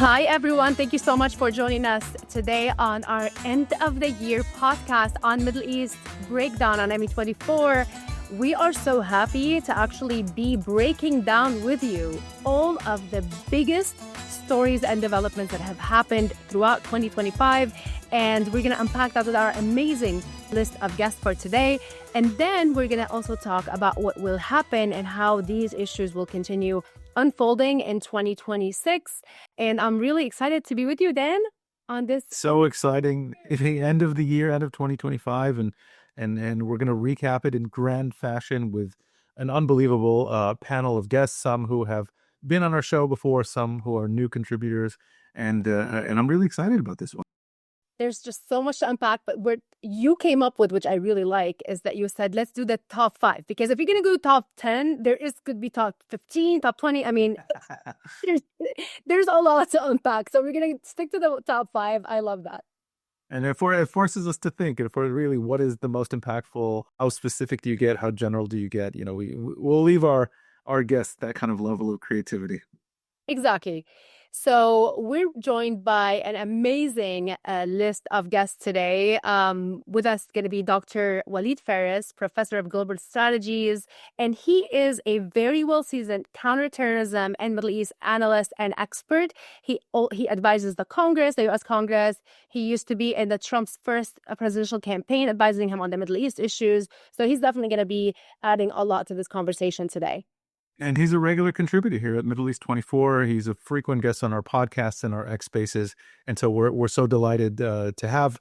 Hi, everyone. Thank you so much for joining us today on our end of the year podcast on Middle East Breakdown on ME24. We are so happy to actually be breaking down with you all of the biggest stories and developments that have happened throughout 2025. And we're going to unpack that with our amazing list of guests for today. And then we're going to also talk about what will happen and how these issues will continue unfolding in 2026. And I'm really excited to be with you, Dan, on this. So exciting. The end of the year, end of 2025, and we're going to recap it in grand fashion with an unbelievable panel of guests, some who have been on our show before, some who are new contributors, and I'm really excited about this one. There's just so much to unpack, but what you came up with, which I really like, is that you said, let's do the top 5. Because if you're going to go top 10, could be top 15, top 20. I mean, there's a lot to unpack. So we're going to stick to the top 5. I love that. And it forces us to think, and for really, what is the most impactful? How specific do you get? How general do you get? You know, we'll leave our guests that kind of level of creativity. Exactly. So we're joined by an amazing list of guests today. With us going to be Dr. Walid Phares, Professor of Global Strategies, and he is a very well-seasoned counterterrorism and Middle East analyst and expert. He advises the Congress, the U.S. Congress. He used to be in the Trump's first presidential campaign, advising him on the Middle East issues. So he's definitely going to be adding a lot to this conversation today. And he's a regular contributor here at Middle East 24. He's a frequent guest on our podcasts and our X Spaces. And so we're so delighted to have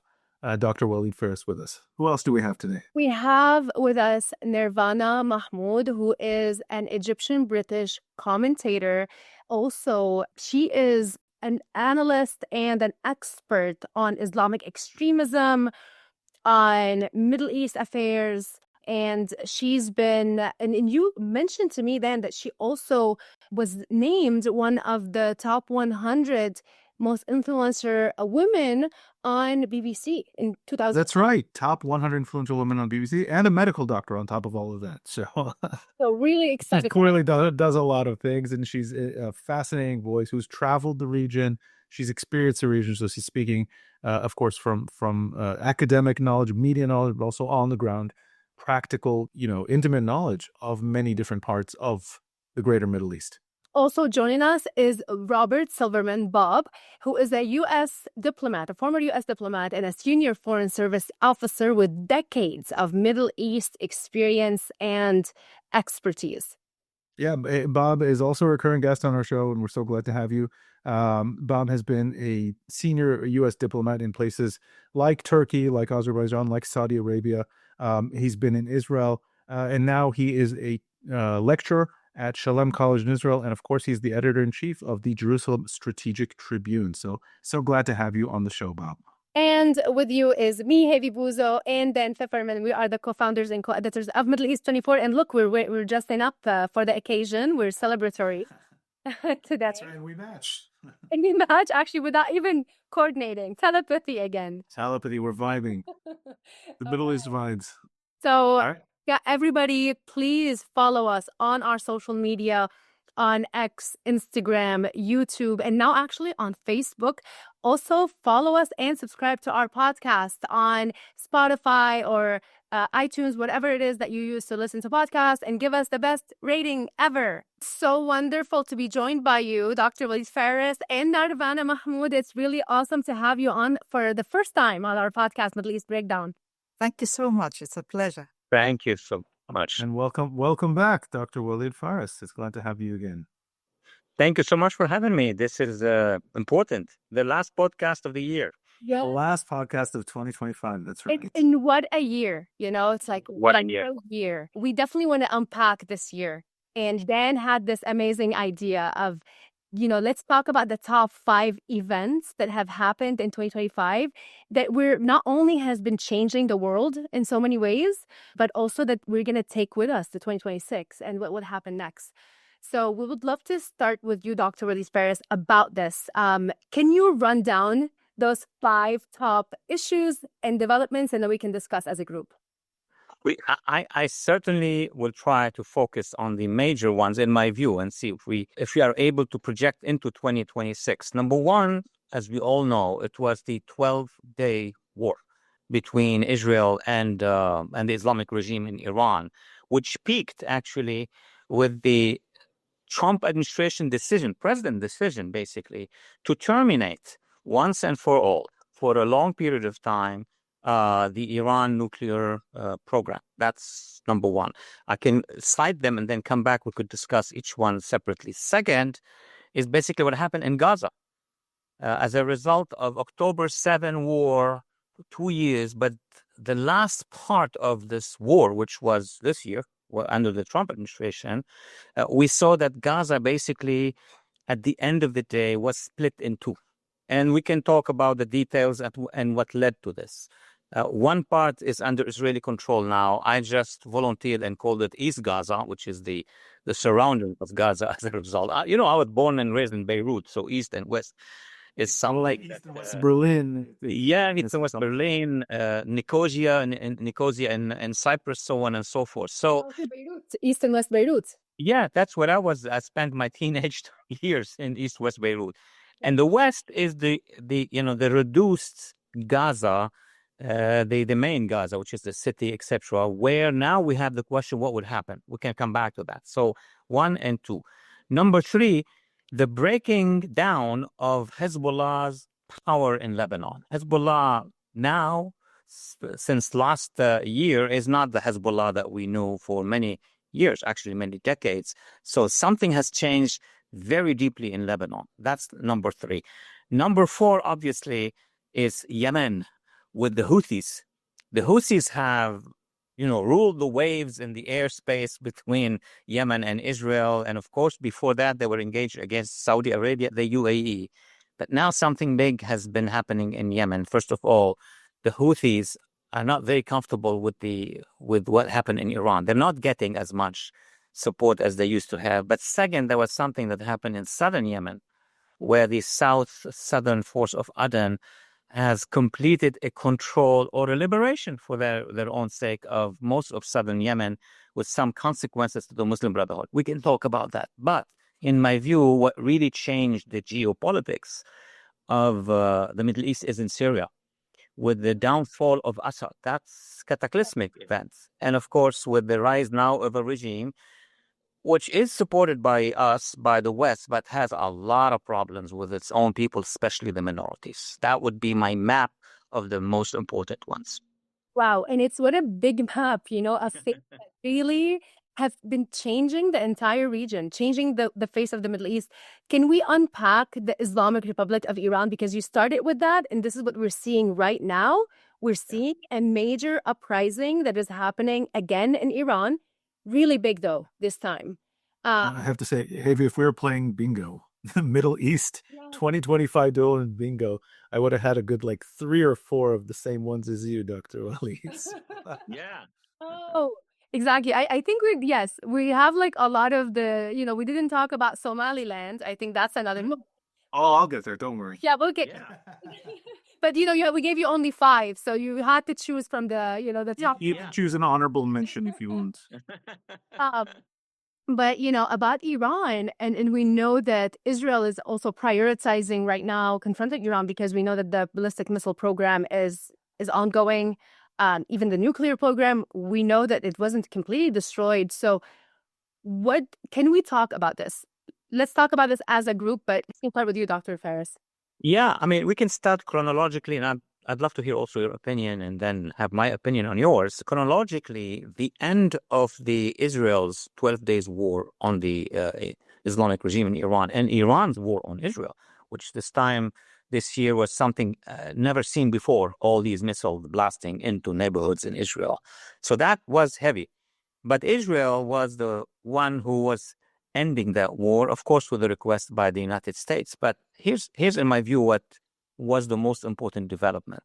Dr. Walid Phares with us. Who else do we have today? We have with us Nervana Mahmoud, who is an Egyptian-British commentator. Also, she is an analyst and an expert on Islamic extremism, on Middle East affairs. And she's been, and you mentioned to me then that she also was named one of the top 100 most influential women on BBC in 2000. That's right. Top 100 influential women on BBC, and a medical doctor on top of all of that. So really excited. She clearly does a lot of things, and she's a fascinating voice who's traveled the region. She's experienced the region, so she's speaking, of course, from academic knowledge, media knowledge, but also on the ground, practical, intimate knowledge of many different parts of the greater Middle East. Also joining us is Robert Silverman, Bob, who is a U.S. diplomat, a former U.S. diplomat and a senior foreign service officer with decades of Middle East experience and expertise. Yeah, Bob is also a recurring guest on our show, and we're so glad to have you. Bob has been a senior U.S. diplomat in places like Turkey, like Azerbaijan, like Saudi Arabia. He's been in Israel, and now he is a lecturer at Shalem College in Israel. And of course, he's the editor-in-chief of the Jerusalem Strategic Tribune. So glad to have you on the show, Bob. And with you is me, Hayvi, Bouzo, and then Feferman. We are the co-founders and co-editors of Middle East 24. And look, we're dressing up for the occasion. We're celebratory to that. And we match. And we match, actually, without even coordinating. Telepathy again. Telepathy, we're vibing. The Middle East vibes. So, yeah, everybody, please follow us on our social media, on X, Instagram, YouTube, and now actually on Facebook. Also, follow us and subscribe to our podcast on Spotify or iTunes, whatever it is that you use to listen to podcasts, and give us the best rating ever. So wonderful to be joined by you, Dr. Walid Phares and Nervana Mahmoud. It's really awesome to have you on for the first time on our podcast, Middle East Breakdown. Thank you so much. It's a pleasure. Thank you so much. And welcome back, Dr. Walid Phares. It's glad to have you again. Thank you so much for having me. This is important. The last podcast of the year. Yeah. The last podcast of 2025. That's right. And what a year, it's like what a year. We definitely want to unpack this year. And Dan had this amazing idea of, let's talk about the top 5 events that have happened in 2025 that not only has been changing the world in so many ways, but also that we're going to take with us to 2026 and what would happen next. So we would love to start with you, Dr. Walid Phares, about this. Can you run down those 5 top issues and developments, and then we can discuss as a group? I certainly will try to focus on the major ones in my view and see if we are able to project into 2026. Number one, as we all know, it was the 12-day war between Israel and the Islamic regime in Iran, which peaked actually with the Trump administration decision, president decision, basically, to terminate once and for all, for a long period of time, the Iran nuclear program. That's number one. I can cite them and then come back. We could discuss each one separately. Second is basically what happened in Gaza as a result of October 7 war, 2 years. But the last part of this war, which was this year, under the Trump administration, we saw that Gaza basically, at the end of the day, was split in two. And we can talk about the details and what led to this. One part is under Israeli control now. I just volunteered and called it East Gaza, which is the surrounding of Gaza as a result. I was born and raised in Beirut, so East and West. It's something like West Berlin. Yeah, it's in West Berlin, Nicosia and Cyprus, so on and so forth. So Beirut, East and West Beirut. yeah, that's what I was. I spent my teenage years in East West Beirut, and the West is the reduced Gaza, the main Gaza, which is the city, etc. Where now we have the question: what would happen? We can come back to that. So 1 and 2. Number 3. The breaking down of Hezbollah's power in Lebanon. Hezbollah now, since last year, is not the Hezbollah that we knew for many years, actually many decades. So something has changed very deeply in Lebanon. That's number 3. Number 4, obviously, is Yemen with the Houthis. The Houthis have ruled the waves in the airspace between Yemen and Israel. And of course, before that, they were engaged against Saudi Arabia, the UAE. But now something big has been happening in Yemen. First of all, the Houthis are not very comfortable with what happened in Iran. They're not getting as much support as they used to have. But second, there was something that happened in southern Yemen, where the southern force of Aden has completed a control or a liberation for their own sake of most of southern Yemen, with some consequences to the Muslim Brotherhood. We can talk about that. But in my view, what really changed the geopolitics of the Middle East is in Syria, with the downfall of Assad. That's cataclysmic events. And of course, with the rise now of a regime which is supported by us, by the West, but has a lot of problems with its own people, especially the minorities. That would be my map of the most important ones. Wow. And it's what a big map, a face that really have been changing the entire region, changing the face of the Middle East. Can we unpack the Islamic Republic of Iran? Because you started with that, and this is what we're seeing right now. We're seeing a major uprising that is happening again in Iran. Really big, though, this time. I have to say, Hayvi, if we were playing bingo, the Middle East, 2025 duel in bingo, I would have had a good 3 or 4 of the same ones as you, Dr. Walid. Yeah. Oh, exactly. I think we have a lot of the, we didn't talk about Somaliland. I think that's another. Oh, I'll get there. Don't worry. Yeah, we'll get. Yeah. But we gave you only 5, so you had to choose from the the top. You choose an honorable mention if you want. But about Iran, and we know that Israel is also prioritizing right now confronting Iran, because we know that the ballistic missile program is ongoing. Even the nuclear program, we know that it wasn't completely destroyed. So what can we talk about this? Let's talk about this as a group, but let's start with you, Dr. Phares. Yeah, I mean, we can start chronologically, and I'd love to hear also your opinion and then have my opinion on yours. Chronologically, the end of the Israel's 12 days war on the Islamic regime in Iran, and Iran's war on Israel, which this year was something never seen before, all these missiles blasting into neighborhoods in Israel. So that was heavy. But Israel was the one who was ending that war, of course, with a request by the United States. But here's in my view, what was the most important development.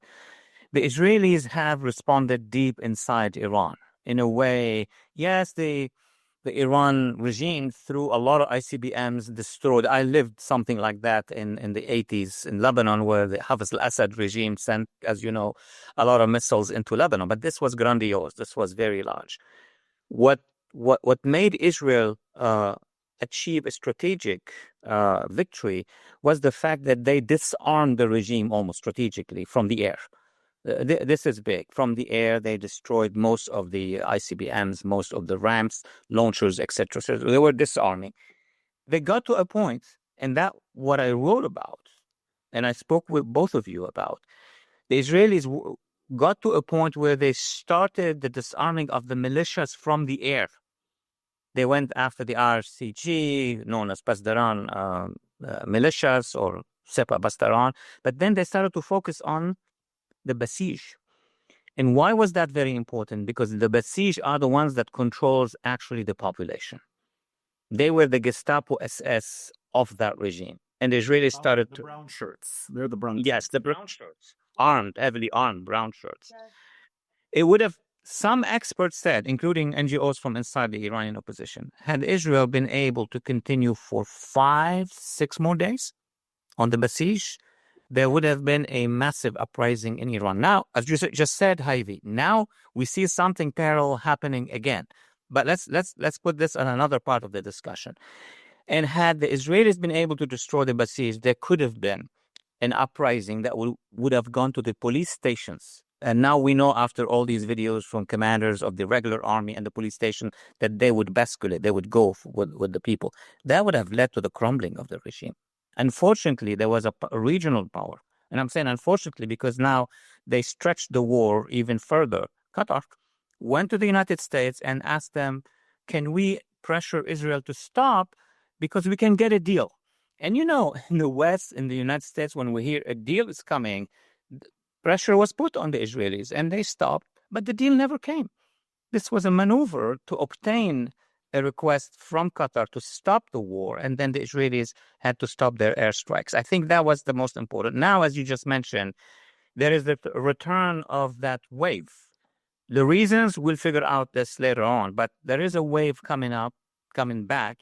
The Israelis have responded deep inside Iran in a way. Yes, the the Iran regime threw a lot of ICBMs, destroyed. I lived something like that in the 80s in Lebanon, where the Hafez al-Assad regime sent, as you know, a lot of missiles into Lebanon. But this was grandiose. This was very large. What made Israel achieve a strategic victory was the fact that they disarmed the regime almost strategically from the air. This is big. From the air, they destroyed most of the ICBMs, most of the ramps, launchers, etc. So they were disarming. They got to a point, and that what I wrote about, and I spoke with both of you about. The Israelis got to a point where they started the disarming of the militias from the air. They went after the RCG, known as Basdaran militias or Sepa Basdaran, but then they started to focus on the Basij. And why was that very important? Because the Basij are the ones that controls actually the population. They were the Gestapo SS of that regime. And the Israelis started the brown shirts. They're the brown. Yes, the brown shirts. Armed, heavily armed brown shirts. It would have, some experts said, including NGOs from inside the Iranian opposition, had Israel been able to continue for 5-6 more days on the Basij, there would have been a massive uprising in Iran. Now, as you just said, Hayvi, now we see something parallel happening again. But let's put this on another part of the discussion. And had the Israelis been able to destroy the Basij, there could have been an uprising that would have gone to the police stations. And now we know, after all these videos from commanders of the regular army and the police station, that they would basculate, they would go with the people. That would have led to the crumbling of the regime. Unfortunately, there was a regional power. And I'm saying unfortunately because now they stretched the war even further. Qatar went to the United States and asked them, can we pressure Israel to stop because we can get a deal? And you know, in the West, in the United States, when we hear a deal is coming, pressure was put on the Israelis and they stopped, but the deal never came. This was a maneuver to obtain a request from Qatar to stop the war, and then the Israelis had to stop their airstrikes. I think that was the most important. Now, as you just mentioned, there is the return of that wave. The reasons, we'll figure out this later on, but there is a wave coming back,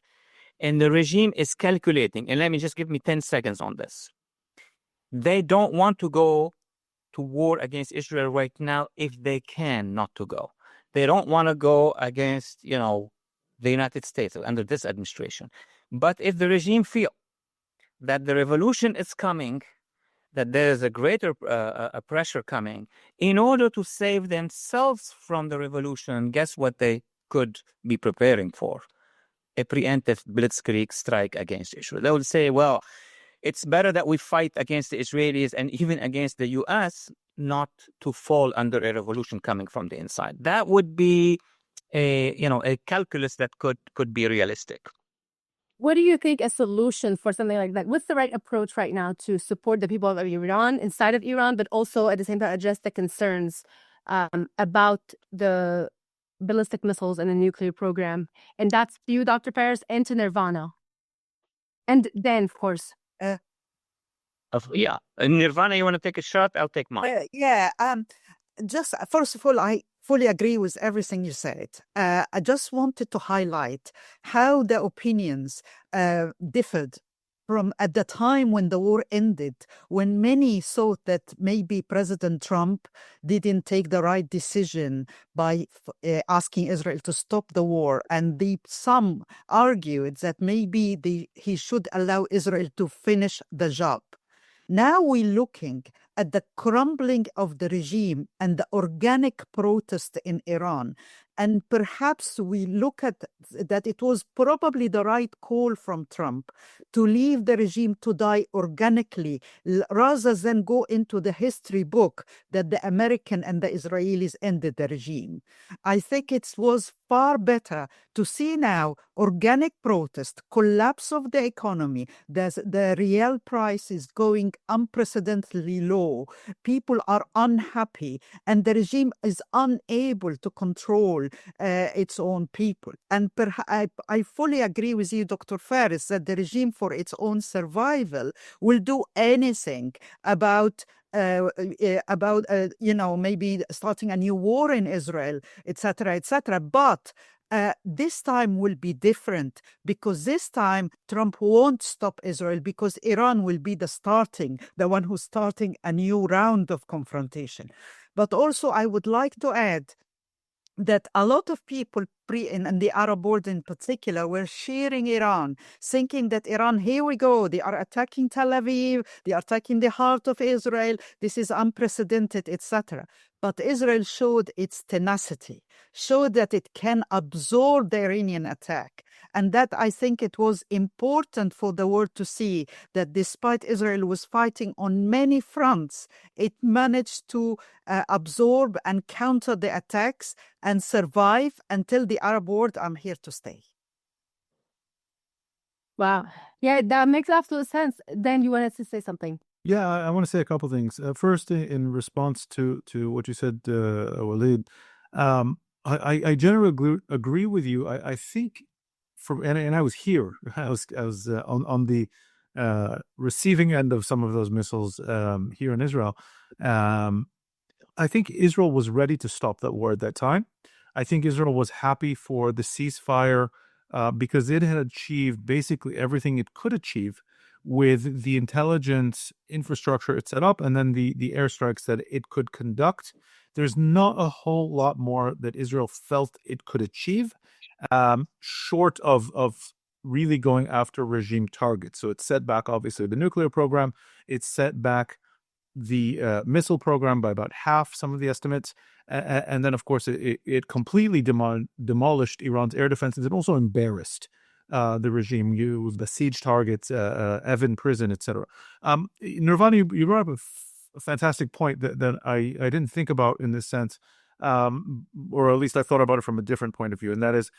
and the regime is calculating, and let me just give me 10 seconds on this. They don't want to go to war against Israel right now if they can not to go. They don't want to go against, the United States under this administration. But if the regime feel that the revolution is coming, that there is a greater pressure coming, in order to save themselves from the revolution, guess what they could be preparing for? A preemptive blitzkrieg strike against Israel. They will say, well, it's better that we fight against the Israelis and even against the U.S. not to fall under a revolution coming from the inside. That would be a calculus that could be realistic. What do you think a solution for something like that? What's the right approach right now to support the people of Iran, inside of Iran, but also at the same time address the concerns about the ballistic missiles and the nuclear program? And that's to you, Dr. Phares, and to Nervana. And then, of course. Nervana, you want to take a shot? I'll take mine. Just first of all, I fully agree with everything you said. I just wanted to highlight how the opinions differed from at the time when the war ended, when many thought that maybe President Trump didn't take the right decision by asking Israel to stop the war. And some argued that maybe he should allow Israel to finish the job. Now we're looking at the crumbling of the regime and the organic protest in Iran. And perhaps we look at that it was probably the right call from Trump to leave the regime to die organically rather than go into the history book that the American and the Israelis ended the regime. I think it was far better to see now organic protest, collapse of the economy, the real price is going unprecedentedly low, people are unhappy, and the regime is unable to control its own people. And I fully agree with you, Dr. Phares, that the regime for its own survival will do anything about maybe starting a new war in Israel, etc., etc. But this time will be different, because this time Trump won't stop Israel, because Iran will be the one who's starting a new round of confrontation. But also, I would like to add that a lot of people in the Arab world in particular were cheering Iran, thinking that Iran, here we go, they are attacking Tel Aviv, they are attacking the heart of Israel, this is unprecedented, etc. But Israel showed its tenacity, showed that it can absorb the Iranian attack. And that, I think, it was important for the world to see that despite Israel was fighting on many fronts, it managed to absorb and counter the attacks and survive until the Arab world, I'm here to stay. Wow. Yeah, that makes absolute sense. Then you wanted to say something. Yeah, I want to say a couple things. First, in response to what you said, Walid, I generally agree with you. I think and I was here. I was on the receiving end of some of those missiles here in Israel. I think Israel was ready to stop that war at that time. I think Israel was happy for the ceasefire because it had achieved basically everything it could achieve with the intelligence infrastructure it set up, and then the airstrikes that it could conduct. There's not a whole lot more that Israel felt it could achieve, short of really going after regime targets. So it set back, obviously, the nuclear program. It set back the missile program by about half, some of the estimates. And then, of course, it completely demolished Iran's air defenses and also embarrassed the regime, the siege targets, Evin prison, etc. Nervana, you brought up a fantastic point that I didn't think about in this sense, or at least I thought about it from a different point of view, and that is,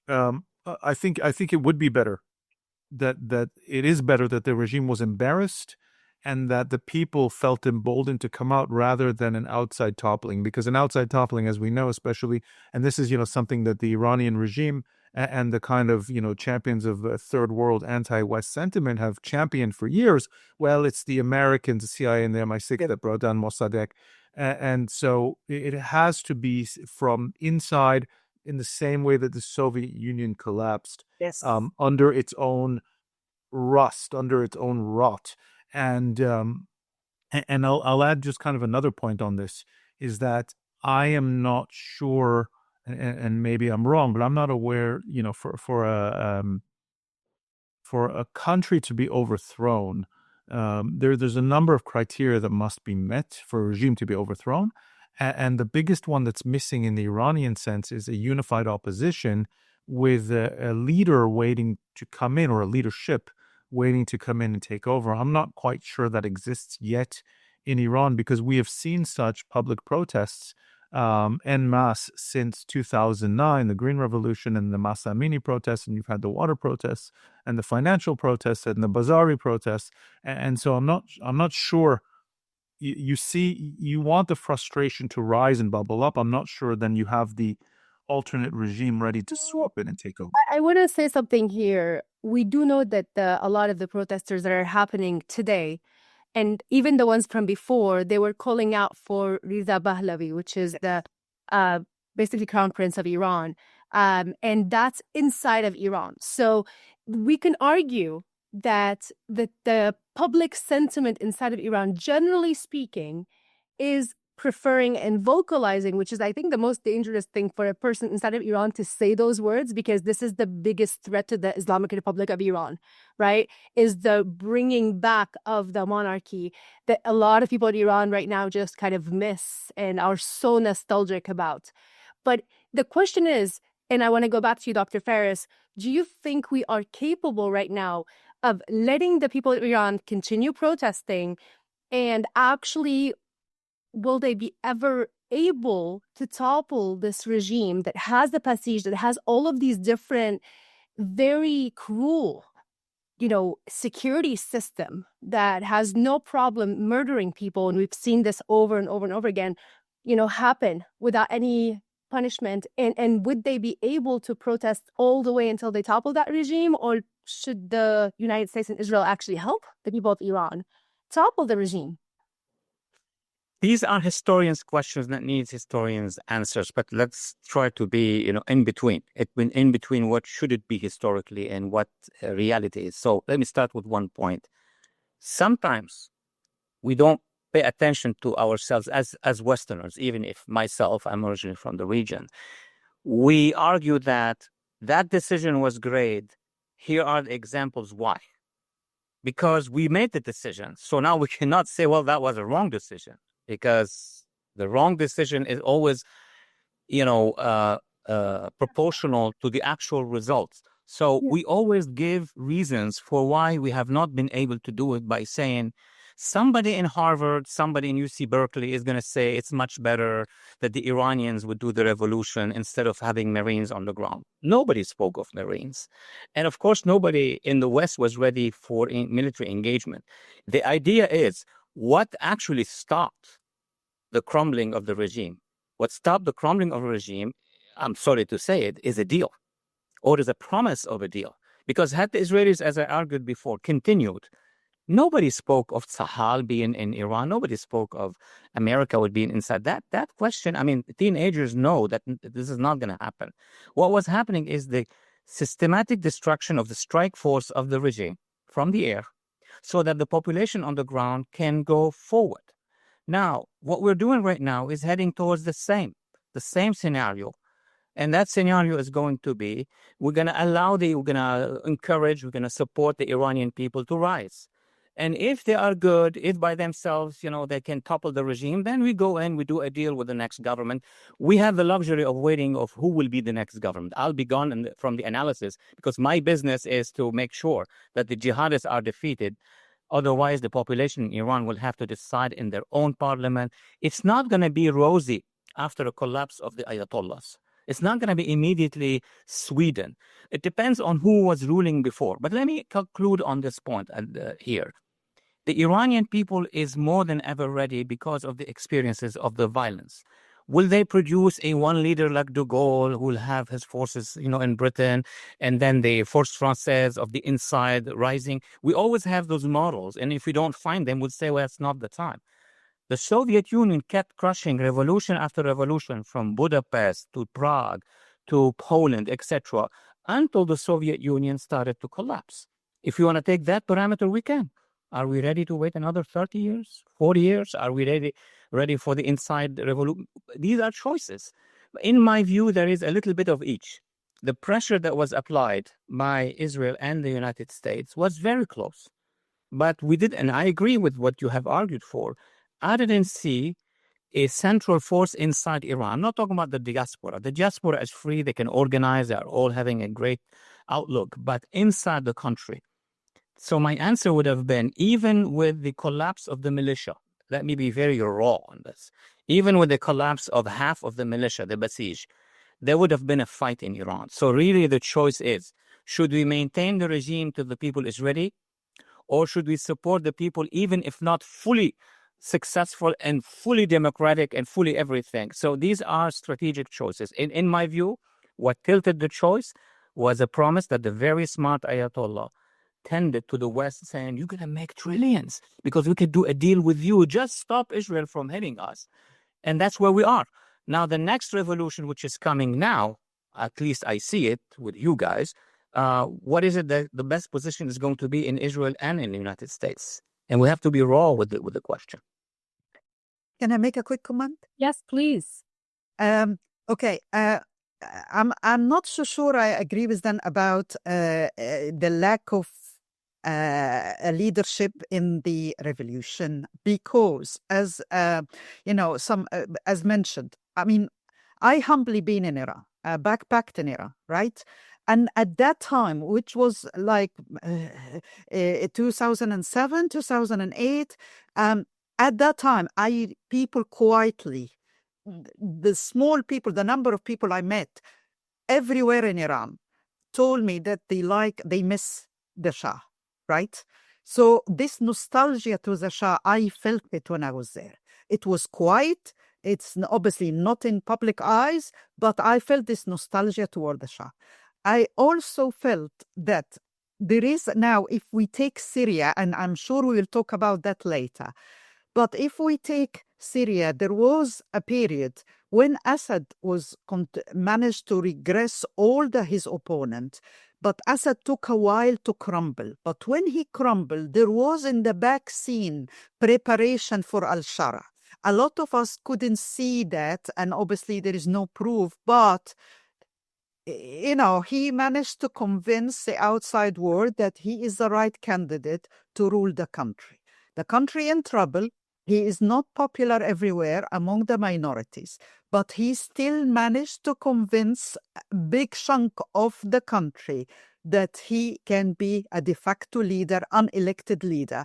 I think it would be better that it is better that the regime was embarrassed and that the people felt emboldened to come out rather than an outside toppling, because an outside toppling, as we know, especially, and this is something that the Iranian regime and the kind of champions of third world anti-West sentiment have championed for years. Well, it's the Americans, the CIA and the MI6 that brought down Mossadegh, and so it has to be from inside, in the same way that the Soviet Union collapsed, Yes. Under its own rust, under its own rot. And I'll add just kind of another point on this, is that I am not sure, and maybe I'm wrong, but I'm not aware, for a country to be overthrown, there's a number of criteria that must be met for a regime to be overthrown. And the biggest one that's missing in the Iranian sense is a unified opposition with a leader waiting to come in, or a leadership waiting to come in and take over. I'm not quite sure that exists yet in Iran, because we have seen such public protests en masse since 2009, the Green Revolution and the Mahsa Amini protests, and you've had the water protests and the financial protests and the Bazari protests. And so I'm not sure. You want the frustration to rise and bubble up. I'm not sure then you have the alternate regime ready to swap in and take over. I want to say something here. We do know that a lot of the protesters that are happening today, and even the ones from before, they were calling out for Reza Pahlavi, which is the basically crown prince of Iran. And that's inside of Iran. So we can argue that the public sentiment inside of Iran, generally speaking, is preferring and vocalizing, which is, I think, the most dangerous thing for a person inside of Iran to say those words, because this is the biggest threat to the Islamic Republic of Iran, right? Is the bringing back of the monarchy that a lot of people in Iran right now just kind of miss and are so nostalgic about. But the question is, and I want to go back to you, Dr. Phares, do you think we are capable right now of letting the people of Iran continue protesting, and actually will they be ever able to topple this regime that has the prestige, that has all of these different, very cruel, security system that has no problem murdering people? And we've seen this over and over and over again, happen without any punishment. And would they be able to protest all the way until they topple that regime? Or should the United States and Israel actually help the people of Iran topple the regime? These are historians' questions that needs historians' answers, but let's try to be, in between. In between what should it be historically and what reality is. So let me start with one point. Sometimes we don't pay attention to ourselves as Westerners, even if myself, I'm originally from the region. We argue that decision was great. Here are the examples why. Because we made the decision. So now we cannot say, well, that was a wrong decision, because the wrong decision is always, proportional to the actual results. So we always give reasons for why we have not been able to do it by saying somebody in Harvard, somebody in UC Berkeley is going to say it's much better that the Iranians would do the revolution instead of having Marines on the ground. Nobody spoke of Marines. And of course, nobody in the West was ready for military engagement. The idea is what actually stopped the crumbling of the regime. What stopped the crumbling of the regime, I'm sorry to say it, is a deal, or is a promise of a deal. Because had the Israelis, as I argued before, continued, nobody spoke of Sahel being in Iran. Nobody spoke of America would be inside. That question, teenagers know that this is not going to happen. What was happening is the systematic destruction of the strike force of the regime from the air so that the population on the ground can go forward. Now, what we're doing right now is heading towards the same scenario. And that scenario is going to be, we're going to encourage, we're going to support the Iranian people to rise. And if they are good, if by themselves, they can topple the regime, then we go in, we do a deal with the next government. We have the luxury of waiting of who will be the next government. I'll be gone from the analysis, because my business is to make sure that the jihadists are defeated. Otherwise, the population in Iran will have to decide in their own parliament. It's not going to be rosy after a collapse of the Ayatollahs. It's not going to be immediately Sweden. It depends on who was ruling before. But let me conclude on this point here. The Iranian people is more than ever ready because of the experiences of the violence. Will they produce a one leader like de Gaulle, who will have his forces, in Britain, and then the Force Française of the inside rising? We always have those models. And if we don't find them, we'll say, well, it's not the time. The Soviet Union kept crushing revolution after revolution, from Budapest to Prague to Poland, etc., until the Soviet Union started to collapse. If you want to take that parameter, we can. Are we ready to wait another 30 years, 40 years? Are we ready for the inside revolution? These are choices. In my view, there is a little bit of each. The pressure that was applied by Israel and the United States was very close. But we did, and I agree with what you have argued for, I didn't see a central force inside Iran. I'm not talking about the diaspora. The diaspora is free. They can organize. They are all having a great outlook. But inside the country. So my answer would have been, even with the collapse of the militia, let me be very raw on this, even with the collapse of half of the militia, the Basij, there would have been a fight in Iran. So really the choice is, should we maintain the regime till the people is ready? Or should we support the people, even if not fully successful and fully democratic and fully everything? So these are strategic choices. In my view, what tilted the choice was a promise that the very smart Ayatollah tended to the West, saying, you're going to make trillions because we could do a deal with you. Just stop Israel from hitting us. And that's where we are. Now, the next revolution, which is coming now, at least I see it with you guys, what is it that the best position is going to be in Israel and in the United States? And we have to be raw with the question. Can I make a quick comment? Yes, please. Okay. I'm not so sure I agree with them about the lack of leadership in the revolution, because as as mentioned, I humbly been in Iran, backpacked in Iran, right? And at that time, which was like 2007, 2008, at that time, people quietly, the small people, the number of people I met everywhere in Iran told me that they miss the Shah, right? So this nostalgia to the Shah, I felt it when I was there. It was quiet. It's obviously not in public eyes, but I felt this nostalgia toward the Shah. I also felt that there is now, if we take Syria, and I'm sure we will talk about that later, but if we take Syria, there was a period when Assad was managed to regress all his opponents, but Assad took a while to crumble. But when he crumbled, there was in the back scene preparation for al-Shara. A lot of us couldn't see that, and obviously there is no proof, but he managed to convince the outside world that he is the right candidate to rule the country. The country in trouble. He is not popular everywhere among the minorities, but he still managed to convince a big chunk of the country that he can be a de facto leader, unelected leader,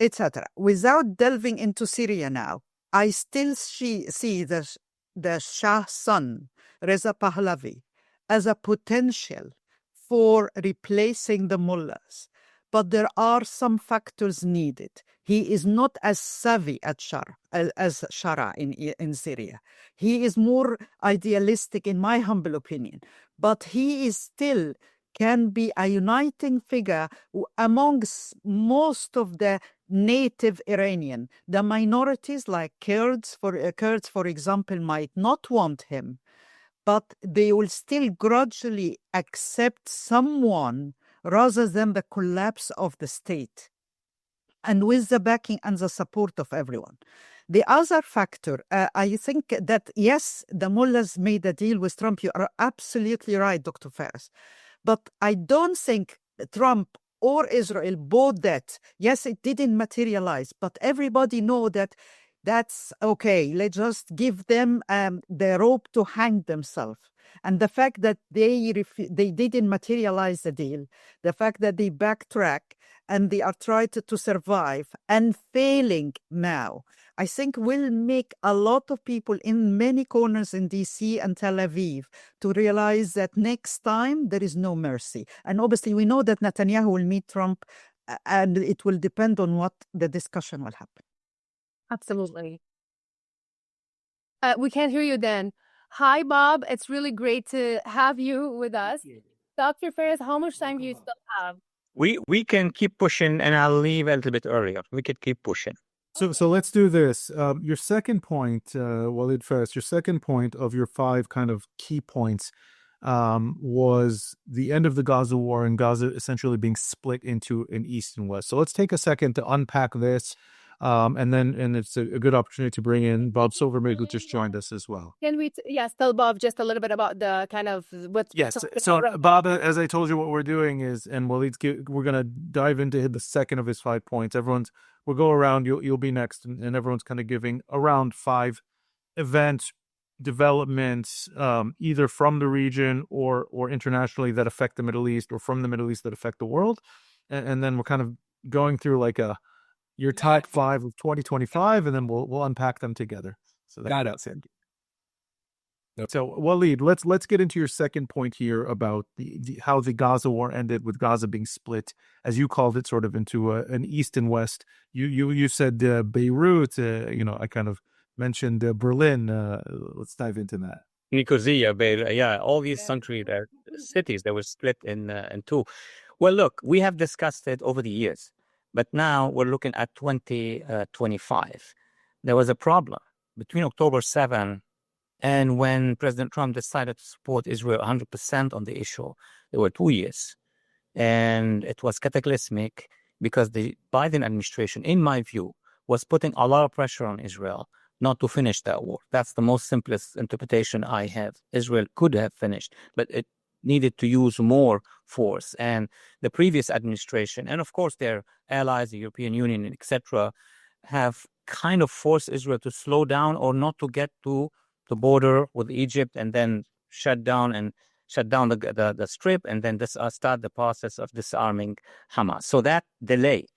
etc. Without delving into Syria now, I still see the Shah's son, Reza Pahlavi, as a potential for replacing the mullahs. But there are some factors needed. He is not as savvy as Shara in Syria. He is more idealistic, in my humble opinion. But he is still can be a uniting figure amongst most of the native Iranian. The minorities like Kurds, for example, might not want him, but they will still gradually accept someone rather than the collapse of the state, and with the backing and the support of everyone. The other factor, I think that, yes, the mullahs made a deal with Trump. You are absolutely right, Dr. Phares. But I don't think Trump or Israel bought that. Yes, it didn't materialize, but everybody know that that's okay. Let's just give them the rope to hang themselves. And the fact that they didn't materialize the deal, the fact that they backtrack and they are trying to survive and failing now, I think will make a lot of people in many corners in DC and Tel Aviv to realize that next time there is no mercy. And obviously we know that Netanyahu will meet Trump, and it will depend on what the discussion will happen. Absolutely. We can't hear you, Dan. Hi, Bob. It's really great to have you with us. Dr. Phares, how much time do you still have? We can keep pushing, and I'll leave a little bit earlier. We can keep pushing. So let's do this. Your second point, Walid Phares, your second point of your 5 kind of key points was the end of the Gaza war and Gaza essentially being split into an east and west. So let's take a second to unpack this. And it's a good opportunity to bring in Bob Silverman, who just joined us as well. Can we, tell Bob just a little bit about the kind of what? Yes. So Bob, as I told you, what we're doing is, and we're going to dive into the second of his 5 points. We'll go around. You'll be next, and everyone's kind of giving around 5 events, developments, either from the region or internationally that affect the Middle East, or from the Middle East that affect the world, and then we're kind of going through like your top 5 of 2025, and then we'll unpack them together. So that's it. So Walid, let's get into your second point here about how the Gaza war ended, with Gaza being split, as you called it, sort of into an east and west. You said Beirut. I kind of mentioned Berlin. Let's dive into that. Nicosia, Beirut, all these cities that were split in 2. Well, look, we have discussed it over the years. But now we're looking at 2025. There was a problem between October 7 and when President Trump decided to support Israel 100% on the issue. There were 2 years. And it was cataclysmic because the Biden administration, in my view, was putting a lot of pressure on Israel not to finish that war. That's the most simplest interpretation I have. Israel could have finished, but it needed to use more force. And the previous administration, and of course their allies, the European Union, etc., have kind of forced Israel to slow down or not to get to the border with Egypt, and then shut down the strip, and then start the process of disarming Hamas. So that delay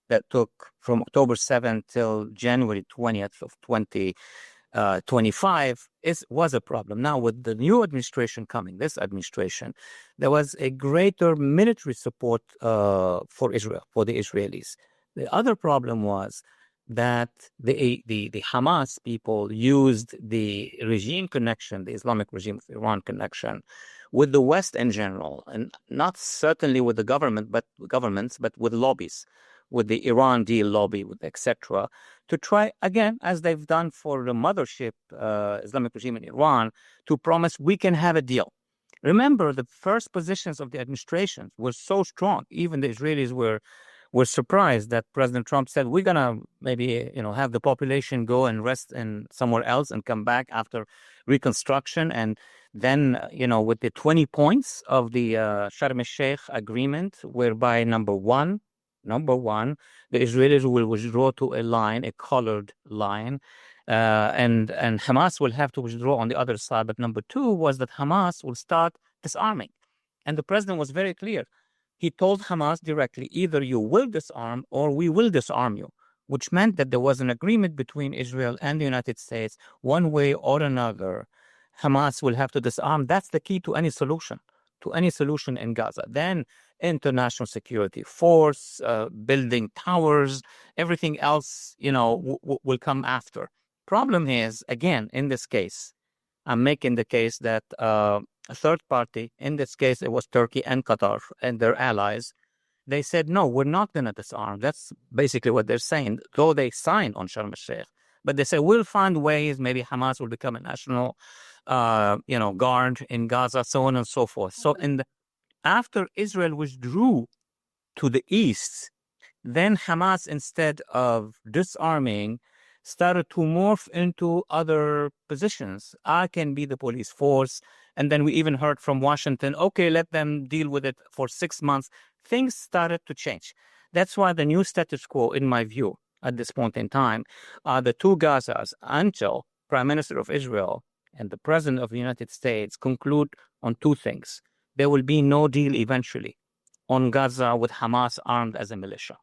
that took from October 7th till January 20th of 2025 was a problem. Now, with the new administration coming, this administration, there was a greater military support for Israel, for the Israelis. The other problem was that the Hamas people used the regime connection, the Islamic regime of Iran connection, with the West in general, and not certainly with the governments, but with lobbies with the Iran deal lobby, with etc., to try again, as they've done for the mothership Islamic regime in Iran, to promise we can have a deal. Remember, the first positions of the administration were so strong. Even the Israelis were surprised that President Trump said, we're going to maybe, have the population go and rest in somewhere else and come back after reconstruction. And then, with the 20 points of the Sharm el-Sheikh agreement, whereby number one, the Israelis will withdraw to a line, a colored line, and Hamas will have to withdraw on the other side. But number two was that Hamas will start disarming. And the president was very clear. He told Hamas directly, either you will disarm or we will disarm you, which meant that there was an agreement between Israel and the United States, one way or another. Hamas will have to disarm. That's the key to any solution in Gaza. Then international security force, building towers, everything else, will come after. Problem is, again, in this case, I'm making the case that a third party, in this case, it was Turkey and Qatar and their allies, they said, no, we're not going to disarm. That's basically what they're saying, though they signed on Sharm el-Sheikh. But they say, we'll find ways, maybe Hamas will become a national, guard in Gaza, so on and so forth. So after Israel withdrew to the east, then Hamas, instead of disarming, started to morph into other positions. I can be the police force. And then we even heard from Washington, okay, let them deal with it for 6 months. Things started to change. That's why the new status quo, in my view, at this point in time, are the two Gazas until Prime Minister of Israel and the President of the United States conclude on two things. There will be no deal eventually on Gaza with Hamas armed as a militia.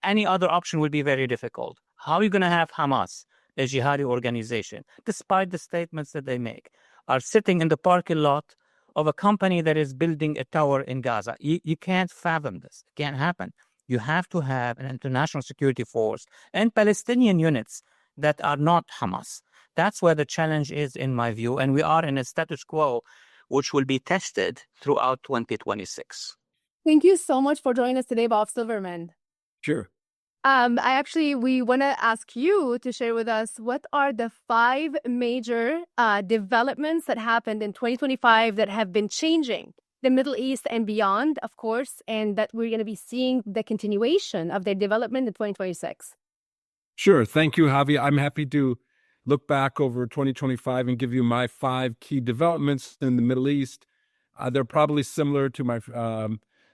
Any other option will be very difficult. How are you going to have Hamas, a jihadi organization, despite the statements that they make, are sitting in the parking lot of a company that is building a tower in Gaza? You can't fathom this. It can't happen. You have to have an international security force and Palestinian units that are not Hamas. That's where the challenge is, in my view. And we are in a status quo which will be tested throughout 2026. Thank you so much for joining us today, Bob Silverman. Sure. We want to ask you to share with us what are the 5 major developments that happened in 2025 that have been changing the Middle East and beyond, of course, and that we're going to be seeing the continuation of their development in 2026. Sure. Thank you, Javi. I'm happy to look back over 2025 and give you my 5 key developments in the Middle East. They're probably similar to my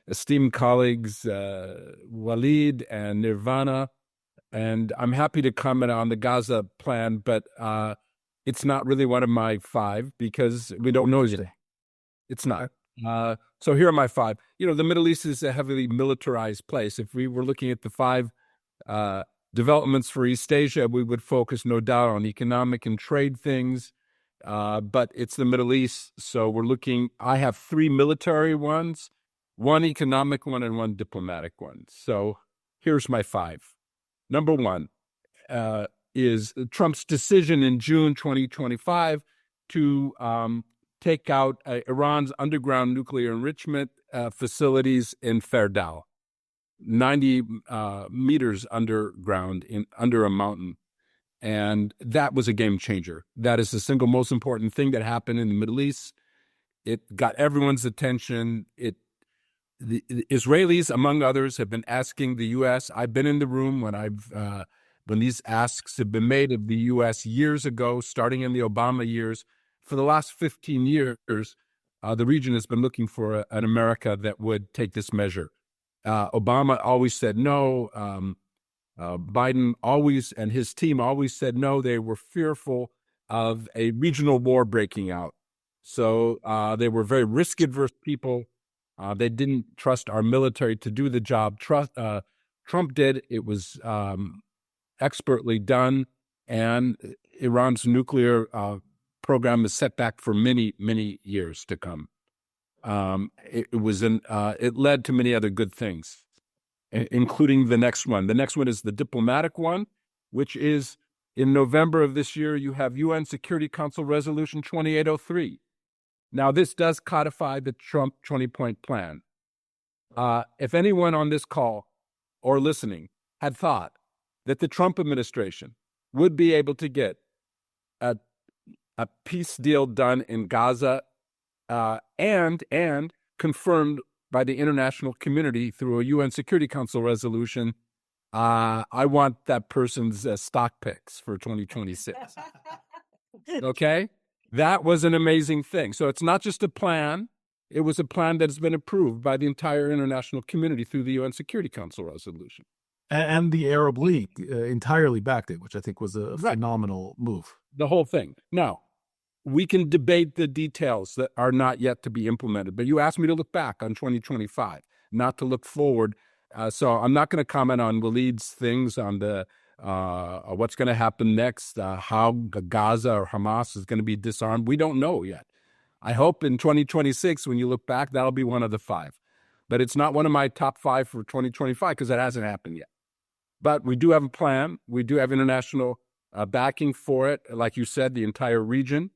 esteemed colleagues, Walid and Nervana. And I'm happy to comment on the Gaza plan, but it's not really one of my 5 because we don't know yet. It's not. So here are my 5. The Middle East is a heavily militarized place. If we were looking at the 5 developments for East Asia, we would focus, no doubt, on economic and trade things. But it's the Middle East, so we're looking. I have 3 military ones, 1 economic one, and 1 diplomatic one. So here's my 5. Number 1 is Trump's decision in June 2025 to take out Iran's underground nuclear enrichment facilities in Ferdal, 90 meters underground, under a mountain. And that was a game changer. That is the single most important thing that happened in the Middle East. It got everyone's attention. The Israelis, among others, have been asking the U.S. I've been in the room when these asks have been made of the U.S. years ago, starting in the Obama years. For the last 15 years, the region has been looking for an America that would take this measure. Obama always said no. Biden always, and his team always said no. They were fearful of a regional war breaking out. So they were very risk-averse people. They didn't trust our military to do the job. Trump did. It was expertly done, and Iran's nuclear program is set back for many, many years to come. It led to many other good things, including the next one. The next one is the diplomatic one, which is in November of this year, you have UN Security Council Resolution 2803. Now, this does codify the Trump 20-point plan. If anyone on this call or listening had thought that the Trump administration would be able to get a peace deal done in Gaza and confirmed by the international community through a UN Security Council resolution, I want that person's stock picks for 2026. Okay? That was an amazing thing. So it's not just a plan. It was a plan that has been approved by the entire international community through the UN Security Council resolution. And the Arab League entirely backed it, which I think was a phenomenal move. The whole thing. Now, we can debate the details that are not yet to be implemented, but you asked me to look back on 2025, not to look forward. So I'm not going to comment on Walid's things on the what's going to happen next, how Gaza or Hamas is going to be disarmed. We don't know yet. I hope in 2026, when you look back, that'll be one of the 5. But it's not one of my top 5 for 2025 because it hasn't happened yet. But we do have a plan. We do have international backing for it. Like you said, the entire region.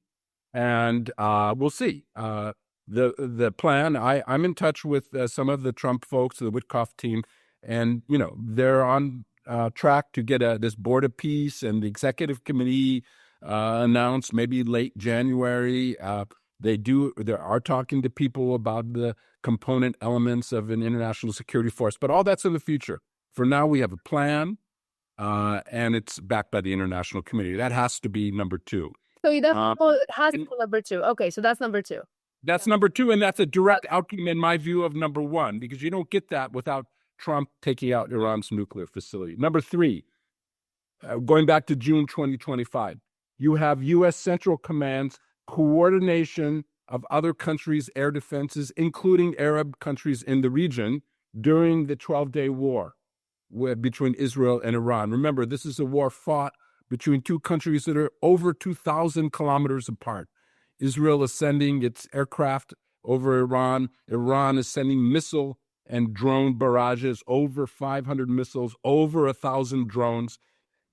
And we'll see. The plan, I'm in touch with some of the Trump folks, the Witkoff team, and, they're on track to get this board of peace, and the executive committee announced maybe late January. They are talking to people about the component elements of an international security force, but all that's in the future. For now, we have a plan, and it's backed by the international community. That has to be number 2. So it has to be number 2. Okay, so that's number 2. That's number 2, and that's a direct outcome, in my view, of number 1, because you don't get that without Trump taking out Iran's nuclear facility. Number 3, going back to June 2025, you have U.S. Central Command's coordination of other countries' air defenses, including Arab countries in the region, during the 12-day war between Israel and Iran. Remember, this is a war fought between 2 countries that are over 2,000 kilometers apart. Israel is sending its aircraft over Iran. Iran is sending missile and drone barrages, over 500 missiles, over 1,000 drones.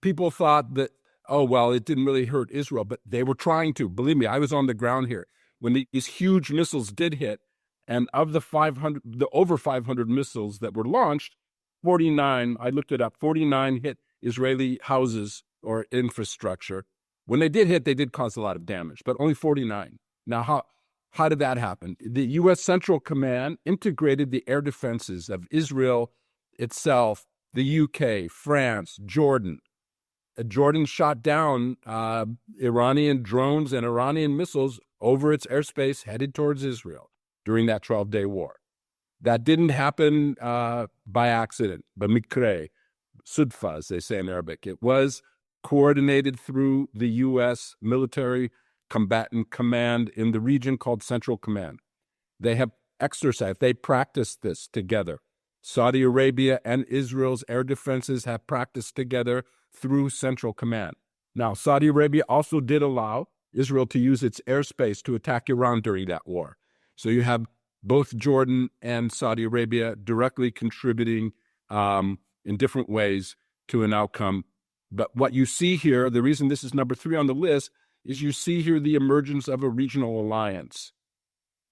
People thought that, it didn't really hurt Israel, but they were trying to. Believe me, I was on the ground here when these huge missiles did hit, and of the over 500 missiles that were launched, 49, I looked it up, 49 hit Israeli houses or infrastructure. When they did hit, they did cause a lot of damage, but only 49. Now, how did that happen? The U.S. Central Command integrated the air defenses of Israel itself, the U.K., France, Jordan. Jordan shot down Iranian drones and Iranian missiles over its airspace headed towards Israel during that 12-day war. That didn't happen by accident, b'mikre, sudfa, as they say in Arabic. It was coordinated through the U.S. military combatant command in the region called Central Command. They have exercised, they practiced this together. Saudi Arabia and Israel's air defenses have practiced together through Central Command. Now, Saudi Arabia also did allow Israel to use its airspace to attack Iran during that war. So you have both Jordan and Saudi Arabia directly contributing in different ways to an outcome. But what you see here, the reason this is number 3 on the list, is you see here the emergence of a regional alliance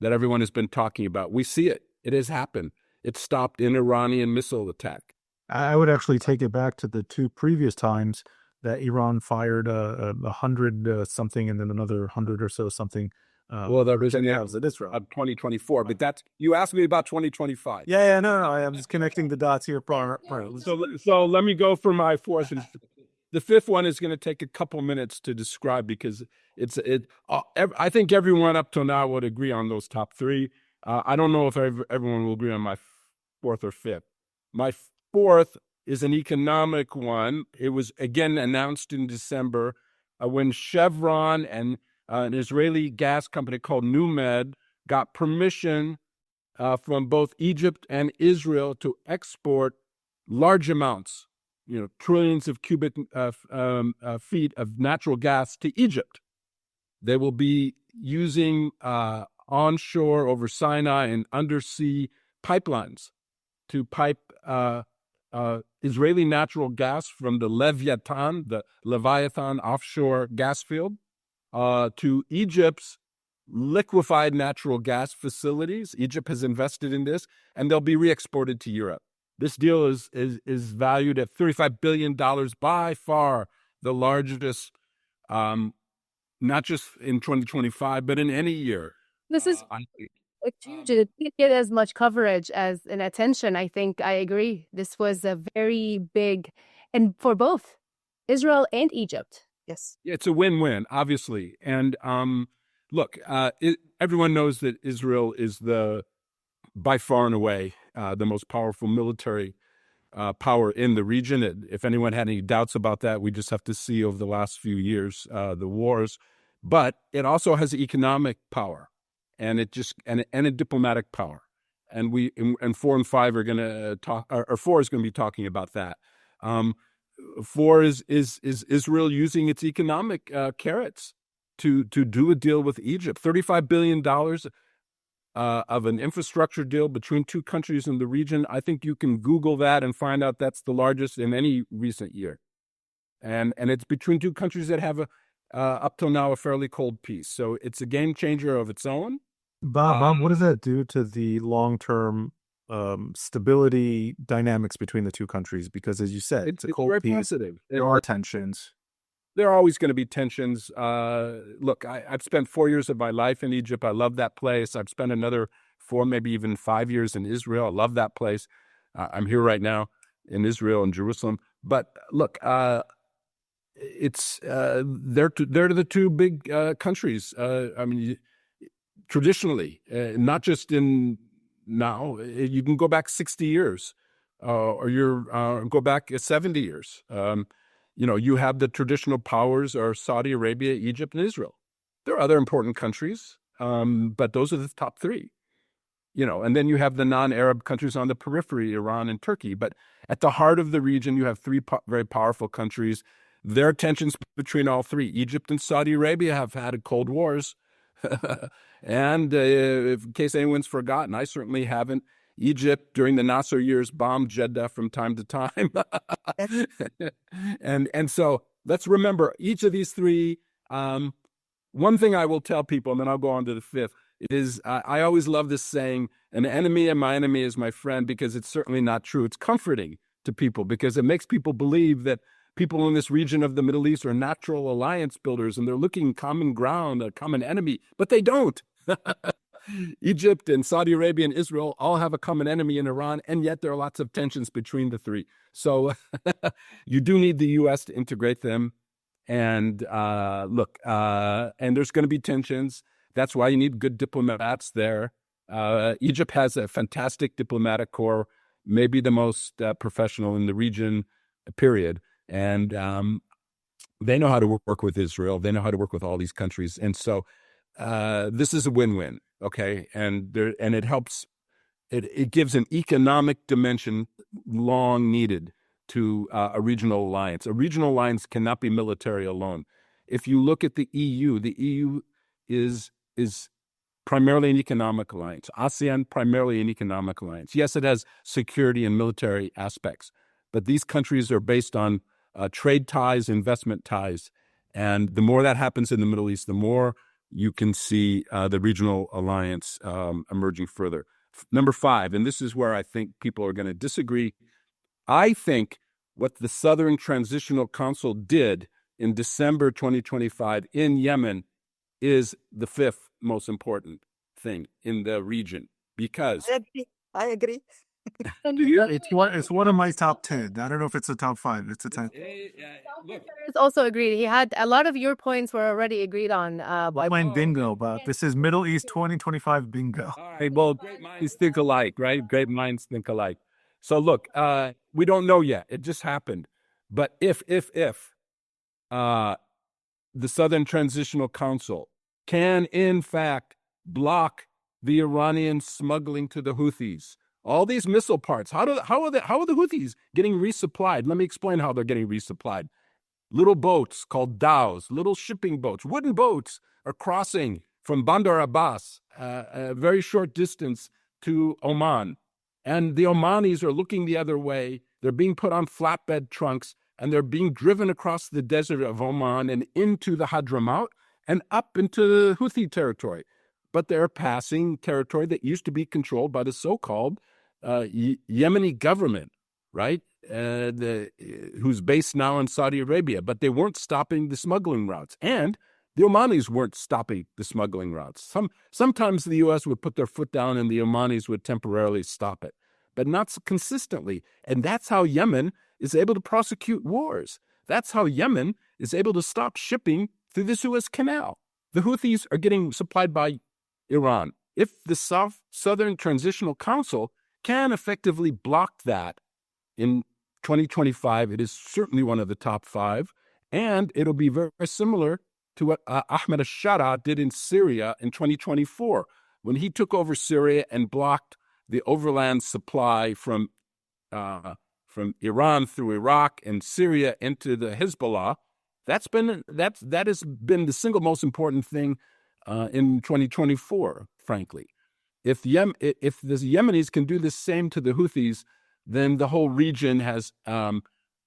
that everyone has been talking about. We see it. It has happened. It stopped an Iranian missile attack. I would actually take it back to the 2 previous times that Iran fired 100 something and then another 100 or so something. That was in Israel. 2024, but that's, you asked me about 2025. Yeah, no, I'm just connecting the dots here. So let me go for my 4th. And the 5th one is going to take a couple minutes to describe because I think everyone up till now would agree on those top 3. I don't know if everyone will agree on my 4th or 5th. My 4th is an economic one. It was, again, announced in December when Chevron and an Israeli gas company called NewMed got permission from both Egypt and Israel to export large amounts, trillions of cubic feet of natural gas to Egypt. They will be using onshore over Sinai and undersea pipelines to pipe Israeli natural gas from the Leviathan offshore gas field to Egypt's liquefied natural gas facilities. Egypt has invested in this, and they'll be re-exported to Europe. This deal is valued at $35 billion, by far the largest, not just in 2025, but in any year. This is huge. It didn't get as much coverage as an attention. I think I agree. This was a very big, and for both Israel and Egypt. Yes. It's a win-win, obviously. And look, everyone knows that Israel is by far and away the most powerful military power in the region. If anyone had any doubts about that, we just have to see over the last few years the wars. But it also has economic power, and a diplomatic power. And 4 and 5 are going to talk, or 4 is going to be talking about that. 4 is Israel using its economic carrots to do a deal with Egypt. $35 billion of an infrastructure deal between two countries in the region. I think you can Google that and find out that's the largest in any recent year. And it's between two countries that have up till now a fairly cold peace. So it's a game changer of its own. Bob, what does that do to the long-term stability dynamics between the two countries? Because as you said, it's a cold very peace. positive. There are tensions. There are always going to be tensions. Look, I've spent 4 years of my life in Egypt. I love that place. I've spent another 4, maybe even 5 years in Israel. I love that place. I'm here right now in Israel and Jerusalem. But look, it's they're the two big countries. I mean, traditionally, not just in now. You can go back 60 years, or go back 70 years. You have the traditional powers are Saudi Arabia, Egypt, and Israel. There are other important countries, but those are the top 3. And then you have the non-Arab countries on the periphery, Iran and Turkey. But at the heart of the region, you have 3 very powerful countries. There are tensions between all 3. Egypt and Saudi Arabia have had cold wars. And in case anyone's forgotten, I certainly haven't. Egypt, during the Nasser years, bombed Jeddah from time to time. and so let's remember each of these 3. One thing I will tell people, and then I'll go on to the 5th, is I always love this saying, an enemy and my enemy is my friend, because it's certainly not true. It's comforting to people because it makes people believe that people in this region of the Middle East are natural alliance builders and they're looking common ground, a common enemy, but they don't. Egypt and Saudi Arabia and Israel all have a common enemy in Iran, and yet there are lots of tensions between the 3. So you do need the U.S. to integrate them. And look, and there's going to be tensions. That's why you need good diplomats there. Egypt has a fantastic diplomatic corps, maybe the most professional in the region, period. And they know how to work with Israel. They know how to work with all these countries. And so this is a win-win, okay? And it helps. It gives an economic dimension long needed to a regional alliance. A regional alliance cannot be military alone. If you look at the EU is primarily an economic alliance. ASEAN, primarily an economic alliance. Yes, it has security and military aspects, but these countries are based on trade ties, investment ties. And the more that happens in the Middle East, the more you can see the regional alliance emerging further. Number 5, and this is where I think people are going to disagree. I think what the Southern Transitional Council did in December 2025 in Yemen is the 5th most important thing in the region, because I agree. It's one of my top 10. I don't know if it's a top 5. It's a 10. It's also agreed. He had a lot of your points were already agreed on. By playing bingo, but this is Middle East 2025 bingo. All right, well, great minds think alike, right? Great minds think alike. So look, we don't know yet. It just happened. But if the Southern Transitional Council can, in fact, block the Iranian smuggling to the Houthis, all these missile parts, how are the Houthis getting resupplied? Let me explain how they're getting resupplied. Little boats called dhows, little shipping boats, wooden boats are crossing from Bandar Abbas, a very short distance to Oman. And the Omanis are looking the other way. They're being put on flatbed trunks, and they're being driven across the desert of Oman and into the Hadramaut and up into Houthi territory. But they're passing territory that used to be controlled by the so-called Yemeni government, right? Who's based now in Saudi Arabia, but they weren't stopping the smuggling routes. And the Omanis weren't stopping the smuggling routes. Sometimes the U.S. would put their foot down and the Omanis would temporarily stop it, but not consistently. And that's how Yemen is able to prosecute wars. That's how Yemen is able to stop shipping through the Suez Canal. The Houthis are getting supplied by Iran. If the Southern Transitional Council can effectively block that in 2025, it is certainly one of the top 5, and it'll be very, very similar to what Ahmed al-Shara did in Syria in 2024, when he took over Syria and blocked the overland supply from Iran through Iraq and Syria into the Hezbollah. That has been the single most important thing in 2024, frankly. If the Yemenis can do the same to the Houthis, then the whole region has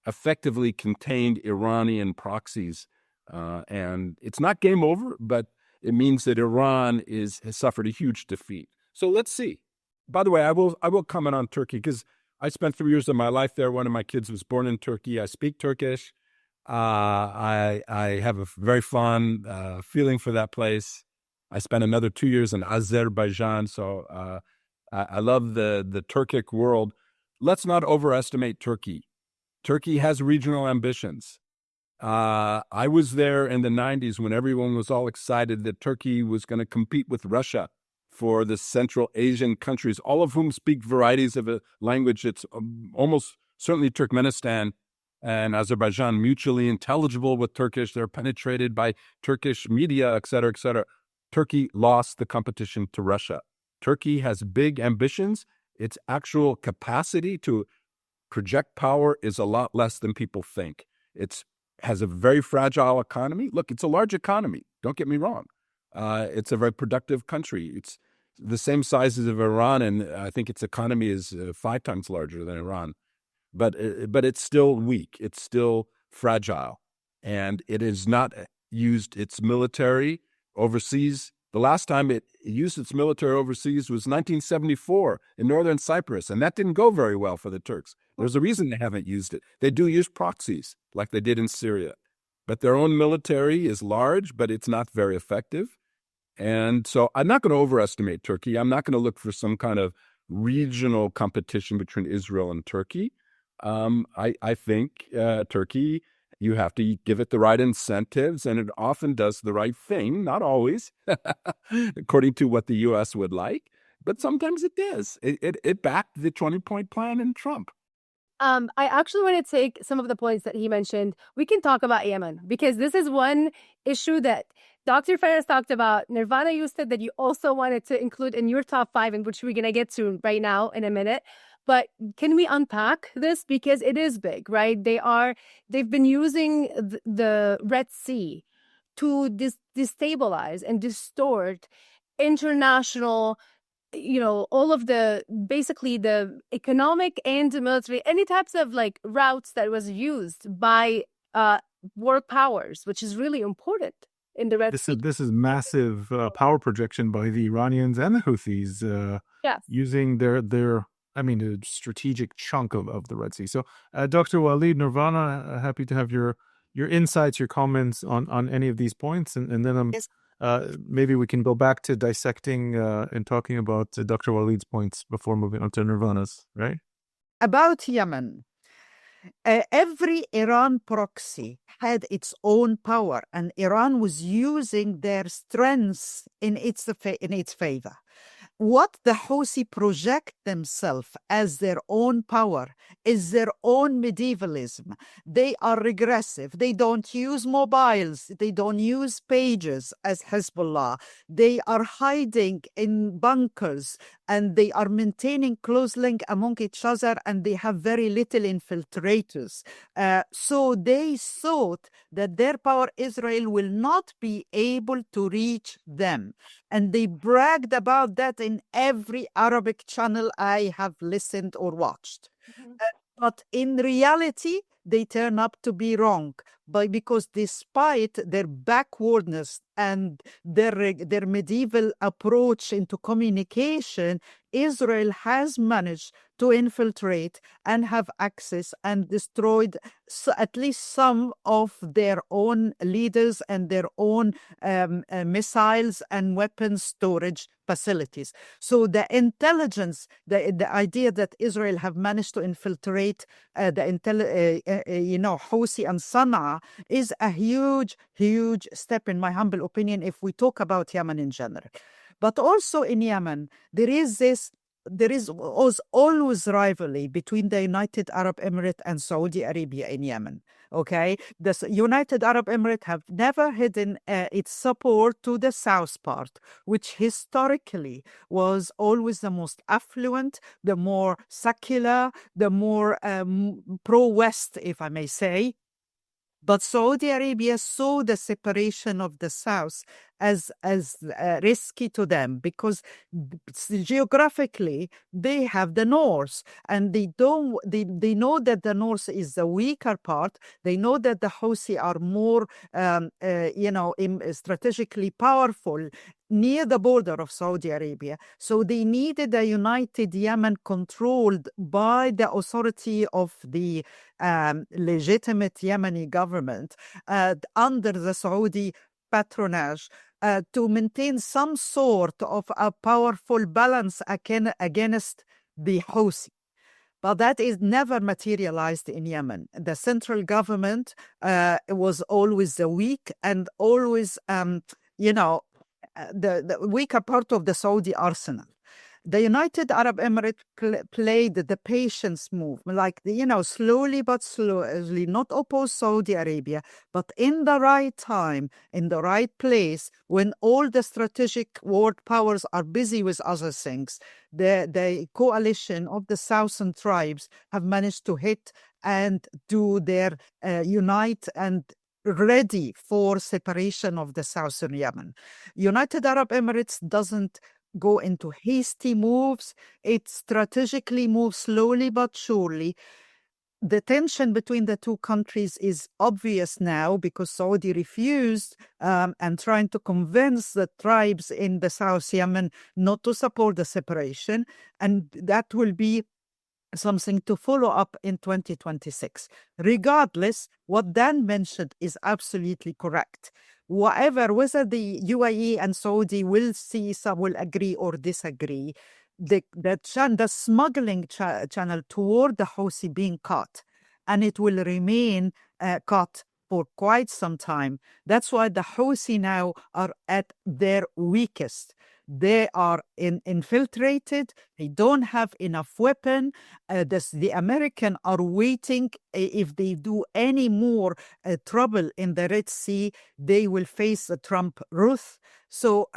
effectively contained Iranian proxies. And it's not game over, but it means that Iran has suffered a huge defeat. So let's see. By the way, I will comment on Turkey because I spent 3 years of my life there. One of my kids was born in Turkey. I speak Turkish. I have a very fond feeling for that place. I spent another 2 years in Azerbaijan, so I love the Turkic world. Let's not overestimate Turkey. Turkey has regional ambitions. I was there in the 90s when everyone was all excited that Turkey was going to compete with Russia for the Central Asian countries, all of whom speak varieties of a language that's almost certainly Turkmenistan and Azerbaijan mutually intelligible with Turkish. They're penetrated by Turkish media, et cetera, et cetera. Turkey lost the competition to Russia. Turkey has big ambitions. Its actual capacity to project power is a lot less than people think. It has a very fragile economy. Look, it's a large economy. Don't get me wrong. It's a very productive country. It's the same size as of Iran, and I think its economy is 5 times larger than Iran. But it's still weak. It's still fragile. And it has not used its military overseas. The last time it used its military overseas was 1974 in northern Cyprus, and that didn't go very well for the Turks. There's a reason they haven't used it. They do use proxies like they did in Syria. But their own military is large, but it's not very effective. And so I'm not going to overestimate Turkey. I'm not going to look for some kind of regional competition between Israel and Turkey. I think Turkey, you have to give it the right incentives, and it often does the right thing, not always, according to what the U.S. would like, but sometimes it does. It backed the 20-point plan in Trump. I actually want to take some of the points that he mentioned. We can talk about Yemen, because this is one issue that Dr. Phares talked about. Nervana, you said that you also wanted to include in your top 5, in which we're going to get to right now in a minute. But can we unpack this? Because it is big, right? They've been using the Red Sea to destabilize and distort international, all of basically the economic and the military, any types of routes that was used by world powers, which is really important in the Red Sea. This is massive power projection by the Iranians and the Houthis using their a strategic chunk of the Red Sea. So, Dr. Walid, Nervana, happy to have your insights, your comments on any of these points, and then maybe we can go back to dissecting and talking about Dr. Walid's points before moving on to Nervana's, right? About Yemen, every Iran proxy had its own power, and Iran was using their strengths in its favor. What the Houthi project themselves as their own power is their own medievalism. They are regressive. They don't use mobiles. They don't use pages as Hezbollah. They are hiding in bunkers, and they are maintaining close link among each other, and they have very little infiltrators. So they thought that their power, Israel, will not be able to reach them. And they bragged about that in every Arabic channel I have listened or watched. But in reality, they turn up to be wrong. because despite their backwardness and their medieval approach into communication, Israel has managed to infiltrate and have access and destroyed at least some of their own leaders and their own missiles and weapons storage facilities. So the intelligence, the idea that Israel have managed to infiltrate Houthi and Sana'a is a huge, huge step, in my humble opinion, if we talk about Yemen in general. But also in Yemen, there was always rivalry between the United Arab Emirates and Saudi Arabia in Yemen. Okay, the United Arab Emirates have never hidden its support to the south part, which historically was always the most affluent, the more secular, the more pro-West, if I may say. But Saudi Arabia saw the separation of the South as risky to them, because geographically they have the North, and they know that the North is the weaker part. They know that the Houthi are more strategically powerful near the border of Saudi Arabia. So they needed a united Yemen controlled by the authority of the legitimate Yemeni government under the Saudi patronage, to maintain some sort of a powerful balance against the Houthi. But that is never materialized in Yemen. The central government was always the weak and always, the weaker part of the Saudi arsenal. The United Arab Emirates played the patience move, like, slowly but slowly, not oppose Saudi Arabia, but in the right time, in the right place, when all the strategic world powers are busy with other things. The coalition of the southern tribes have managed to hit and do their unite and ready for separation of the southern Yemen. United Arab Emirates doesn't go into hasty moves. It strategically moves slowly but surely. The tension between the two countries is obvious now, because Saudi refused and trying to convince the tribes in the South Yemen not to support the separation. And that will be something to follow up in 2026. Regardless, what Dan mentioned is absolutely correct. Whether the UAE and Saudi will agree or disagree, the smuggling channel toward the Houthi being cut, and it will remain cut for quite some time. That's why the Houthi now are at their weakest. They are infiltrated. They don't have enough weapon. The Americans are waiting. If they do any more trouble in the Red Sea, they will face the Trump wrath. So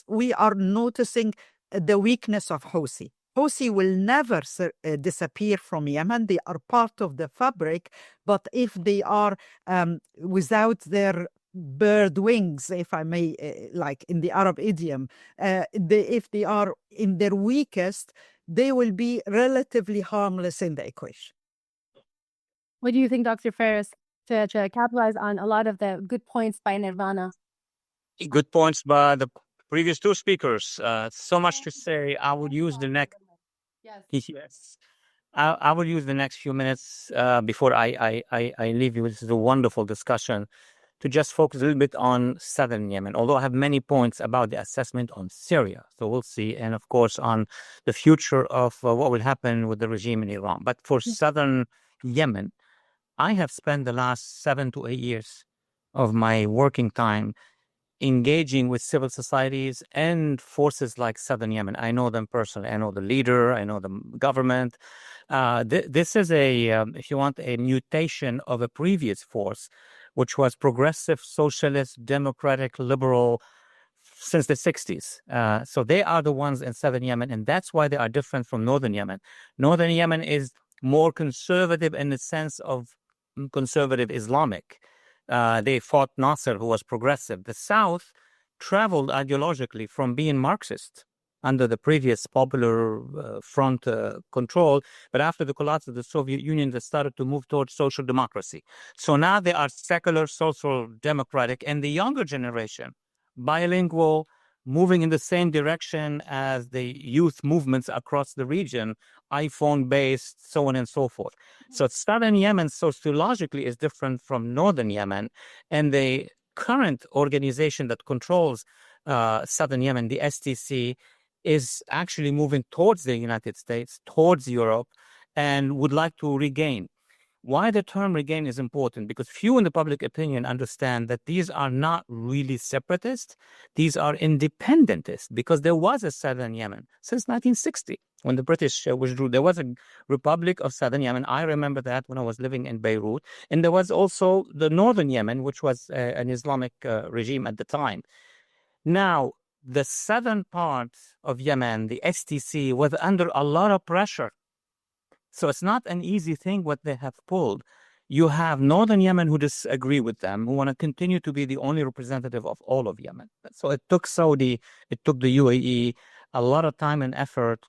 we are noticing the weakness of Houthi. Houthi will never disappear from Yemen. They are part of the fabric. But if they are without their bird wings, if I may, like in the Arab idiom, if they are in their weakest, they will be relatively harmless in the equation. What do you think, Dr. Phares, to capitalize on a lot of the good points by Nervana? Good points by the previous two speakers. So much to say. I will use the next. Yes. I will use the next few minutes before I leave you. This is a wonderful discussion, to just focus a little bit on southern Yemen, although I have many points about the assessment on Syria. So we'll see. And of course, on the future of what will happen with the regime in Iran. But for southern Yemen, I have spent the last 7 to 8 years of my working time engaging with civil societies and forces like southern Yemen. I know them personally. I know the leader. I know the government. This is if you want, a mutation of a previous force, which was progressive, socialist, democratic, liberal since the 60s. So they are the ones in southern Yemen, and that's why they are different from northern Yemen. Northern Yemen is more conservative in the sense of conservative Islamic. They fought Nasser, who was progressive. The South traveled ideologically from being Marxist under the previous popular front control. But after the collapse of the Soviet Union, they started to move towards social democracy. So now they are secular, social democratic, and the younger generation, bilingual, moving in the same direction as the youth movements across the region, iPhone-based, so on and so forth. So southern Yemen sociologically is different from northern Yemen, and the current organization that controls southern Yemen, the STC, is actually moving towards the United States, towards Europe, and would like to regain. Why the term regain is important? Because few in the public opinion understand that these are not really separatists. These are independentists, because there was a southern Yemen since 1960 when the British withdrew. There was a Republic of Southern Yemen. I remember that when I was living in Beirut. And there was also the northern Yemen, which was an Islamic regime at the time. Now, the southern part of Yemen, the STC, was under a lot of pressure. So it's not an easy thing what they have pulled. You have northern Yemen who disagree with them, who want to continue to be the only representative of all of Yemen. So it took Saudi, it took the UAE a lot of time and effort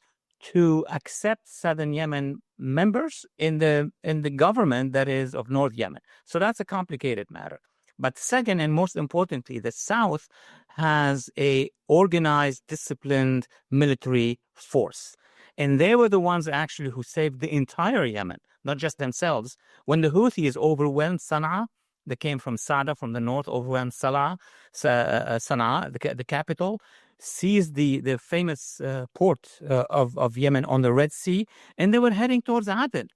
to accept southern Yemen members in the government that is of North Yemen. So that's a complicated matter. But second, and most importantly, the South has a organized, disciplined military force. And they were the ones actually who saved the entire Yemen, not just themselves. When the Houthis overwhelmed Sana'a, they came from Sada, from the north, overwhelmed Sana'a, the capital, seized the famous port of Yemen on the Red Sea, and they were heading towards Aden.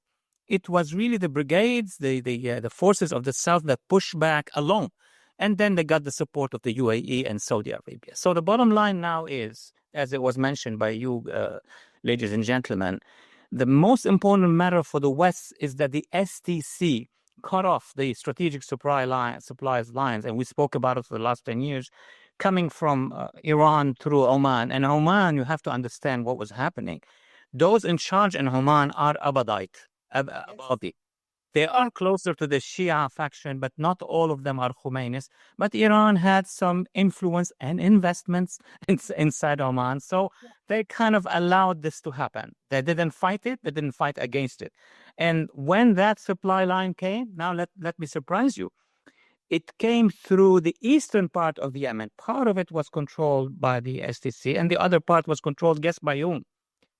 It was really the brigades, the forces of the South that pushed back alone. And then they got the support of the UAE and Saudi Arabia. So the bottom line now is, as it was mentioned by you, ladies and gentlemen, the most important matter for the West is that the STC cut off the strategic supplies lines, and we spoke about it for the last 10 years, coming from Iran through Oman. And Oman, you have to understand what was happening. Those in charge in Oman are Abadi. They are closer to the Shia faction, but not all of them are Khomeinis. But Iran had some influence and investments inside Oman. So they kind of allowed this to happen. They didn't fight it. They didn't fight against it. And when that supply line came, now let me surprise you. It came through the eastern part of Yemen. Part of it was controlled by the STC, and the other part was controlled, guess by whom?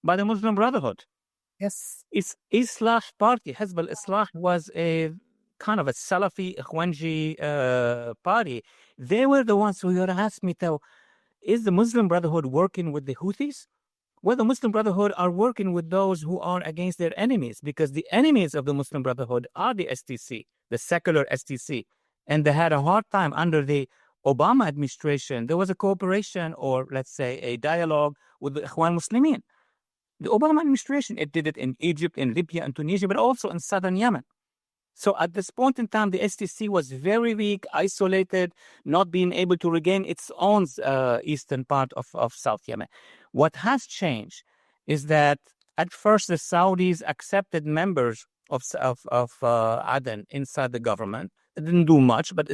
By the Muslim Brotherhood. Yes. It's Islah party. Hezbollah Islah was a kind of a Salafi, Ikhwanji party. They were the ones who asked me, is the Muslim Brotherhood working with the Houthis? Well, the Muslim Brotherhood are working with those who are against their enemies, because the enemies of the Muslim Brotherhood are the STC, the secular STC. And they had a hard time under the Obama administration. There was a cooperation, or let's say a dialogue with the Ikhwan Muslimin. The Obama administration, it did it in Egypt, in Libya, and Tunisia, but also in southern Yemen. So at this point in time, the STC was very weak, isolated, not being able to regain its own eastern part of South Yemen. What has changed is that at first the Saudis accepted members of Aden inside the government. It didn't do much, but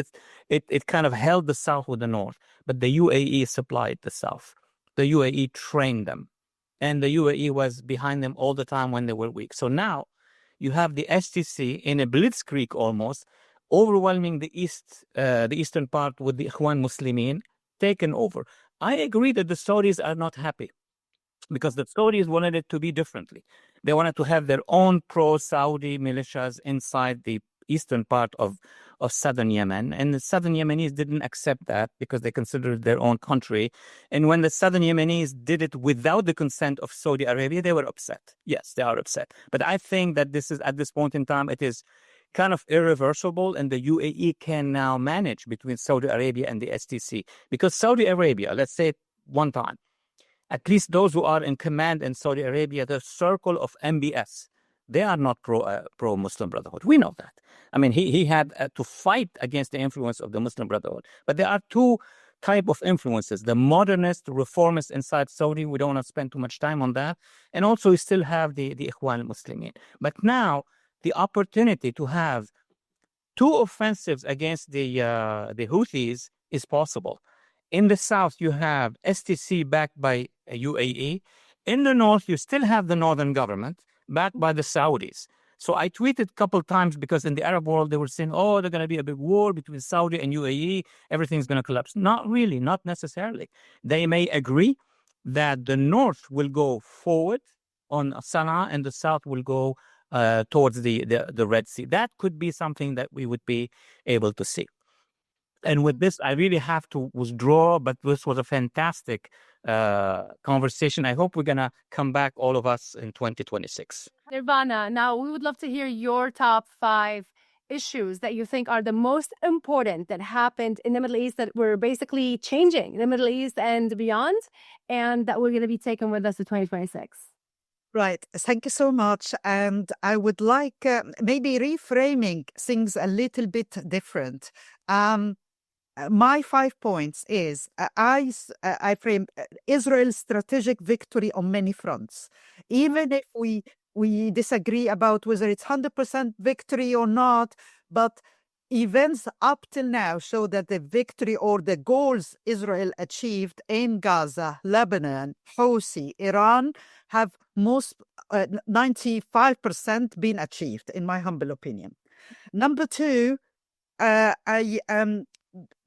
it kind of held the South with the North. But the UAE supplied the South. The UAE trained them. And the UAE was behind them all the time when they were weak. So now you have the STC in a blitzkrieg almost, overwhelming the eastern part with the Ikhwan Muslimin, taken over. I agree that the Saudis are not happy, because the Saudis wanted it to be differently. They wanted to have their own pro-Saudi militias inside the eastern part of southern Yemen. And the southern Yemenis didn't accept that, because they considered it their own country. And when the southern Yemenis did it without the consent of Saudi Arabia, they were upset. Yes, they are upset. But I think that this is, at this point in time, it is kind of irreversible, and the UAE can now manage between Saudi Arabia and the STC. Because Saudi Arabia, let's say it one time, at least those who are in command in Saudi Arabia, the circle of MBS, they are not pro-Muslim Brotherhood. We know that. I mean, he had to fight against the influence of the Muslim Brotherhood. But there are two type of influences: the modernist, reformist inside Saudi. We don't want to spend too much time on that. And also, you still have the Ikhwan Muslimin. But now, the opportunity to have two offensives against the Houthis is possible. In the south, you have STC backed by UAE. In the north, you still have the northern government backed by the Saudis. So I tweeted a couple times because in the Arab world, they were saying, oh, there's going to be a big war between Saudi and UAE. Everything's going to collapse. Not really, not necessarily. They may agree that the north will go forward on Sana'a and the south will go towards the Red Sea. That could be something that we would be able to see. And with this, I really have to withdraw, but this was a fantastic conversation. I hope we're going to come back, all of us, in 2026. Nervana, now we would love to hear your top 5 issues that you think are the most important that happened in the Middle East that were basically changing the Middle East and beyond, and that we're going to be taking with us to 2026. Right. Thank you so much. And I would like maybe reframing things a little bit different. My 5 points is I frame Israel's strategic victory on many fronts. Even if we disagree about whether it's 100% victory or not, but events up till now show that the victory or the goals Israel achieved in Gaza, Lebanon, Houthi, Iran have most 95% been achieved, in my humble opinion. Number 2,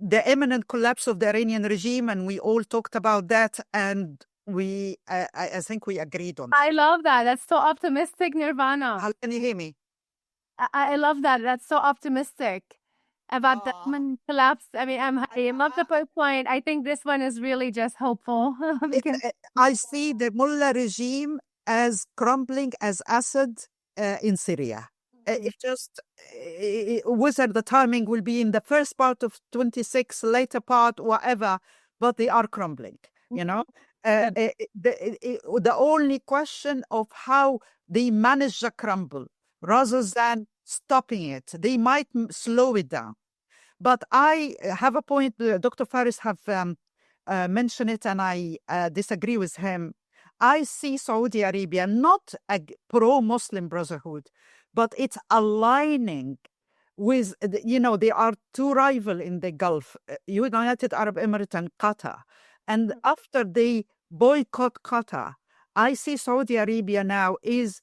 the imminent collapse of the Iranian regime, and we all talked about that, and I think we agreed on that. I love that. That's so optimistic, Nervana. How can you hear me? I love that. That's so optimistic about the imminent collapse. I mean, I love the point. I think this one is really just hopeful. I see the mullah regime as crumbling as Assad in Syria. It just, whether the timing will be in the first part of 26, later part, whatever, but they are crumbling, you know. The only question of how they manage the crumble rather than stopping it. They might slow it down. But I have a point, Dr. Phares have mentioned it, and I disagree with him. I see Saudi Arabia not a pro-Muslim Brotherhood, but it's aligning with, there are 2 rivals in the Gulf, United Arab Emirates and Qatar. And after they boycott Qatar, I see Saudi Arabia now is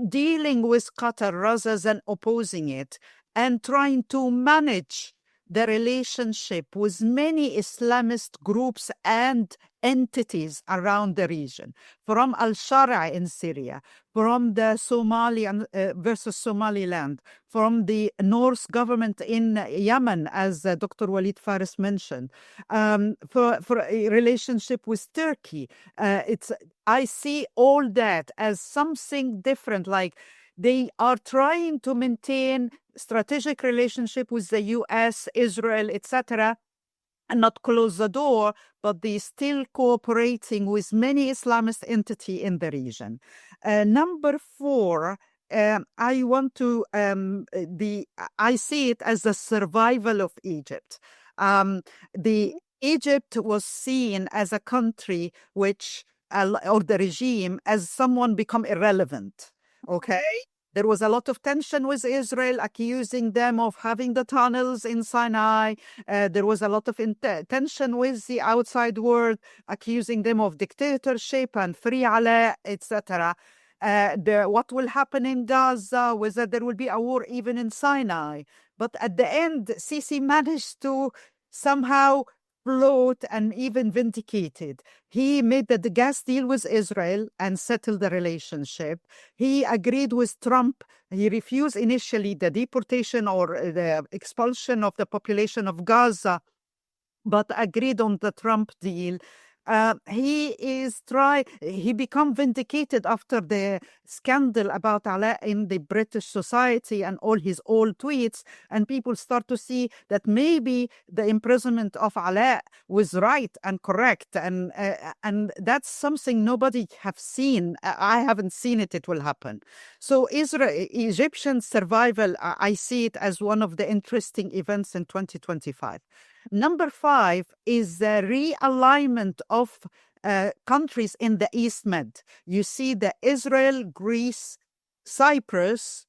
dealing with Qatar rather than opposing it and trying to manage the relationship with many Islamist groups and entities around the region, from Al-Shara in Syria, from the Somalian versus Somaliland, from the North government in Yemen, as Dr. Walid Phares mentioned, for a relationship with Turkey. I see all that as something different, like they are trying to maintain strategic relationship with the US, Israel, etc., and not close the door, but they still cooperating with many Islamist entity in the region. Number 4, I want to I see it as the survival of Egypt. The Egypt was seen as a country which, or the regime, as someone become irrelevant. Okay. There was a lot of tension with Israel, accusing them of having the tunnels in Sinai. There was a lot of tension with the outside world, accusing them of dictatorship and free Ala, etc. What will happen in Gaza, whether there will be a war even in Sinai. But at the end, Sisi managed to somehow float and even vindicated. He made the gas deal with Israel and settled the relationship. He agreed with Trump. He refused initially the deportation or the expulsion of the population of Gaza, but agreed on the Trump deal. He become vindicated after the scandal about Ala in the British society and all his old tweets, and people start to see that maybe the imprisonment of Ala was right and correct, and that's something nobody have seen. I haven't seen it. It will happen. So Egyptian survival, I see it as one of the interesting events in 2025. Number 5 is the realignment of countries in the East Med. You see the Israel, Greece, Cyprus,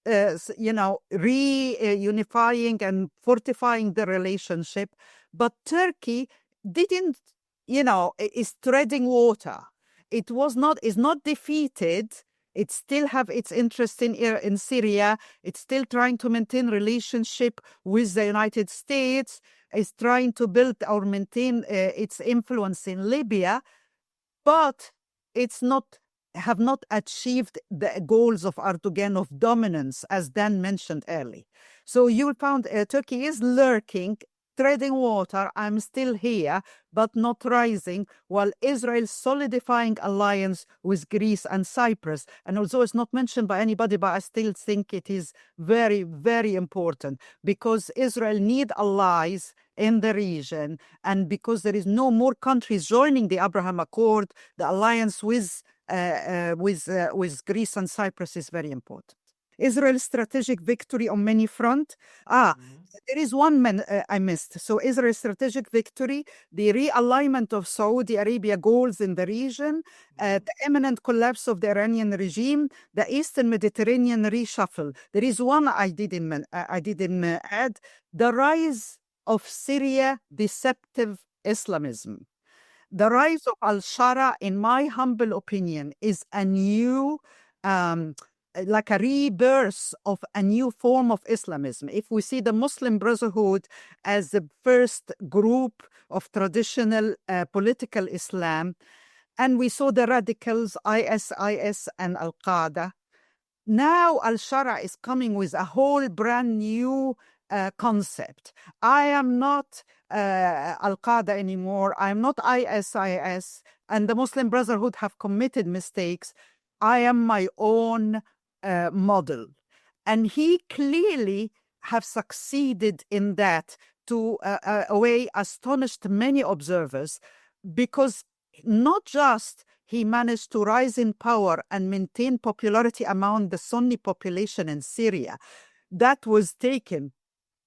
reunifying and fortifying the relationship. But Turkey didn't is treading water. Is not defeated. It still have its interest in Syria. It's still trying to maintain relationship with the United States. It's trying to build or maintain its influence in Libya, but it's not have not achieved the goals of Erdogan of dominance, as Dan mentioned early. So you found Turkey is lurking, treading water. I'm still here, but not rising, while Israel solidifying alliance with Greece and Cyprus. And although it's not mentioned by anybody, but I still think it is very, very important, because Israel need allies in the region, and because there is no more countries joining the Abraham Accord, the alliance with Greece and Cyprus is very important. Israel's strategic victory on many fronts. There is one I missed. So Israel's strategic victory, the realignment of Saudi Arabia goals in the region, the imminent collapse of the Iranian regime, the Eastern Mediterranean reshuffle. There is one I didn't add, the rise of Syria deceptive Islamism. The rise of al-Shara, in my humble opinion, is a new like a rebirth of a new form of Islamism. If we see the Muslim Brotherhood as the first group of traditional political Islam, and we saw the radicals, ISIS and Al-Qaeda, now Al-Shara is coming with a whole brand new concept. I am not Al-Qaeda anymore. I am not ISIS, and the Muslim Brotherhood have committed mistakes. I am my own model. And he clearly have succeeded in that to a way astonished many observers, because not just he managed to rise in power and maintain popularity among the Sunni population in Syria. That was taken,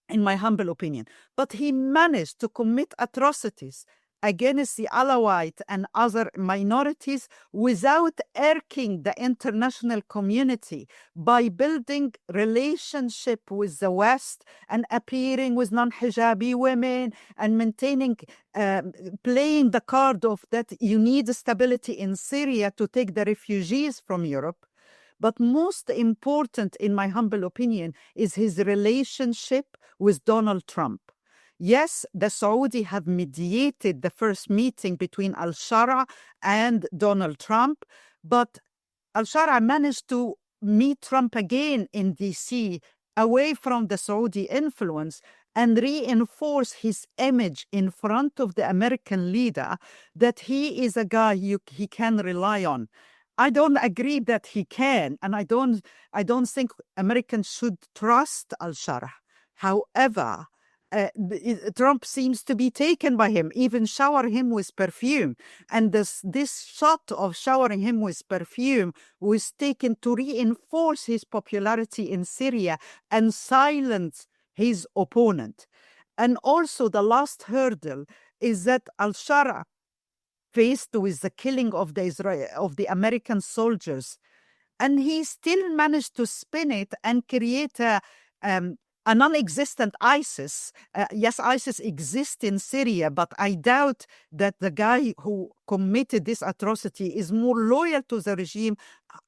in my humble opinion. But he managed to commit atrocities against the Alawite and other minorities without irking the international community, by building relationship with the West and appearing with non-hijabi women and maintaining, playing the card of that you need stability in Syria to take the refugees from Europe. But most important, in my humble opinion, is his relationship with Donald Trump. Yes, the Saudi have mediated the first meeting between al-Shara and Donald Trump, but al-Shara managed to meet Trump again in DC, away from the Saudi influence, and reinforce his image in front of the American leader that he is a guy he can rely on. I don't agree that he can, and I don't think Americans should trust al-Shara. However, Trump seems to be taken by him, even shower him with perfume. And this shot of showering him with perfume was taken to reinforce his popularity in Syria and silence his opponent. And also the last hurdle is that al-Shara, faced with the killing of the American soldiers, and he still managed to spin it and create a non-existent ISIS. Yes, ISIS exists in Syria, but I doubt that the guy who committed this atrocity is more loyal to the regime,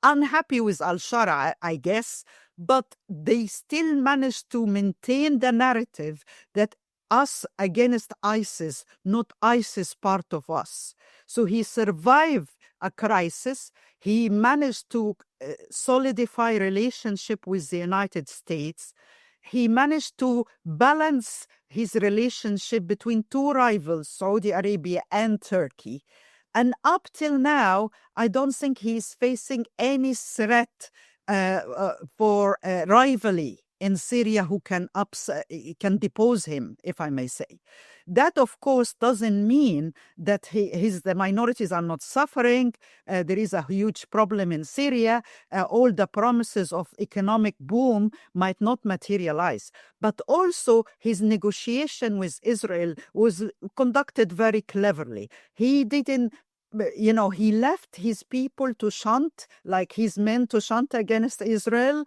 unhappy with al-Shara, I guess, but they still managed to maintain the narrative that us against ISIS, not ISIS part of us. So he survived a crisis. He managed to solidify relationship with the United States. He managed to balance his relationship between two rivals, Saudi Arabia and Turkey. And up till now, I don't think he's facing any threat for rivalry in Syria who can depose him, if I may say. That, of course, doesn't mean that the minorities are not suffering. There is a huge problem in Syria. All the promises of economic boom might not materialize. But also, his negotiation with Israel was conducted very cleverly. He didn't, he left his people to shunt, like his men to shunt against Israel.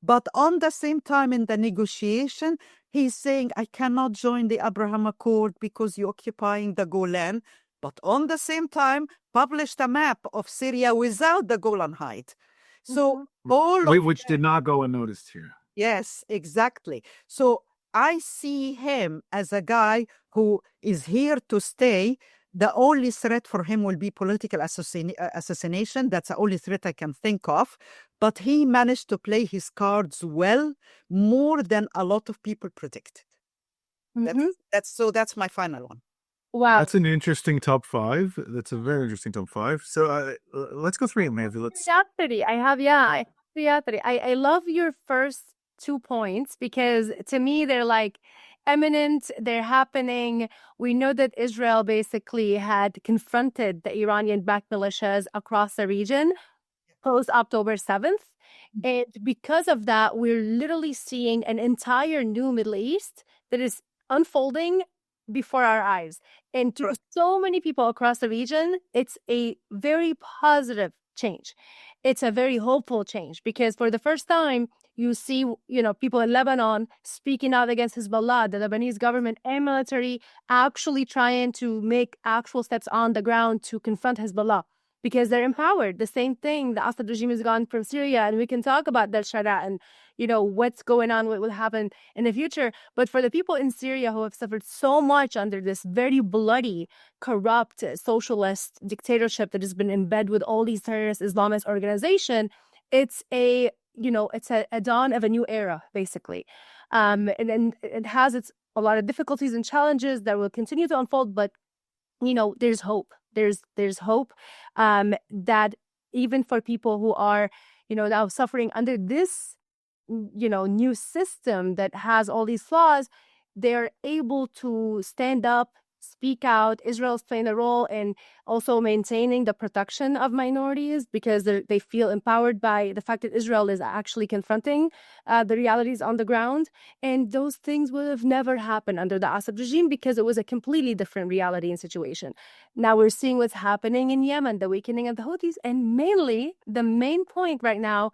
But on the same time, in the negotiation, he's saying, I cannot join the Abraham Accord because you're occupying the Golan. but on the same time published a map of Syria without the Golan Heights. So which did not go unnoticed here. Yes, exactly. So I see him as a guy who is here to stay. The only threat for him will be political assassination. That's the only threat I can think of. But he managed to play his cards well, more than a lot of people predicted. That's my final one. Wow. That's an interesting top 5. That's a very interesting top 5. So let's go through it, maybe. I love your first 2 points because to me they're like eminent, they're happening. We know that Israel basically had confronted the Iranian-backed militias across the region post October 7th. And because of that, we're literally seeing an entire new Middle East that is unfolding before our eyes. And to so many people across the region, it's a very positive change. It's a very hopeful change because for the first time, you see, people in Lebanon speaking out against Hezbollah, the Lebanese government and military actually trying to make actual steps on the ground to confront Hezbollah because they're empowered. The same thing, the Assad regime is gone from Syria, and we can talk about Del Shara and, what's going on, what will happen in the future. But for the people in Syria who have suffered so much under this very bloody, corrupt, socialist dictatorship that has been in bed with all these terrorist Islamist organizations, it's a dawn of a new era, basically. And it has a lot of difficulties and challenges that will continue to unfold, but, there's hope. There's hope that even for people who are, now suffering under this, new system that has all these flaws, they're able to stand up, speak out. Israel's playing a role in also maintaining the protection of minorities because they feel empowered by the fact that Israel is actually confronting the realities on the ground. And those things would have never happened under the Assad regime because it was a completely different reality and situation. Now we're seeing what's happening in Yemen, the weakening of the Houthis, and mainly the main point right now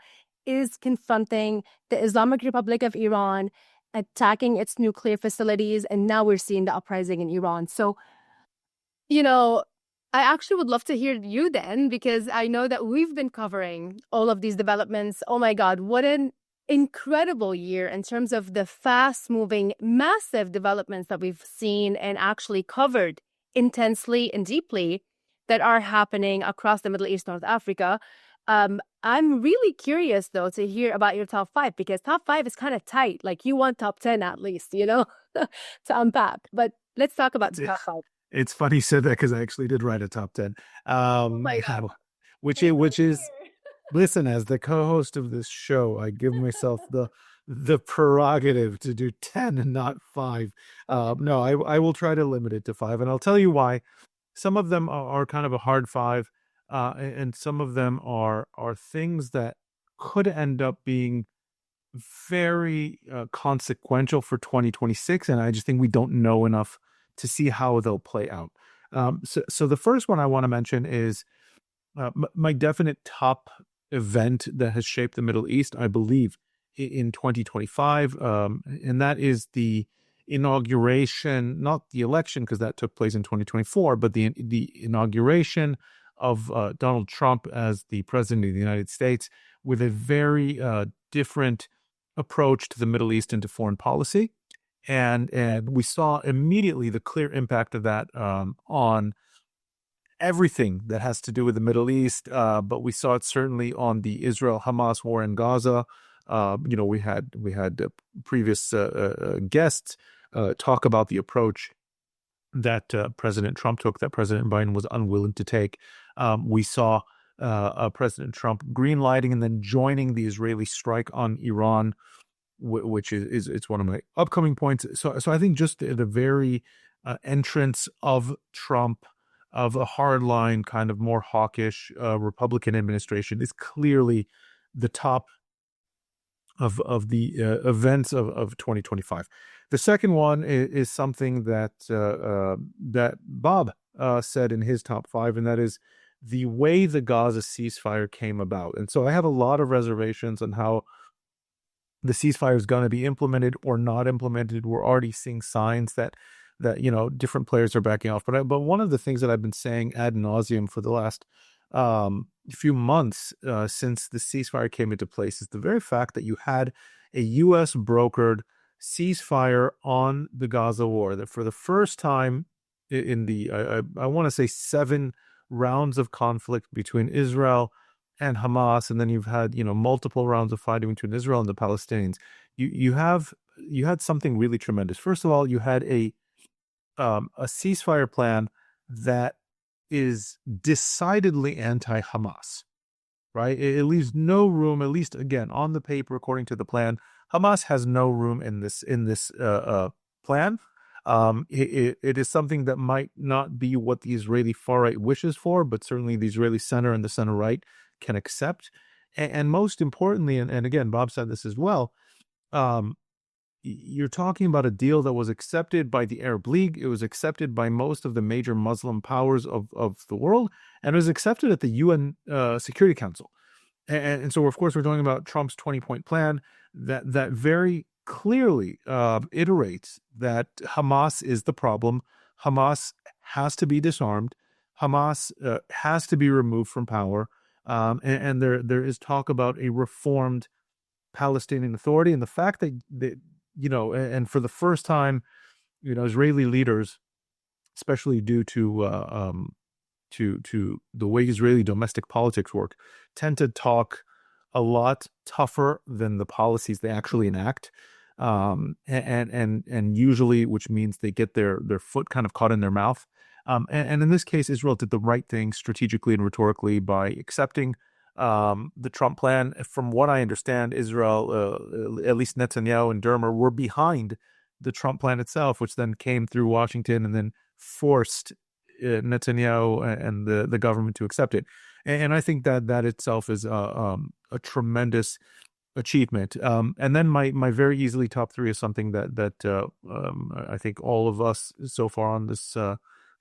is confronting the Islamic Republic of Iran, attacking its nuclear facilities, and now we're seeing the uprising in Iran. So, I actually would love to hear you then, because I know that we've been covering all of these developments. Oh my God, what an incredible year in terms of the fast-moving, massive developments that we've seen and actually covered intensely and deeply that are happening across the Middle East, North Africa. I'm really curious, though, to hear about your top 5, because top 5 is kind of tight. Like, you want top 10 at least, to unpack. But let's talk about top 5. It's funny you said that because I actually did write a top 10. Which is, listen, as the co-host of this show, I give myself the prerogative to do 10 and not 5. No, I will try to limit it to 5, and I'll tell you why. Some of them are kind of a hard 5. And some of them are things that could end up being very consequential for 2026, and I just think we don't know enough to see how they'll play out. So the first one I want to mention is my definite top event that has shaped the Middle East, I believe, in 2025, and that is the inauguration, not the election because that took place in 2024, but the inauguration of Donald Trump as the president of the United States, with a very different approach to the Middle East and to foreign policy. And we saw immediately the clear impact of that on everything that has to do with the Middle East. But we saw it certainly on the Israel-Hamas war in Gaza. We had previous guests talk about the approach that President Trump took, that President Biden was unwilling to take. We saw President Trump greenlighting and then joining the Israeli strike on Iran, which is it's one of my upcoming points. So I think just the very entrance of Trump, of a hardline, kind of more hawkish Republican administration, is clearly the top of the events of 2025. The second one is something that that Bob said in his top 5, and that is the way the Gaza ceasefire came about. And so I have a lot of reservations on how the ceasefire is going to be implemented or not implemented. We're already seeing signs that that, you know, different players are backing off. But one of the things that I've been saying ad nauseum for the last few months since the ceasefire came into place is the very fact that you had a U.S. brokered ceasefire on the Gaza war, that for the first time in the, I want to say 7 rounds of conflict between Israel and Hamas, and then you've had, you know, multiple rounds of fighting between Israel and the Palestinians. You had something really tremendous. First of all, you had a ceasefire plan that is decidedly anti-Hamas, right? It leaves no room, at least again on the paper, according to the plan. Hamas has no room in this plan. It is something that might not be what the Israeli far right wishes for, but certainly the Israeli center and the center right can accept. And most importantly, and again, Bob said this as well, you're talking about a deal that was accepted by the Arab League. It was accepted by most of the major Muslim powers of the world, and it was accepted at the UN Security Council. And so, of course, we're talking about Trump's 20-point plan that very clearly iterates that Hamas is the problem. Hamas has to be disarmed. Hamas has to be removed from power. And there is talk about a reformed Palestinian Authority, and the fact that you know, and for the first time, you know, Israeli leaders, especially due to the way Israeli domestic politics work, tend to talk a lot tougher than the policies they actually enact, and usually, which means they get their foot kind of caught in their mouth. And in this case, Israel did the right thing strategically and rhetorically by accepting the Trump plan. From what I understand, Israel, at least Netanyahu and Dermer, were behind the Trump plan itself, which then came through Washington and then forced Netanyahu and the government to accept it. And I think that itself is a tremendous achievement. And then my very easily top 3 is something that I think all of us so far on this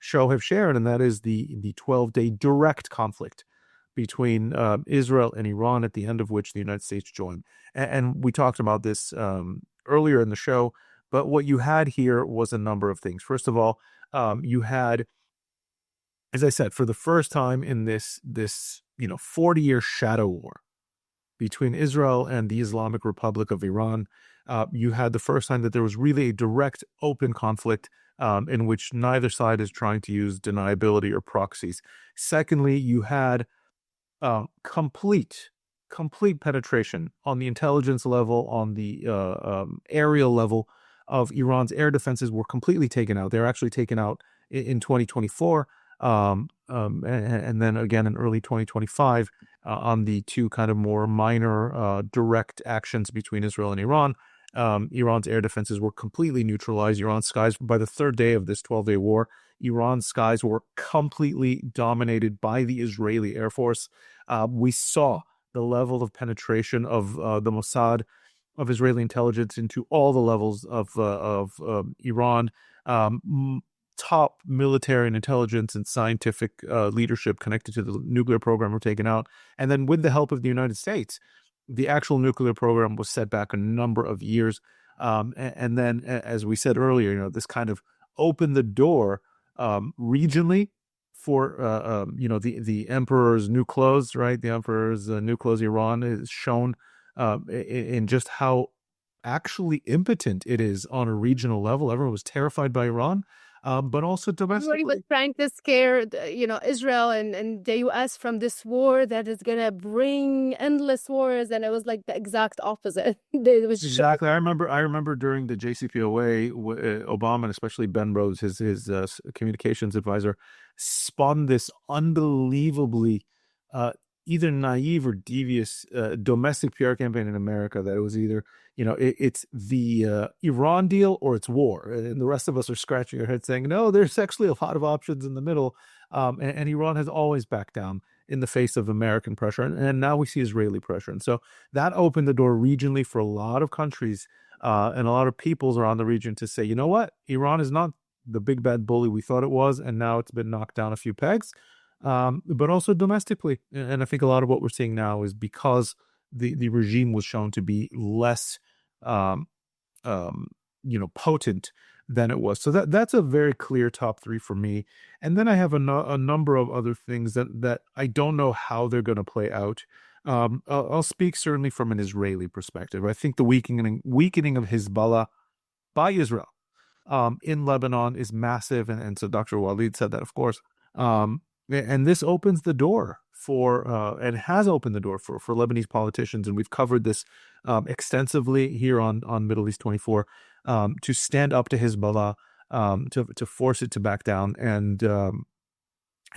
show have shared, and that is the 12-day direct conflict between Israel and Iran, at the end of which the United States joined. And we talked about this earlier in the show, but what you had here was a number of things. First of all, you had, as I said, for the first time in this 40-year shadow war between Israel and the Islamic Republic of Iran, you had the first time that there was really a direct, open conflict in which neither side is trying to use deniability or proxies. Secondly, you had complete penetration on the intelligence level, on the aerial level of Iran's air defenses were completely taken out. They're actually taken out in 2024, and then again in early 2025 on the 2 kind of more minor direct actions between Israel and Iran. Iran's air defenses were completely neutralized. Iran's skies, by the 3rd day of this 12-day war, Iran's skies were completely dominated by the Israeli Air Force. We saw the level of penetration of the Mossad, of Israeli intelligence, into all the levels of Iran. Top military and intelligence and scientific leadership connected to the nuclear program were taken out. And then with the help of the United States, the actual nuclear program was set back a number of years. And then, as we said earlier, you know, this kind of opened the door regionally for, the emperor's new clothes, right? The emperor's new clothes, Iran, is shown in just how actually impotent it is on a regional level. Everyone was terrified by Iran. But also domestically. Everybody was trying to scare, Israel and the U.S. from this war that is going to bring endless wars, and it was like the exact opposite. It was exactly. I remember during the JCPOA, Obama and especially Ben Rhodes, his communications advisor, spun this unbelievably either naive or devious domestic PR campaign in America that it was either, it's the Iran deal or it's war. And the rest of us are scratching our heads saying, no, there's actually a lot of options in the middle. And Iran has always backed down in the face of American pressure. And now we see Israeli pressure. And so that opened the door regionally for a lot of countries and a lot of peoples around the region to say, you know what, Iran is not the big bad bully we thought it was. And now it's been knocked down a few pegs. But also domestically. And I think a lot of what we're seeing now is because the regime was shown to be less potent than it was. So that's a very clear top three for me. And then I have a number of other things that I don't know how they're going to play out. I'll speak certainly from an Israeli perspective. I think the weakening of Hezbollah by Israel in Lebanon is massive, and so Dr. Walid said that, of course. And this opens the door for and has opened the door for Lebanese politicians, and we've covered this extensively here on Middle East 24, to stand up to Hezbollah, to force it to back down, and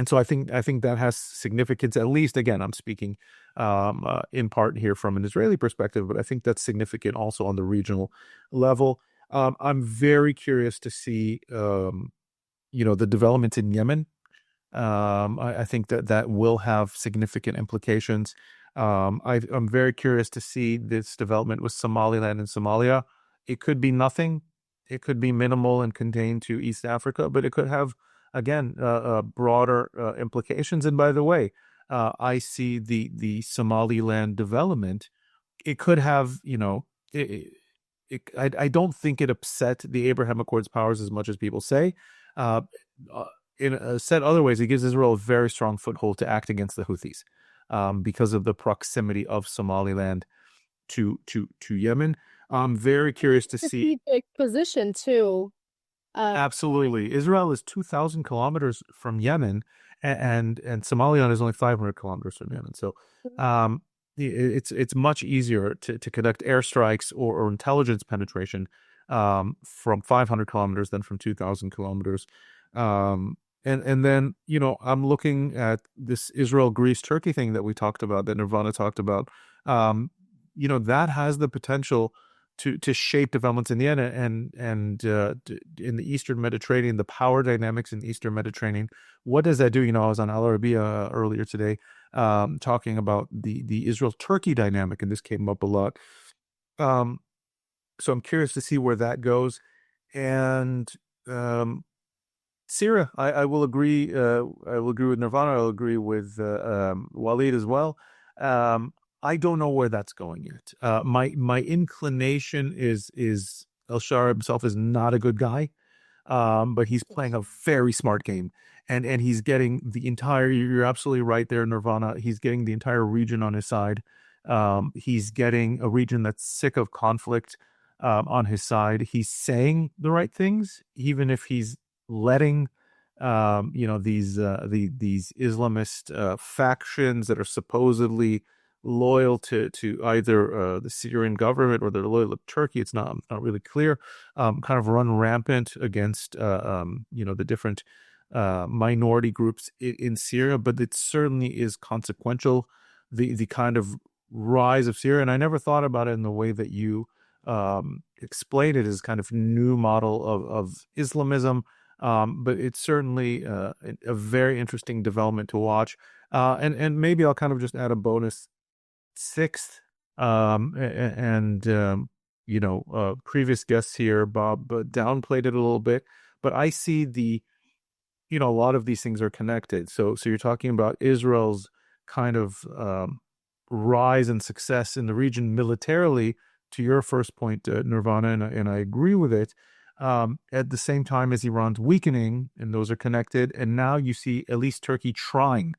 so I think that has significance. At least, again, I'm speaking in part here from an Israeli perspective, but I think that's significant also on the regional level. I'm very curious to see the developments in Yemen. I think that will have significant implications. I'm very curious to see this development with Somaliland and Somalia. It could be nothing. It could be minimal and contained to East Africa, but it could have, again, broader implications. And by the way, I see the Somaliland development. It could have, I don't think it upset the Abraham Accords powers as much as people say. In said other ways, it gives Israel a very strong foothold to act against the Houthis because of the proximity of Somaliland to Yemen. I'm very curious to see. Strategic position too. Absolutely, Israel is 2,000 kilometers from Yemen, and Somaliland is only 500 kilometers from Yemen. So, it's much easier to conduct airstrikes or intelligence penetration from 500 kilometers than from 2,000 kilometers. And then, I'm looking at this Israel, Greece, Turkey thing that we talked about, that Nervana talked about. That has the potential to shape developments in the end and in the Eastern Mediterranean, the power dynamics in the Eastern Mediterranean. What does that do? I was on Al Arabiya earlier today, talking about the Israel-Turkey dynamic, and this came up a lot. So I'm curious to see where that goes. And Syria, I will agree. I will agree with Nervana. I'll agree with Walid as well. I don't know where that's going yet. My inclination is al-Shara himself is not a good guy, but he's playing a very smart game, and he's getting the entire. You're absolutely right there, Nervana. He's getting the entire region on his side. He's getting a region that's sick of conflict on his side. He's saying the right things, even if he's letting these Islamist factions that are supposedly loyal to either the Syrian government or they're loyal to Turkey. It's not really clear. Kind of run rampant against the different minority groups in Syria, but it certainly is consequential. The kind of rise of Syria, and I never thought about it in the way that you explained it, as kind of new model of Islamism. But it's certainly a very interesting development to watch. And maybe I'll kind of just add a bonus sixth, previous guests here, Bob, downplayed it a little bit, but I see a lot of these things are connected. So you're talking about Israel's kind of rise and success in the region militarily, to your first point, Nervana, and I agree with it. At the same time as Iran's weakening, and those are connected, and now you see at least Turkey trying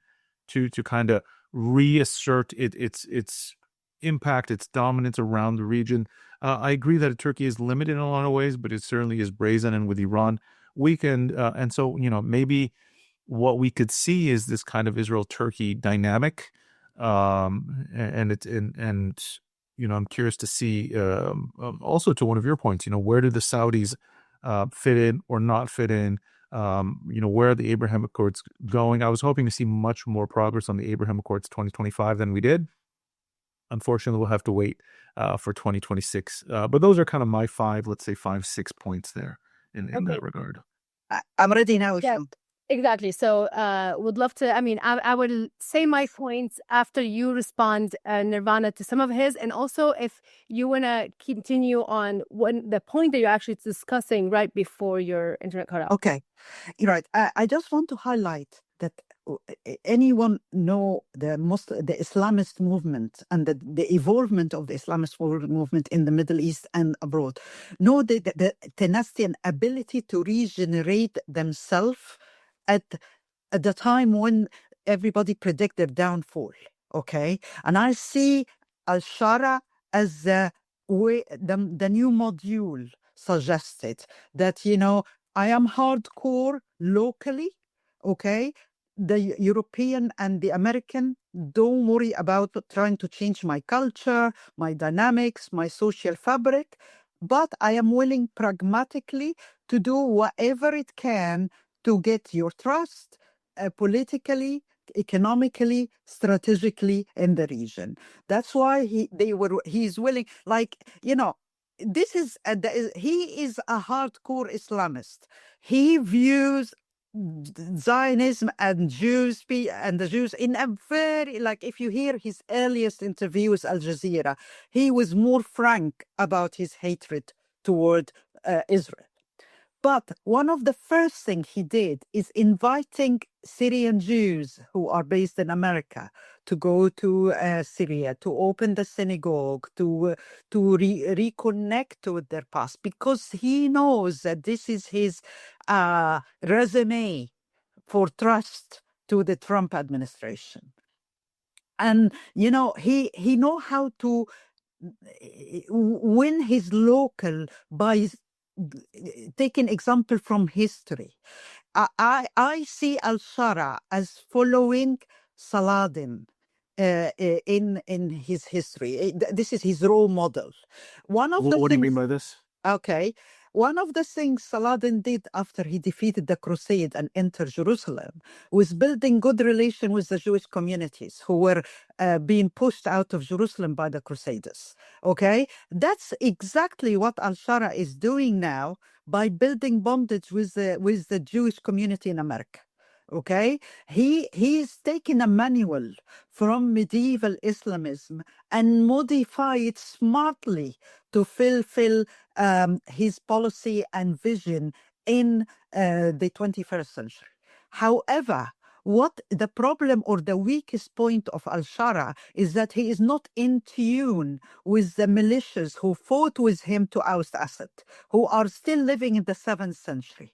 to kind of reassert its impact, its dominance around the region. I agree that Turkey is limited in a lot of ways, but it certainly is brazen, and with Iran weakened, and so maybe what we could see is this kind of Israel-Turkey dynamic, and I'm curious to see also, to one of your points, where do the Saudis fit in or not fit in? Where are the Abraham Accords going? I was hoping to see much more progress on the Abraham Accords 2025 than we did. Unfortunately, we'll have to wait for 2026. But those are kind of my 6 points there in that regard. I'm ready now. Yeah. Exactly. So would love to, I will say my points after you respond, Nervana, to some of his. And also if you want to continue on the point that you're actually discussing right before your internet cut off. Okay. You're right. I just want to highlight that anyone know the Islamist movement and the evolvement of the Islamist movement in the Middle East and abroad, know the tenacity and ability to regenerate themselves at the time when everybody predict their downfall. Okay, and I see Al-Shara as the new module suggested that, you know, I am hardcore locally, okay? The European and the American, don't worry about trying to change my culture, my dynamics, my social fabric, but I am willing pragmatically to do whatever it can to get your trust politically, economically, strategically in the region. That's why he's willing, like, you know, this is he is a hardcore Islamist. He views Zionism and the Jews in a very, like, if you hear his earliest interviews Al Jazeera, he was more frank about his hatred toward Israel. But one of the first things he did is inviting Syrian Jews who are based in America to go to Syria, to open the synagogue, to reconnect with their past, because he knows that this is his resume for trust to the Trump administration. And, you know, he know how to win his local by taking example from history. I see Al-Shara as following Saladin in his history. This is his role model. What do you mean by this? Okay. One of the things Saladin did after he defeated the Crusade and entered Jerusalem was building good relation with the Jewish communities who were being pushed out of Jerusalem by the Crusaders. Okay, that's exactly what Al-Shara is doing now by building bondage with the Jewish community in America. Okay, he's taken a manual from medieval Islamism and modify it smartly to fulfill his policy and vision in the 21st century. However, what the problem or the weakest point of Al-Shara is that he is not in tune with the militias who fought with him to oust Assad, who are still living in the 7th century.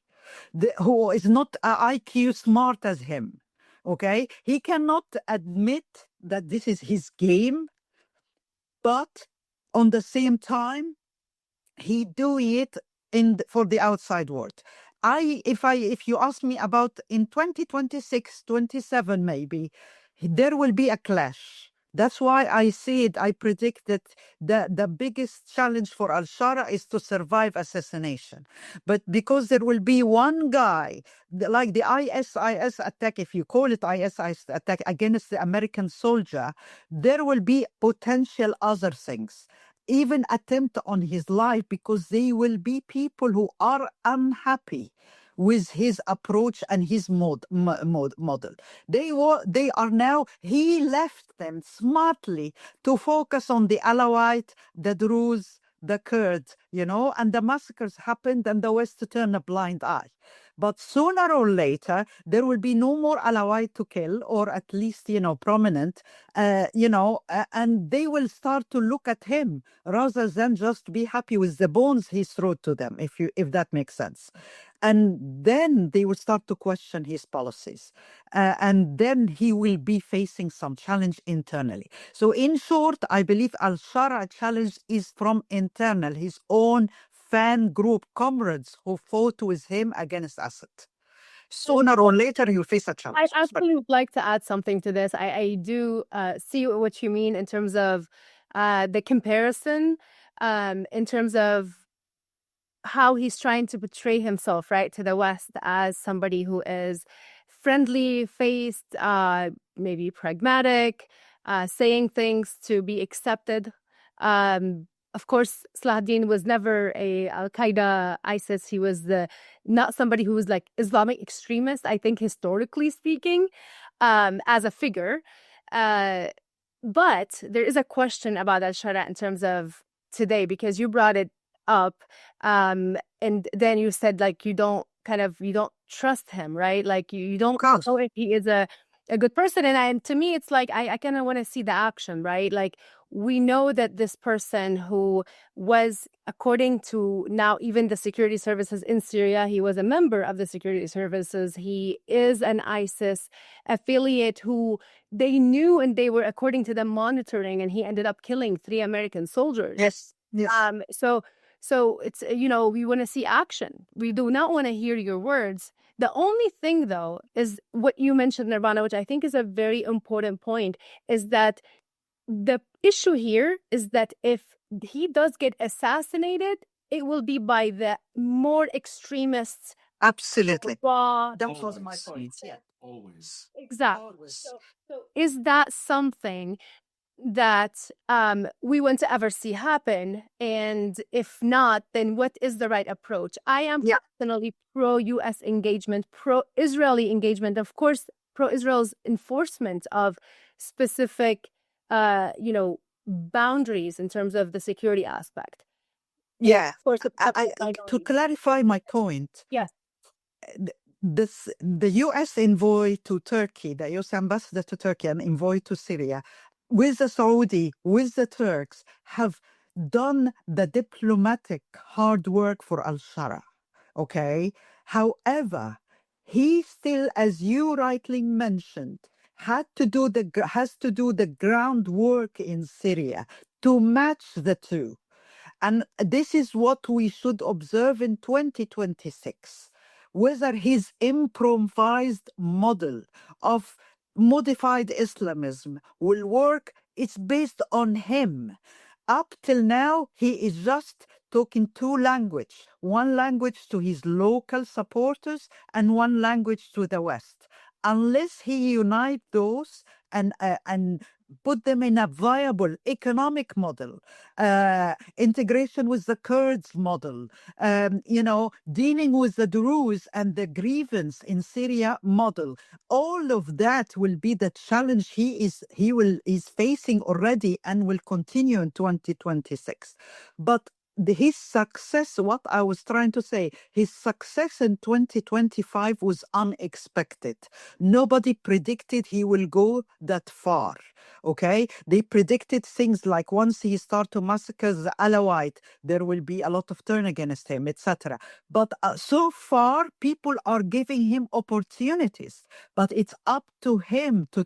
Who is not IQ smart as him, okay? He cannot admit that this is his game, but on the same time, he do it for the outside world. If you ask me about in 2026, 27 maybe, there will be a clash. That's why I predict that the biggest challenge for Al-Shara is to survive assassination. But because there will be one guy, like the ISIS attack, if you call it ISIS attack against the American soldier, there will be potential other things, even attempt on his life, because they will be people who are unhappy with his approach and his model. They are now, he left them smartly to focus on the Alawite, the Druze, the Kurds, you know, and the massacres happened and the West turned a blind eye. But sooner or later, there will be no more Alawite to kill, or at least, you know, prominent, and they will start to look at him rather than just be happy with the bones he threw to them, if that makes sense. And then they will start to question his policies. And then he will be facing some challenge internally. So in short, I believe Al-Shara challenge is from internal, his own fan group comrades who fought with him against Assad. Sooner or later, he'll face a challenge. I actually would like to add something to this. I do see what you mean in terms of the comparison, in terms of how he's trying to portray himself, right, to the West as somebody who is friendly-faced, maybe pragmatic, saying things to be accepted. Of course, Salahuddin was never a Al-Qaeda, ISIS. He was not somebody who was like Islamic extremist, I think, historically speaking, as a figure. But there is a question about Al-Shara in terms of today, because you brought it up, and then you said, like, you don't trust him, right? Like you don't course. know if he is a good person. And to me, it's like I kind of want to see the action, right? Like we know that this person who was, according to now even the security services in Syria, he was a member of the security services. He is an ISIS affiliate who they knew and they were, according to them, monitoring, and he ended up killing 3 American soldiers. Yes. Yes. So it's, we want to see action. We do not want to hear your words. The only thing, though, is what you mentioned, Nervana, which I think is a very important point, is that the issue here is that if he does get assassinated, it will be by the more extremists. Absolutely. Raw. That was my point. Yeah. Always. Exactly. Always. So is that something that we want to ever see happen? And if not, then what is the right approach? I am personally pro-U.S. engagement, pro-Israeli engagement, of course, pro-Israel's enforcement of specific, boundaries in terms of the security aspect. Yeah. Of course, To clarify my point, yes. The U.S. envoy to Turkey, the U.S. ambassador to Turkey and envoy to Syria, with the Saudi, with the Turks, have done the diplomatic hard work for al-Shara. Okay? However, he still, as you rightly mentioned, has to do the groundwork in Syria to match the two. And this is what we should observe in 2026. Whether his improvised model of modified Islamism will work, it's based on him. Up till now, he is just talking 2 languages, 1 language to his local supporters and 1 language to the West. Unless he unites those and put them in a viable economic model, integration with the Kurds model, dealing with the Druze and the grievance in Syria model. All of that will be the challenge he is facing already and will continue in 2026. But his success, what I was trying to say, his success in 2025 was unexpected. Nobody predicted he will go that far. Okay, they predicted things like once he start to massacre the Alawite, there will be a lot of turn against him, etc. But so far, people are giving him opportunities. But it's up to him to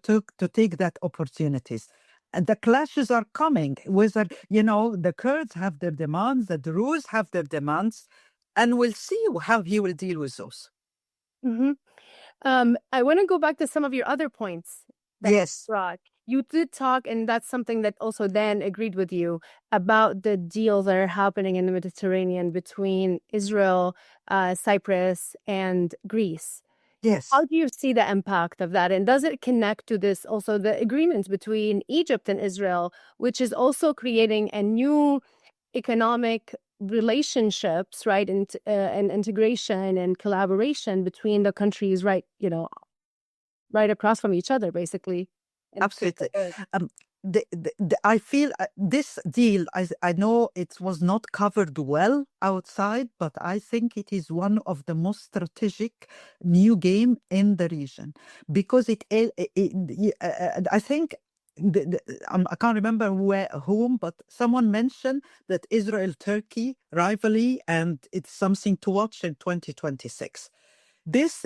take that opportunities. And the clashes are coming, whether, the Kurds have their demands, the Druze have their demands, and we'll see how he will deal with those. Mm-hmm. I want to go back to some of your other points. Yes. You did talk, and that's something that also Dan agreed with you, about the deals that are happening in the Mediterranean between Israel, Cyprus, and Greece. Yes. How do you see the impact of that? And does it connect to this also the agreement between Egypt and Israel, which is also creating a new economic relationships, right? And integration and collaboration between the countries, right across from each other, basically. Absolutely. I feel this deal, I know it was not covered well outside, but I think it is one of the most strategic new game in the region, because I think I can't remember whom, but someone mentioned that Israel-Turkey rivalry, and it's something to watch in 2026. This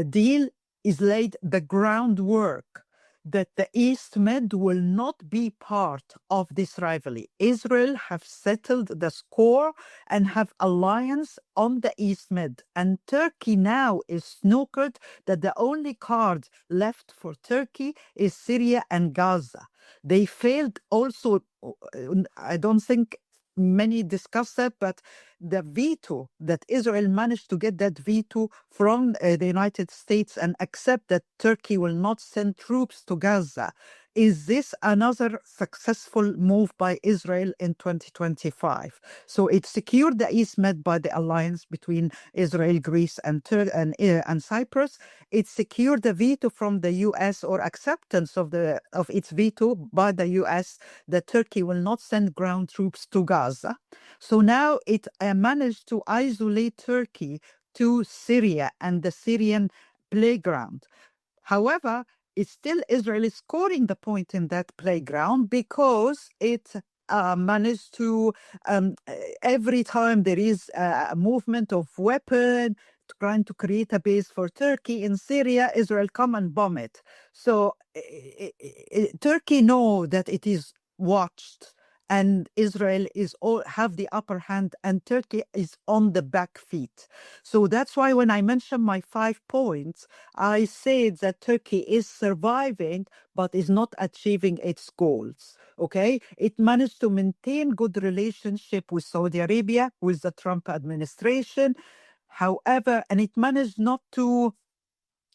deal is laid the groundwork that the East Med will not be part of this rivalry. Israel have settled the score and have alliance on the East Med. And Turkey now is snookered that the only card left for Turkey is Syria and Gaza. They failed also, I don't think many discuss that, but the veto that Israel managed to get that veto from the United States and accept that Turkey will not send troops to Gaza. Is this another successful move by Israel in 2025? So it secured the East Med by the alliance between Israel, Greece, and Cyprus. It secured the veto from the U.S. or acceptance of its veto by the U.S. that Turkey will not send ground troops to Gaza. So now it managed to isolate Turkey to Syria and the Syrian playground. However, it's still Israel is scoring the point in that playground because it managed to, every time there is a movement of weapon, trying to create a base for Turkey in Syria, Israel come and bomb it. So Turkey know that it is watched, and Israel is all have the upper hand, and Turkey is on the back feet. So that's why when I mentioned my 5 points, I said that Turkey is surviving, but is not achieving its goals. Okay, it managed to maintain good relationship with Saudi Arabia, with the Trump administration. However, and it managed not to,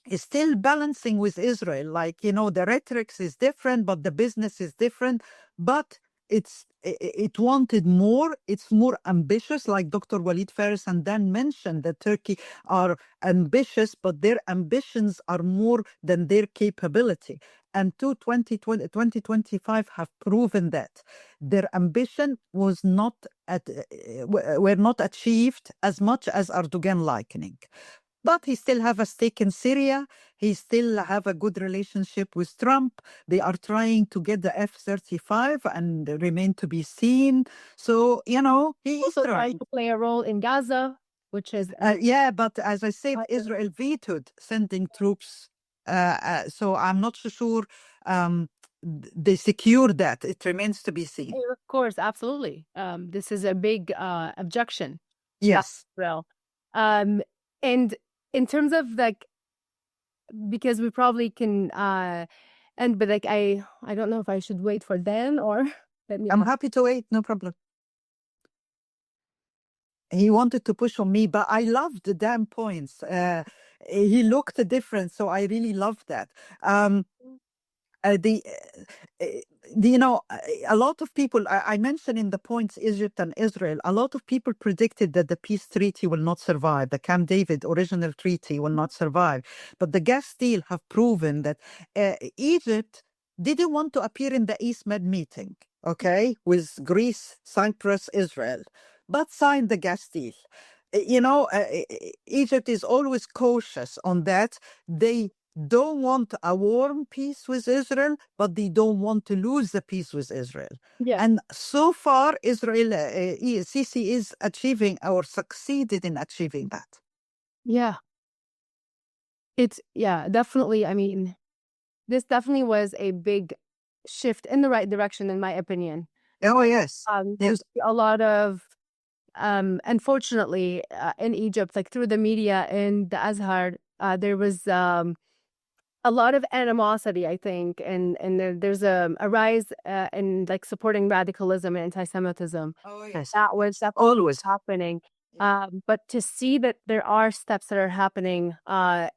is still balancing with Israel. Like, you know, the rhetoric is different, but the business is different. But it wanted more. It's more ambitious, like Dr. Walid Phares and Dan mentioned that Turkey are ambitious, but their ambitions are more than their capability. And 2025 have proven that their ambition was not were not achieved as much as Erdogan likening. But he still have a stake in Syria. He still have a good relationship with Trump. They are trying to get the F-35 and remain to be seen. So, you know, he is Also trying trying. to play a role in Gaza, which is Yeah, but as I said, Israel vetoed sending troops. So I'm not so sure they secure that. It remains to be seen. of course, absolutely. This is a big objection. Yes. Well, and in terms of like, because we probably can end, but like I don't know if I should wait for Dan or let me. I'm happy to wait, no problem. He wanted to push on me, but I loved the damn points. He looked different, so I really loved that. You know, a lot of people, I mentioned in the points Egypt and Israel, a lot of people predicted that the peace treaty will not survive. The Camp David original treaty will not survive. But the gas deal have proven that Egypt didn't want to appear in the East Med meeting, okay, with Greece, Cyprus, Israel, but signed the gas deal. You know, Egypt is always cautious on that. They don't want a warm peace with Israel, but they don't want to lose the peace with Israel. Yeah. And so far, Israel, Sisi is achieving or succeeded in achieving that. Yeah. It's, yeah, definitely. I mean, this definitely was a big shift in the right direction, in my opinion. Oh, yes. There's a lot of, unfortunately, in Egypt, like through the media and the Azhar, there was a lot of animosity, I think, and there's a rise in like supporting radicalism and anti-Semitism. Oh, yes. That was always happening. But to see that there are steps that are happening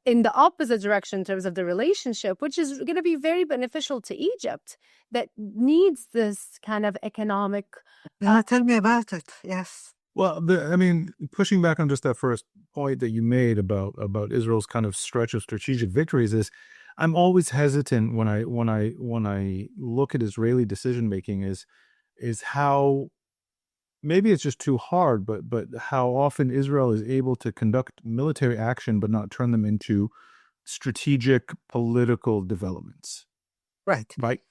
in the opposite direction in terms of the relationship, which is going to be very beneficial to Egypt, that needs this kind of economic. Tell me about it. Yes. Well, I mean, pushing back on just that first point that you made about Israel's kind of stretch of strategic victories is, I'm always hesitant when I look at Israeli decision making is how, maybe it's just too hard, but how often Israel is able to conduct military action but not turn them into strategic political developments. Right. Right.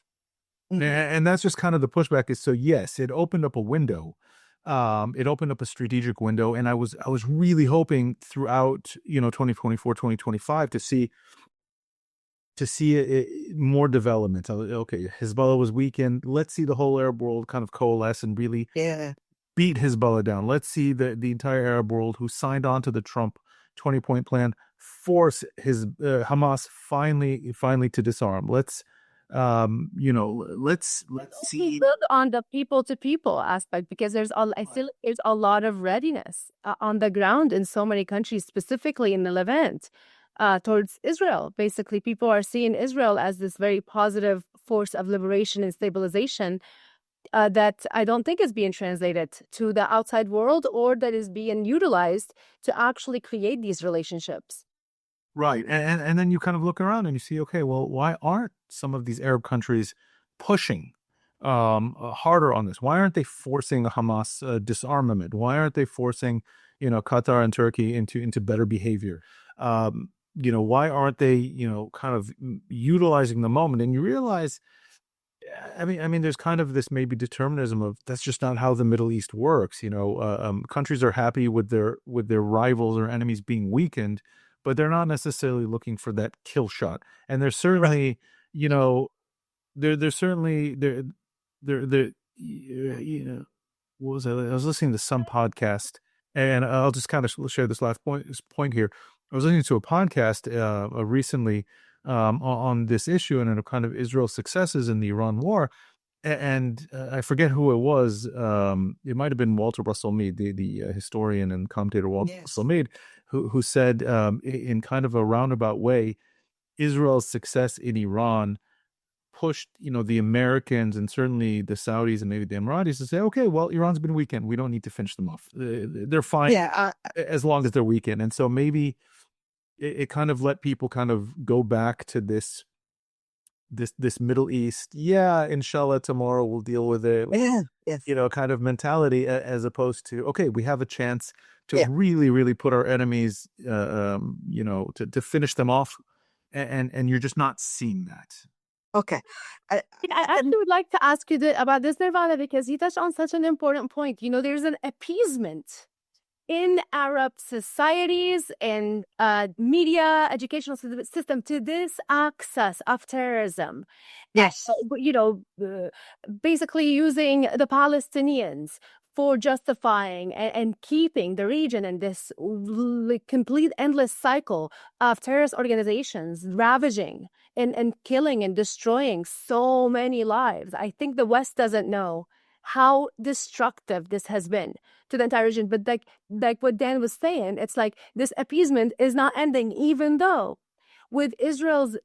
Mhm. And that's just kind of the pushback is, so yes, it opened up a window. It opened up a strategic window, and I was really hoping throughout, 2024, 2025 to see more development. Okay, Hezbollah was weakened. Let's see the whole Arab world kind of coalesce and really beat Hezbollah down. Let's see the entire Arab world who signed on to the Trump 20-point plan force Hamas finally to disarm. Let's see. Build on the people to people aspect, because there's a lot of readiness on the ground in so many countries, specifically in the Levant, towards Israel. Basically, people are seeing Israel as this very positive force of liberation and stabilization that I don't think is being translated to the outside world, or that is being utilized to actually create these relationships. Right. And then you kind of look around and you see, okay, well, why aren't some of these Arab countries pushing harder on this? Why aren't they forcing a Hamas disarmament? Why aren't they forcing, Qatar and Turkey into better behavior. Why aren't they, kind of utilizing the moment? And you realize, I mean, there's kind of this maybe determinism of that's just not how the Middle East works. Countries are happy with their rivals or enemies being weakened, but they're not necessarily looking for that kill shot. And there's certainly, there's certainly what was I was listening to some podcast, and I'll just kind of share this last point here. I was listening to a podcast recently on this issue and kind of Israel's successes in the Iran war. And I forget who it was. It might have been Walter Russell Mead, the historian and commentator Walter Russell Mead, who said in kind of a roundabout way, Israel's success in Iran pushed, the Americans and certainly the Saudis and maybe the Emiratis to say, okay, well, Iran's been weakened. We don't need to finish them off. They're fine as long as they're weakened. And so maybe it kind of let people kind of go back to this Middle East. Yeah, inshallah, tomorrow we'll deal with it. Kind of mentality, as opposed to, okay, we have a chance to really, really put our enemies, to finish them off. And you're just not seeing that. Okay. I actually would like to ask you about this, Nervana, because you touched on such an important point. There's an appeasement in Arab societies and media, educational system to this access of terrorism. Yes. Basically using the Palestinians for justifying and keeping the region in this complete endless cycle of terrorist organizations ravaging and killing and destroying so many lives. I think the West doesn't know how destructive this has been to the entire region. But like what Dan was saying, it's like this appeasement is not ending, even though with Israel's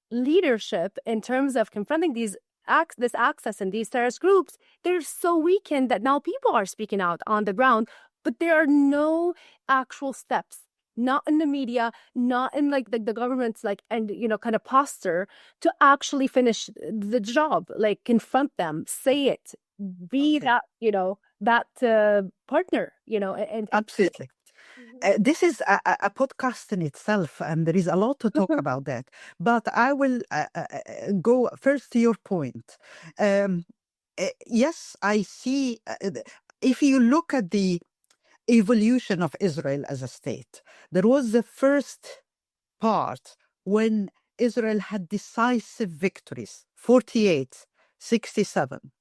leadership in terms of confronting this access and these terrorist groups, they're so weakened that now people are speaking out on the ground, but there are no actual steps, not in the media, not in the government's kind of posture to actually finish the job, confront them, say it, be that partner, and absolutely. This is a podcast in itself, and there is a lot to talk about that. But I will go first to your point. Yes, I see. If you look at the evolution of Israel as a state, there was the first part when Israel had decisive victories, 48, 67.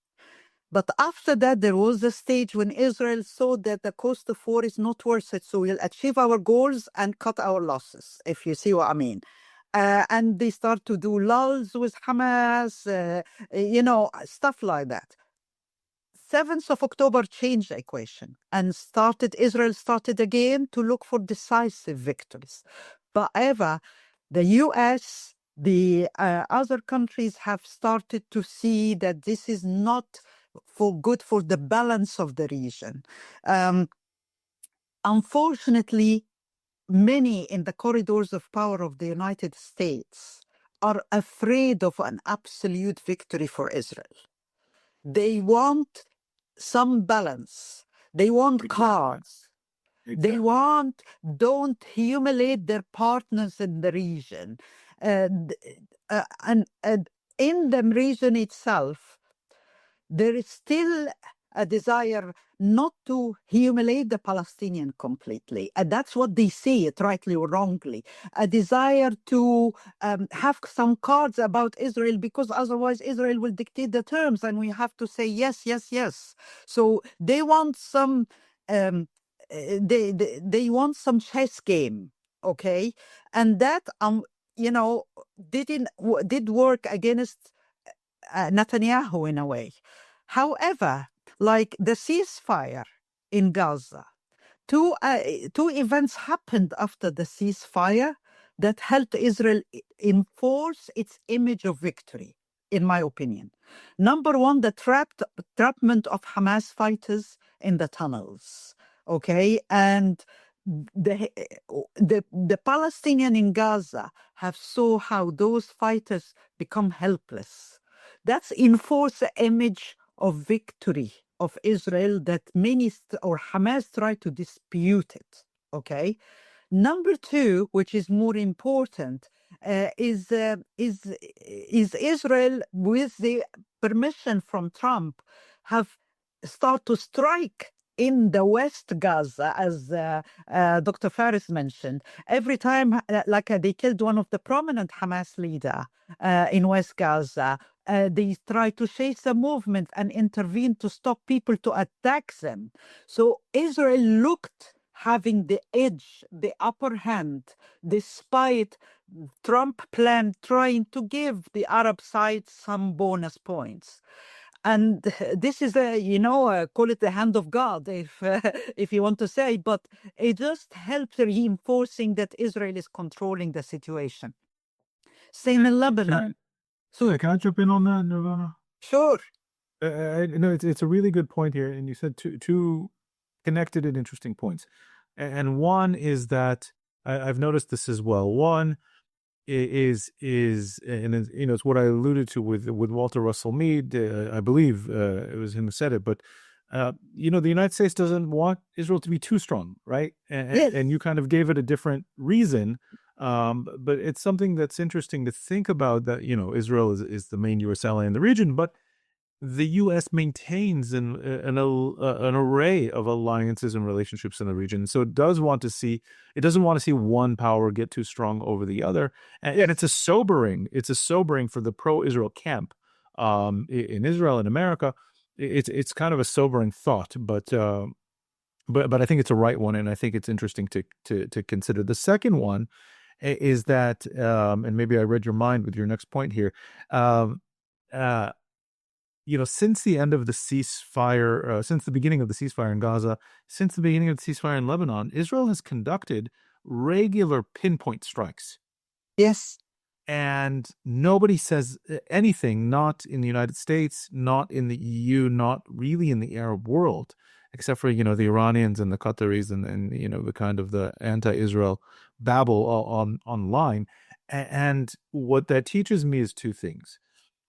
But after that, there was a stage when Israel saw that the cost of war is not worth it. So we'll achieve our goals and cut our losses, if you see what I mean. And they start to do lulls with Hamas, stuff like that. 7th of October changed the equation and Israel started again to look for decisive victories. But ever, the US, the other countries have started to see that this is not good for the balance of the region. Unfortunately, many in the corridors of power of the United States are afraid of an absolute victory for Israel. They want some balance. They want cards. Exactly. They want, don't humiliate their partners in the region. And in the region itself, there is still a desire not to humiliate the Palestinian completely. And that's what they say, it rightly or wrongly. A desire to have some cards about Israel, because otherwise Israel will dictate the terms and we have to say yes, yes, yes. So they want some, they want some chess game, okay? And that, did work against Netanyahu in a way. However, like the ceasefire in Gaza, two events happened after the ceasefire that helped Israel enforce its image of victory, in my opinion. Number one, the trapment of Hamas fighters in the tunnels, okay? And the Palestinian in Gaza have saw how those fighters become helpless. That's enforced the image of victory of Israel that or Hamas try to dispute it. Okay. Number two, which is more important, is Israel, with the permission from Trump, have start to strike in the West Gaza, as Dr. Phares mentioned. Every time, they killed one of the prominent Hamas leader in West Gaza, they try to chase the movement and intervene to stop people to attack them. So Israel looked having the edge, the upper hand, despite Trump plan trying to give the Arab side some bonus points. And this is call it the hand of God, if you want to say, but it just helps reinforcing that Israel is controlling the situation. Same in Lebanon. Can I jump in on that, Nervana? Sure. No, it's a really good point here, and you said two connected and interesting points. And one is that I've noticed this as well. One is and it's what I alluded to with Walter Russell Mead. I believe it was him who said it, but the United States doesn't want Israel to be too strong, right? Yes. And you kind of gave it a different reason, but it's something that's interesting to think about. That Israel is the main U.S. ally in the region, but the U.S. maintains an array of alliances and relationships in the region. So it doesn't want to see one power get too strong over the other. And it's a sobering for the pro-Israel camp in Israel and America. It's kind of a sobering thought, but I think it's a right one, and I think it's interesting to consider. The second one is that, and maybe I read your mind with your next point here. Since the end of the ceasefire, since the beginning of the ceasefire in Gaza, since the beginning of the ceasefire in Lebanon, Israel has conducted regular pinpoint strikes. Yes. And nobody says anything, not in the United States, not in the EU, not really in the Arab world, except for, the Iranians and the Qataris and the kind of the anti-Israel babble online. And what that teaches me is two things.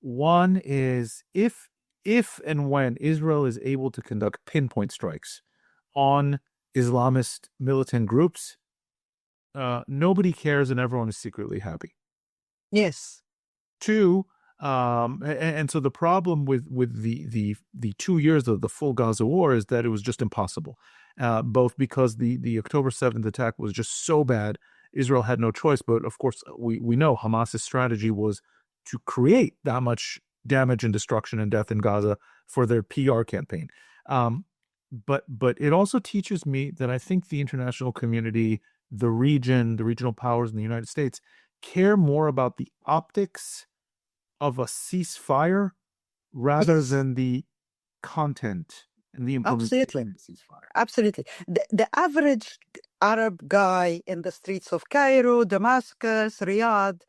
One is if and when Israel is able to conduct pinpoint strikes on Islamist militant groups, nobody cares and everyone is secretly happy. Yes. Two, and so the problem with the 2 years of the full Gaza war is that it was just impossible, both because the October 7th attack was just so bad, Israel had no choice. But of course, we know Hamas's strategy was to create that much damage and destruction and death in Gaza for their PR campaign. But it also teaches me that I think the international community, the regional powers in the United States care more about the optics of a ceasefire rather than the content and the implementation of the ceasefire. Absolutely. The average Arab guy in the streets of Cairo, Damascus, Riyadh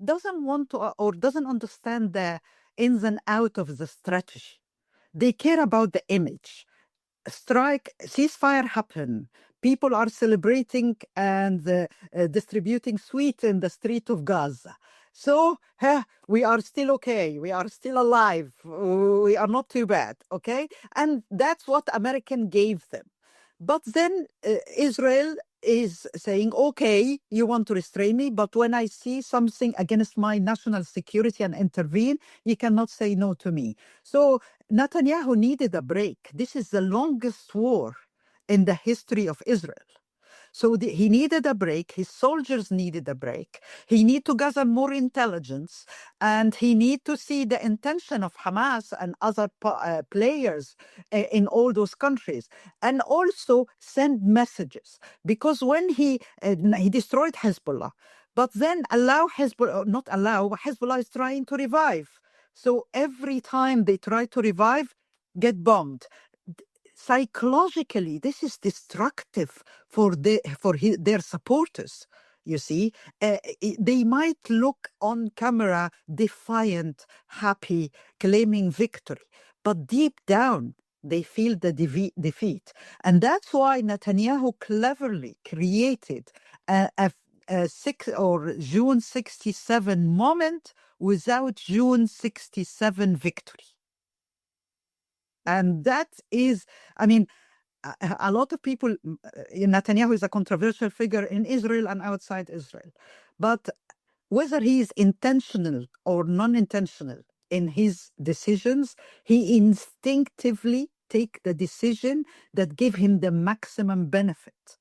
doesn't want to or doesn't understand the ins and outs of the strategy. They care about the image. Ceasefire happen. People are celebrating and distributing sweets in the street of Gaza. So we are still okay. We are still alive. We are not too bad. Okay. And that's what American gave them. But then Israel is saying, okay, you want to restrain me, but when I see something against my national security and intervene, you cannot say no to me. So Netanyahu needed a break. This is the longest war in the history of Israel. So he needed a break. His soldiers needed a break. He need to gather more intelligence, and he need to see the intention of Hamas and other players in all those countries, and also send messages. Because when he destroyed Hezbollah, but then Hezbollah is trying to revive. So every time they try to revive, get bombed. Psychologically, this is destructive for their supporters. You see, they might look on camera defiant, happy, claiming victory, but deep down they feel the defeat, and that's why Netanyahu cleverly created a June 67 moment without June 67 victory. And that is, I mean, a lot of people, Netanyahu is a controversial figure in Israel and outside Israel. But whether he is intentional or non-intentional in his decisions, he instinctively take the decision that give him the maximum benefit.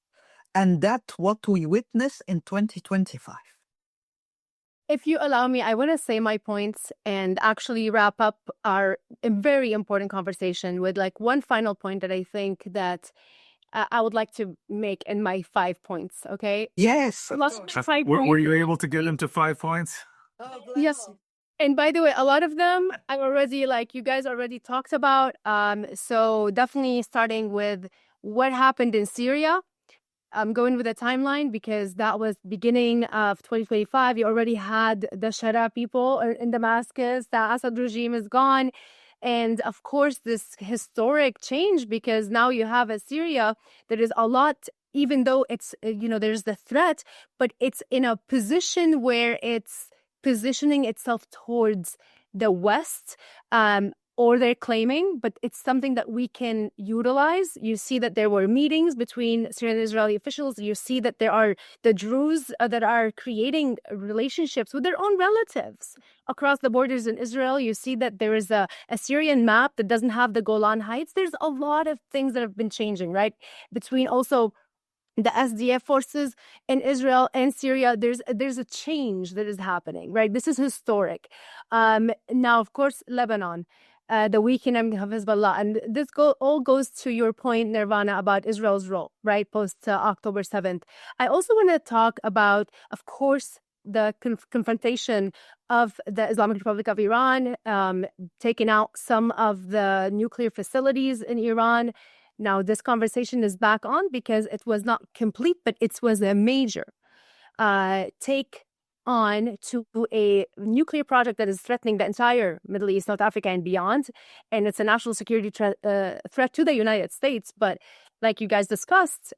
And that's what we witness in 2025. If you allow me, I want to say my points and actually wrap up our very important conversation with like one final point that I think that I would like to make in my 5 points, okay? Yes. Were you able to get into 5 points? Yes. And by the way, a lot of them I already, like, you guys already talked about. So definitely starting with what happened in Syria. I'm going with a timeline because that was beginning of 2025. You already had the Shara people in Damascus. The Assad regime is gone. And of course, this historic change, because now you have a Syria that is a lot, even though it's, there's the threat, but it's in a position where it's positioning itself towards the West, or they're claiming, but it's something that we can utilize. You see that there were meetings between Syrian and Israeli officials. You see that there are the Druze that are creating relationships with their own relatives across the borders in Israel. You see that there is a Syrian map that doesn't have the Golan Heights. There's a lot of things that have been changing, right? Between also the SDF forces in Israel and Syria, there's a change that is happening, right? This is historic. Now, of course, Lebanon, the weakening of Hezbollah, and this all goes to your point, Nervana, about Israel's role, right, post October 7th. I also want to talk about, of course, the confrontation of the Islamic Republic of Iran, taking out some of the nuclear facilities in Iran. Now, this conversation is back on because it was not complete, but it was a major take on to a nuclear project that is threatening the entire Middle East, North Africa, and beyond. And it's a national security threat to the United States. But like you guys discussed,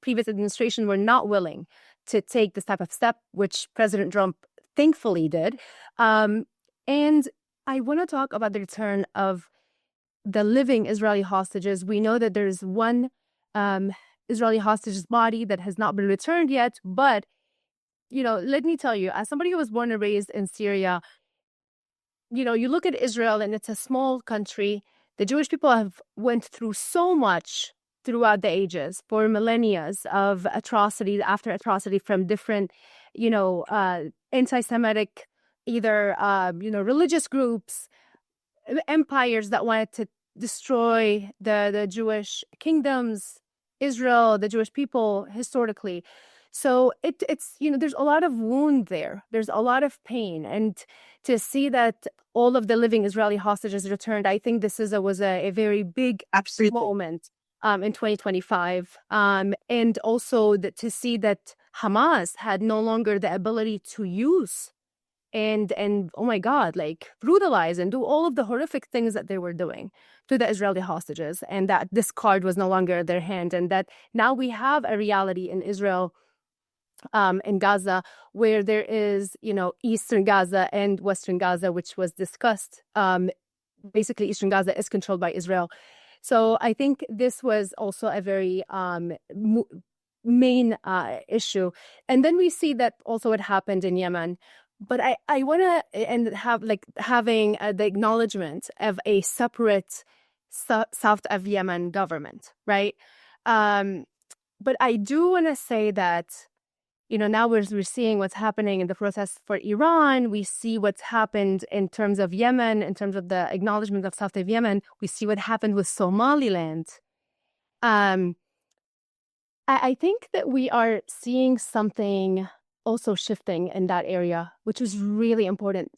previous administration were not willing to take this type of step, which President Trump thankfully did. And I want to talk about the return of the living Israeli hostages. We know that there's one Israeli hostage's body that has not been returned yet. But, let me tell you, as somebody who was born and raised in Syria, you look at Israel and it's a small country. The Jewish people have went through so much throughout the ages, for millennia of atrocity after atrocity from different, anti-Semitic, either, religious groups, empires that wanted to destroy the Jewish kingdoms, Israel, the Jewish people historically. So it's there's a lot of wound there. There's a lot of pain. And to see that all of the living Israeli hostages returned, I think this was a very big moment in 2025. And also to see that Hamas had no longer the ability to use and oh my God, like brutalize and do all of the horrific things that they were doing to the Israeli hostages, and that this card was no longer in their hand, and that now we have a reality in Israel, in Gaza, where there is, Eastern Gaza and Western Gaza, which was discussed. Basically, Eastern Gaza is controlled by Israel. So I think this was also a very main issue. And then we see that also what happened in Yemen. But I want to having the acknowledgement of a separate south of Yemen government, right? But I do want to say that, now we're seeing what's happening in the process for Iran. We see what's happened in terms of Yemen, in terms of the acknowledgement of south of Yemen. We see what happened with Somaliland. I think that we are seeing something also shifting in that area, which is really important.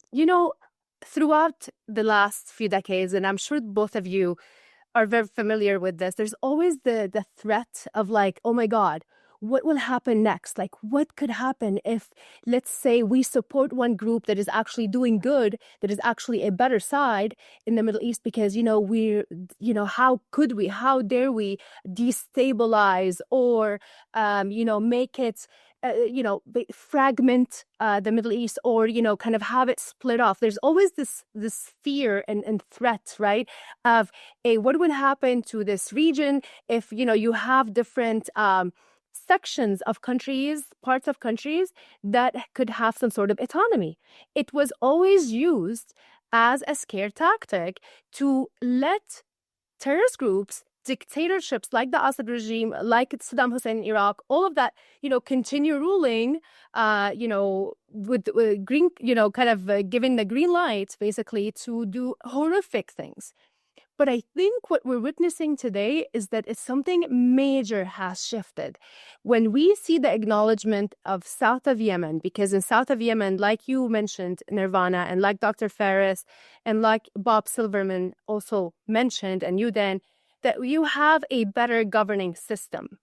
Throughout the last few decades, and I'm sure both of you are very familiar with this, there's always the threat of like, oh my God, what will happen next? Like, what could happen if, let's say, we support one group that is actually doing good, that is actually a better side in the Middle East, because, how dare we destabilize or, make it fragment the Middle East, or, kind of have it split off. There's always this fear and threat, right, of what would happen to this region if, you have different sections of countries, parts of countries that could have some sort of autonomy. It was always used as a scare tactic to let terrorist groups, dictatorships like the Assad regime, like Saddam Hussein in Iraq, all of that, continue ruling, with green, kind of giving the green light, basically, to do horrific things. But I think what we're witnessing today is that it's something major has shifted. When we see the acknowledgement of south of Yemen, because in south of Yemen, like you mentioned, Nervana, and like Dr. Phares, and like Bob Silverman also mentioned, and you then, that you have a better governing system.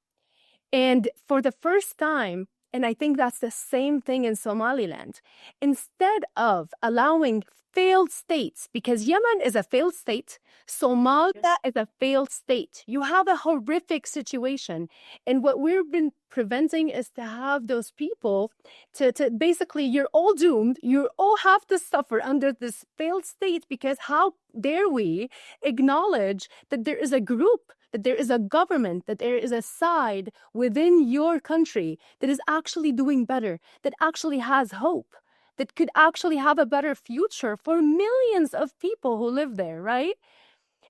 And for the first time, and I think that's the same thing in Somaliland, instead of allowing failed states, because Yemen is a failed state, Somalia is a failed state. You have a horrific situation. And what we've been preventing is to have those people to basically, you're all doomed. You all have to suffer under this failed state, because how dare we acknowledge that there is a group, that there is a government, that there is a side within your country that is actually doing better, that actually has hope, that could actually have a better future for millions of people who live there, right?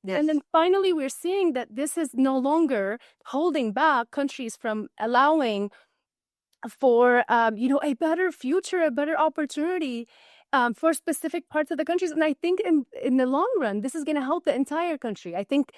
Yes. And then finally, we're seeing that this is no longer holding back countries from allowing for, a better future, a better opportunity for specific parts of the countries. And I think in the long run, this is going to help the entire country. I think,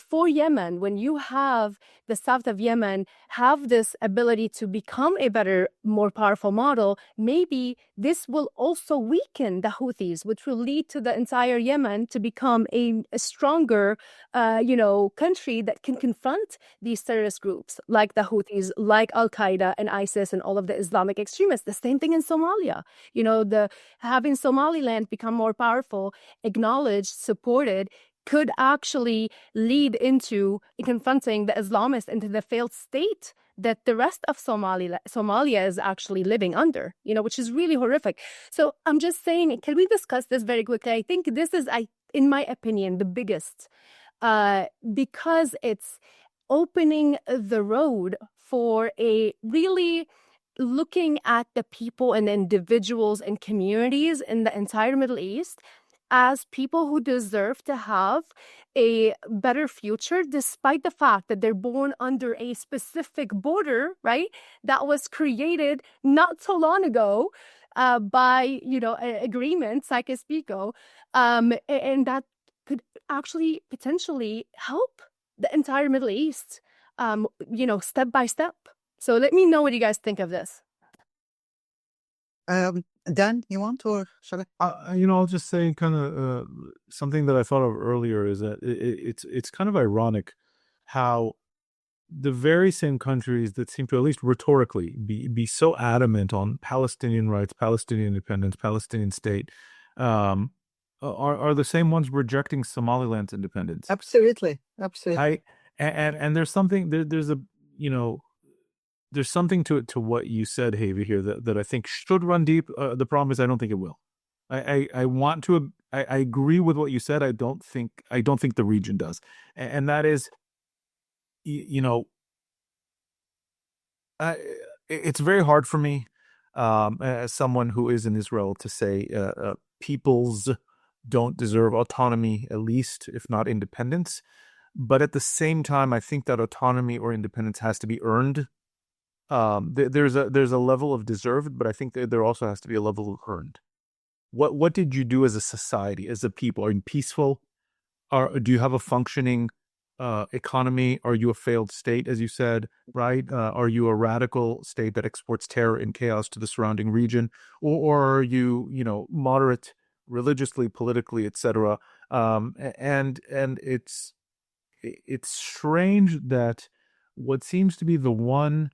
for Yemen, when you have the south of Yemen have this ability to become a better, more powerful model, maybe this will also weaken the Houthis, which will lead to the entire Yemen to become a stronger, country that can confront these terrorist groups like the Houthis, like Al-Qaeda and ISIS and all of the Islamic extremists. The same thing in Somalia. Having Somaliland become more powerful, acknowledged, supported, could actually lead into confronting the Islamists into the failed state that the rest of Somalia is actually living under, which is really horrific. So I'm just saying, can we discuss this very quickly? I think this is, in my opinion, the biggest, because it's opening the road for a really looking at the people and individuals and communities in the entire Middle East as people who deserve to have a better future, despite the fact that they're born under a specific border, right, that was created not so long ago by, agreement, Sykes-Picot, and that could actually potentially help the entire Middle East, step by step. So let me know what you guys think of this. Dan, you want, or shall I? I'll just say kind of something that I thought of earlier is that it's kind of ironic how the very same countries that seem to, at least rhetorically, be so adamant on Palestinian rights, Palestinian independence, Palestinian state, are the same ones rejecting Somaliland's independence. Absolutely. And there's something there's something to what you said, Hayvi, here that I think should run deep. The problem is I don't think it will. I agree with what you said. I don't think the region does, and that is, it's very hard for me, as someone who is in Israel, to say peoples don't deserve autonomy, at least if not independence. But at the same time, I think that autonomy or independence has to be earned. There's a level of deserved, but I think there also has to be a level of earned. What did you do as a society, as a people? Are you peaceful? Do you have a functioning economy? Are you a failed state, as you said, right? Are you a radical state that exports terror and chaos to the surrounding region, or are you, moderate religiously, politically, etc.? And it's strange that what seems to be the one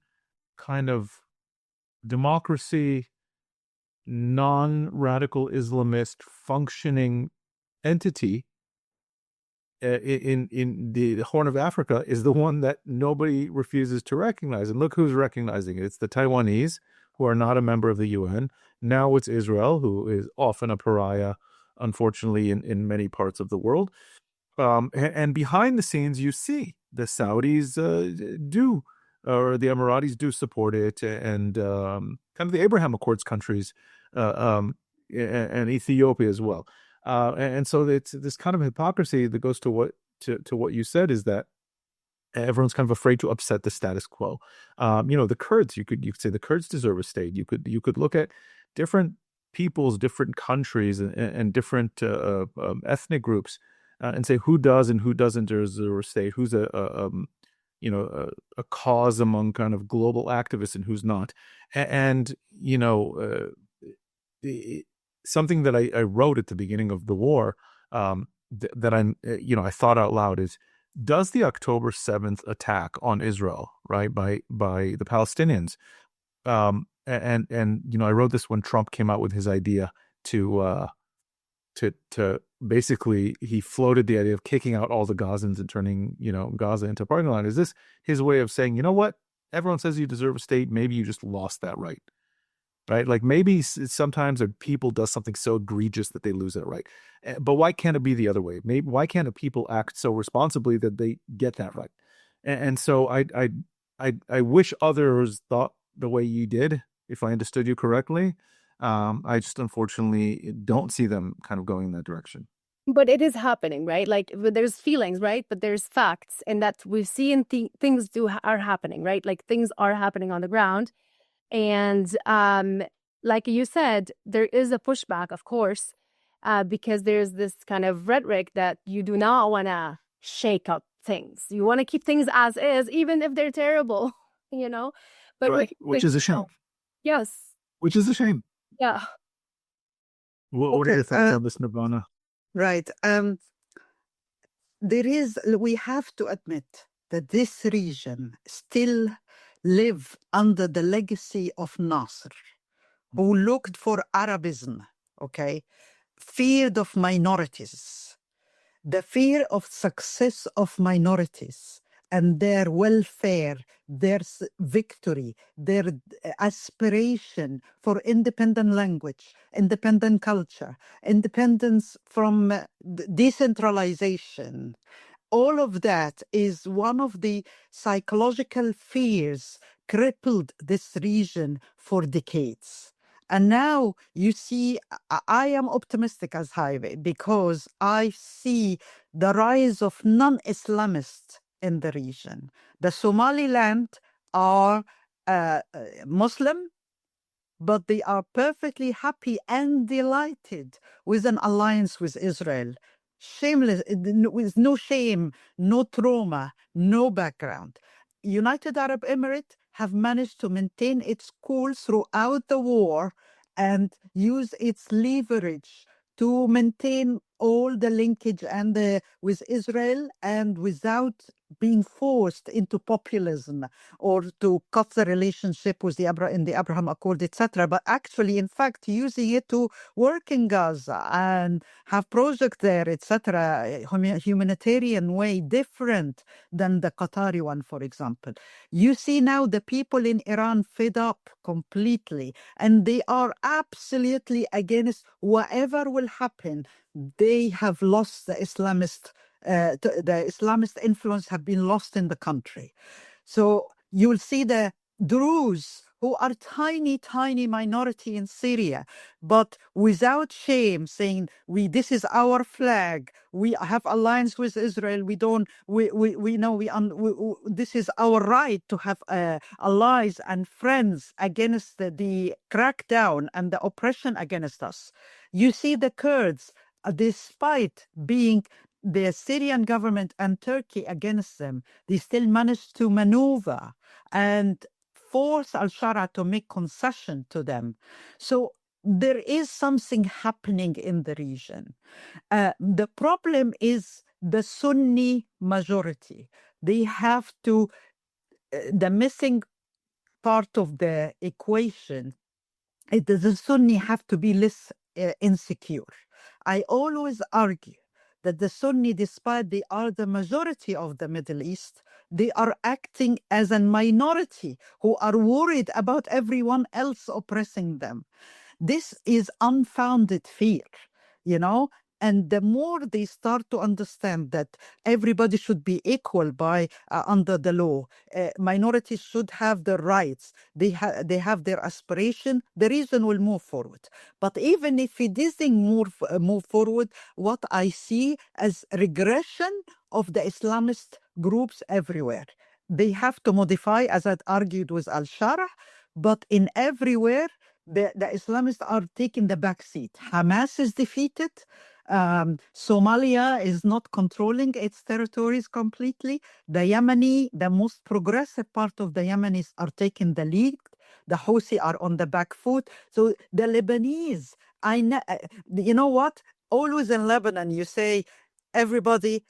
kind of democracy, non-radical Islamist functioning entity in the Horn of Africa is the one that nobody refuses to recognize. And look who's recognizing it. It's the Taiwanese, who are not a member of the UN. Now it's Israel, who is often a pariah, unfortunately, in many parts of the world. And behind the scenes, you see the Saudis or the Emiratis do support it, and kind of the Abraham Accords countries, and Ethiopia as well. And so it's this kind of hypocrisy that goes to what you said, is that everyone's kind of afraid to upset the status quo. The Kurds, you could say the Kurds deserve a state. You could look at different peoples, different countries, and different ethnic groups, and say who does and who doesn't deserve a state, who's a cause among kind of global activists and who's not. And something that I wrote at the beginning of the war, that I thought out loud is, does the October 7th attack on Israel, right, by the Palestinians, and I wrote this when Trump came out with his idea to basically, he floated the idea of kicking out all the Gazans and turning Gaza into a parking lot. Is this his way of saying, you know what, everyone says you deserve a state, maybe you just lost that right? Right? Like maybe sometimes a people does something so egregious that they lose that right. But why can't it be the other way? Maybe why can't a people act so responsibly that they get that right? And so I wish others thought the way you did, if I understood you correctly. I just unfortunately don't see them kind of going in that direction. But it is happening, right? Like there's feelings, right? But there's facts, and that we've seen things are happening, right? Like things are happening on the ground. And like you said, there is a pushback, of course, because there's this kind of rhetoric that you do not want to shake up things. You want to keep things as is, even if they're terrible, But right. Which is a shame. Yes. Which is a shame. Yeah. What are your thoughts on this, Nervana? Right. We have to admit that this region still live under the legacy of Nasser, who looked for Arabism, feared of minorities, the fear of success of minorities and their welfare, their victory, their aspiration for independent language, independent culture, independence from decentralization. All of that is one of the psychological fears crippled this region for decades. And now you see, I am optimistic as Hayvi because I see the rise of non-Islamists in the region. The Somaliland are Muslim, but they are perfectly happy and delighted with an alliance with Israel. Shameless, with no shame, no trauma, no background. United Arab Emirates have managed to maintain its cool throughout the war and use its leverage to maintain all the linkage with Israel, and without being forced into populism or to cut the relationship with in the Abraham Accord, etc. But actually, in fact, using it to work in Gaza and have projects there, etc. Humanitarian way, different than the Qatari one, for example. You see now the people in Iran fed up completely, and they are absolutely against whatever will happen. They have lost the Islamist influence have been lost in the country. So you will see the Druze, who are tiny minority in Syria, but without shame saying, this is our flag, we have alliance with Israel, this is our right to have allies and friends against the crackdown and the oppression against us. You see the Kurds, despite being the Syrian government and Turkey against them, they still managed to maneuver and force al-Shara to make concession to them. So there is something happening in the region. The problem is the Sunni majority. They have to, the missing part of the equation, the Sunni have to be less insecure. I always argue that the Sunni, despite they are the majority of the Middle East, they are acting as a minority who are worried about everyone else oppressing them. This is unfounded fear, you know. And the more they start to understand that everybody should be equal by under the law, minorities should have their rights, they have their aspiration, the region will move forward. But even if it doesn't move forward, what I see as regression of the Islamist groups everywhere. They have to modify, as I argued with Al-Sharah, but in everywhere, the Islamists are taking the back seat. Hamas is defeated. Somalia is not controlling its territories completely. The most progressive part of the Yemenis are taking the lead. The Houthi are on the back foot. So the Lebanese, you know what? Always in Lebanon, you say everybody,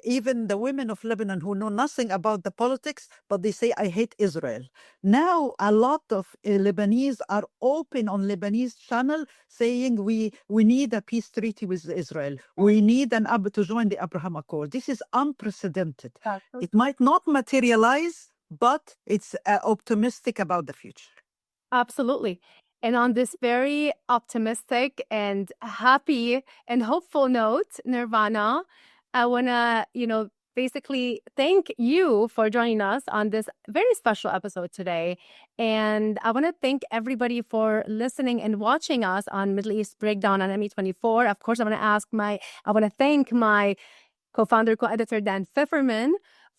even the women of Lebanon who know nothing about the politics, but they say, I hate Israel. Now, a lot of Lebanese are open on Lebanese channel saying we need a peace treaty with Israel. We need to join the Abraham Accord. This is unprecedented. It might not materialize, but it's optimistic about the future. Absolutely. And on this very optimistic and happy and hopeful note, Nervana, I want to, basically thank you for joining us on this very special episode today. And I want to thank everybody for listening and watching us on Middle East Breakdown on ME24. Of course, I want to thank my co-founder, co-editor, Dan Feferman,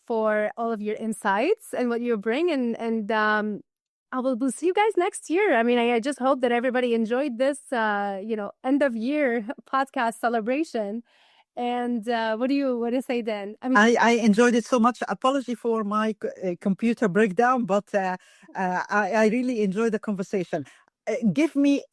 for all of your insights and what you bring. And we'll see you guys next year. I mean, I just hope that everybody enjoyed this, end of year podcast celebration. And what do you say then? I enjoyed it so much. Apology for my computer breakdown, but I really enjoyed the conversation. Give me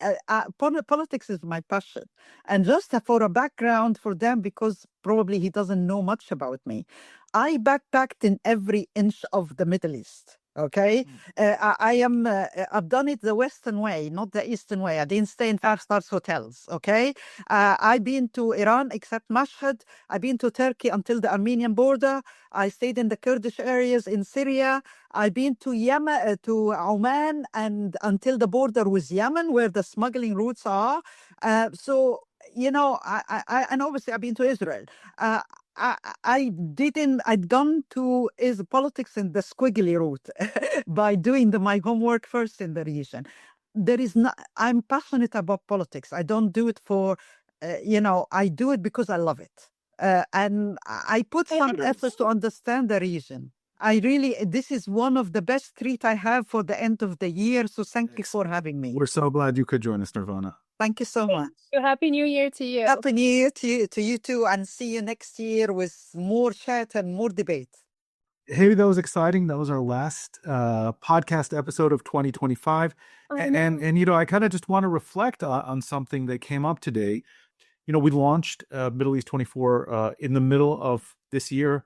politics is my passion, and just for a background for them, because probably he doesn't know much about me. I backpacked in every inch of the Middle East. Okay, I've done it the Western way, not the Eastern way. I didn't stay in 5-star hotels. Okay, I've been to Iran except Mashhad. I've been to Turkey until the Armenian border. I stayed in the Kurdish areas in Syria. I've been to Yemen, to Oman, and until the border with Yemen, where the smuggling routes are. So and obviously I've been to Israel. I'd gone to politics in the squiggly route by doing my homework first in the region. I'm passionate about politics. I don't do it for, I do it because I love it. And I put some effort to understand the region. This is one of the best treats I have for the end of the year. So thank you for having me. We're so glad you could join us, Nervana. Thank you so much. Happy New Year to you. Happy New Year to you too, and see you next year with more chat and more debate. Hey, that was exciting. That was our last podcast episode of 2025. And I kind of just want to reflect on something that came up today. We launched Middle East 24 in the middle of this year.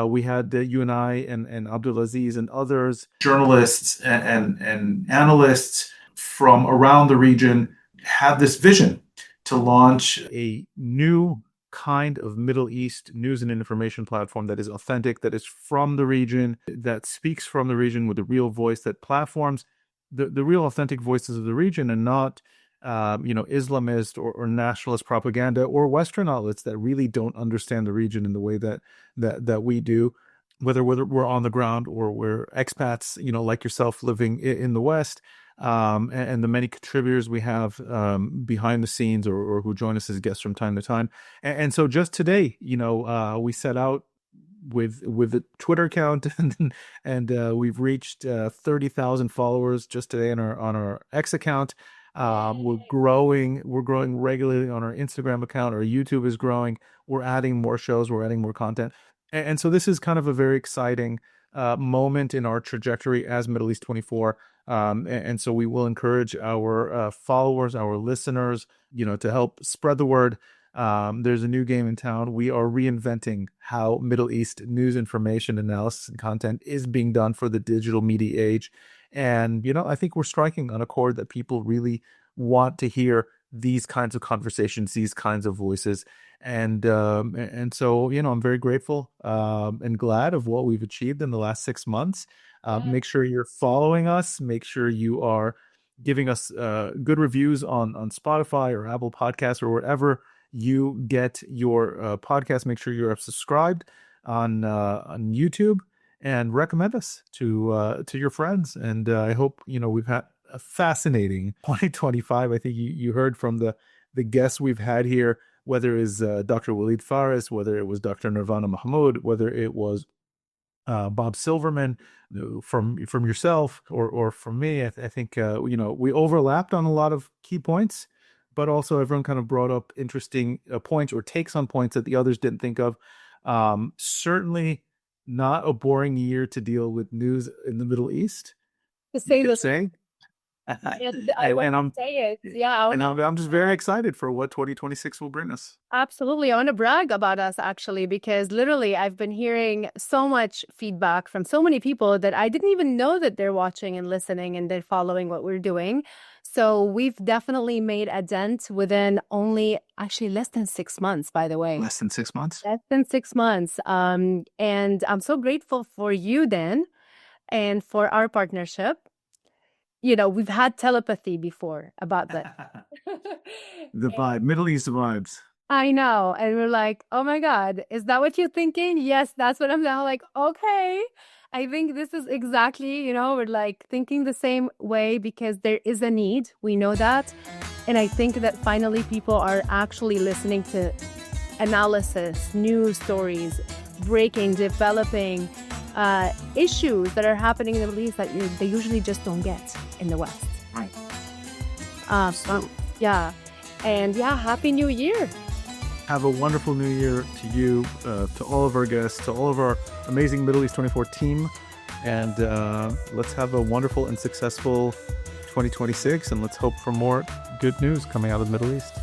We had you and I and Abdulaziz and others, journalists and analysts from around the region, had this vision to launch a new kind of Middle East news and information platform that is authentic, that is from the region, that speaks from the region with a real voice, that platforms the real authentic voices of the region, and not Islamist or nationalist propaganda or Western outlets that really don't understand the region in the way that we do, whether we're on the ground or we're expats, like yourself living in the West. And the many contributors we have behind the scenes or who join us as guests from time to time. And so just today, we set out with a Twitter account and we've reached 30,000 followers just today on our X account. We're growing regularly on our Instagram account. Our YouTube is growing. We're adding more shows. We're adding more content. And so this is kind of a very exciting moment in our trajectory as Middle East 24. And so we will encourage our followers, our listeners, to help spread the word. There's a new game in town. We are reinventing how Middle East news, information, analysis, and content is being done for the digital media age. And, I think we're striking on a chord that people really want to hear these kinds of conversations, these kinds of voices. And so, I'm very grateful and glad of what we've achieved in the last 6 months. Make sure you're following us. Make sure you are giving us good reviews on Spotify or Apple Podcasts or wherever you get your podcast. Make sure you're subscribed on YouTube and recommend us to your friends. And I hope we've had a fascinating 2025. I think you heard from the guests we've had here, whether it is Dr. Walid Phares, whether it was Dr. Nervana Mahmoud, whether it was Bob Silverman, from yourself or from me. I think we overlapped on a lot of key points, but also everyone kind of brought up interesting points or takes on points that the others didn't think of. Certainly not a boring year to deal with news in the Middle East. To say the Saying. I'm just very excited for what 2026 will bring us. Absolutely. I want to brag about us, actually, because literally I've been hearing so much feedback from so many people that I didn't even know that they're watching and listening and they're following what we're doing. So we've definitely made a dent within only actually less than 6 months, by the way. Less than 6 months? Less than 6 months. And I'm so grateful for you, Dan, and for our partnership. We've had telepathy before about that. The vibe, Middle East vibes. I know. And we're like, oh my God, is that what you're thinking? Yes, that's what I'm now like, okay. I think this is exactly, we're like thinking the same way because there is a need. We know that. And I think that finally people are actually listening to analysis, news stories, breaking, developing issues that are happening in the Middle East that they usually just don't get in the West. Right. Yeah. And Happy New Year. Have a wonderful New Year to you, to all of our guests, to all of our amazing Middle East 24 team. And let's have a wonderful and successful 2026. And let's hope for more good news coming out of the Middle East.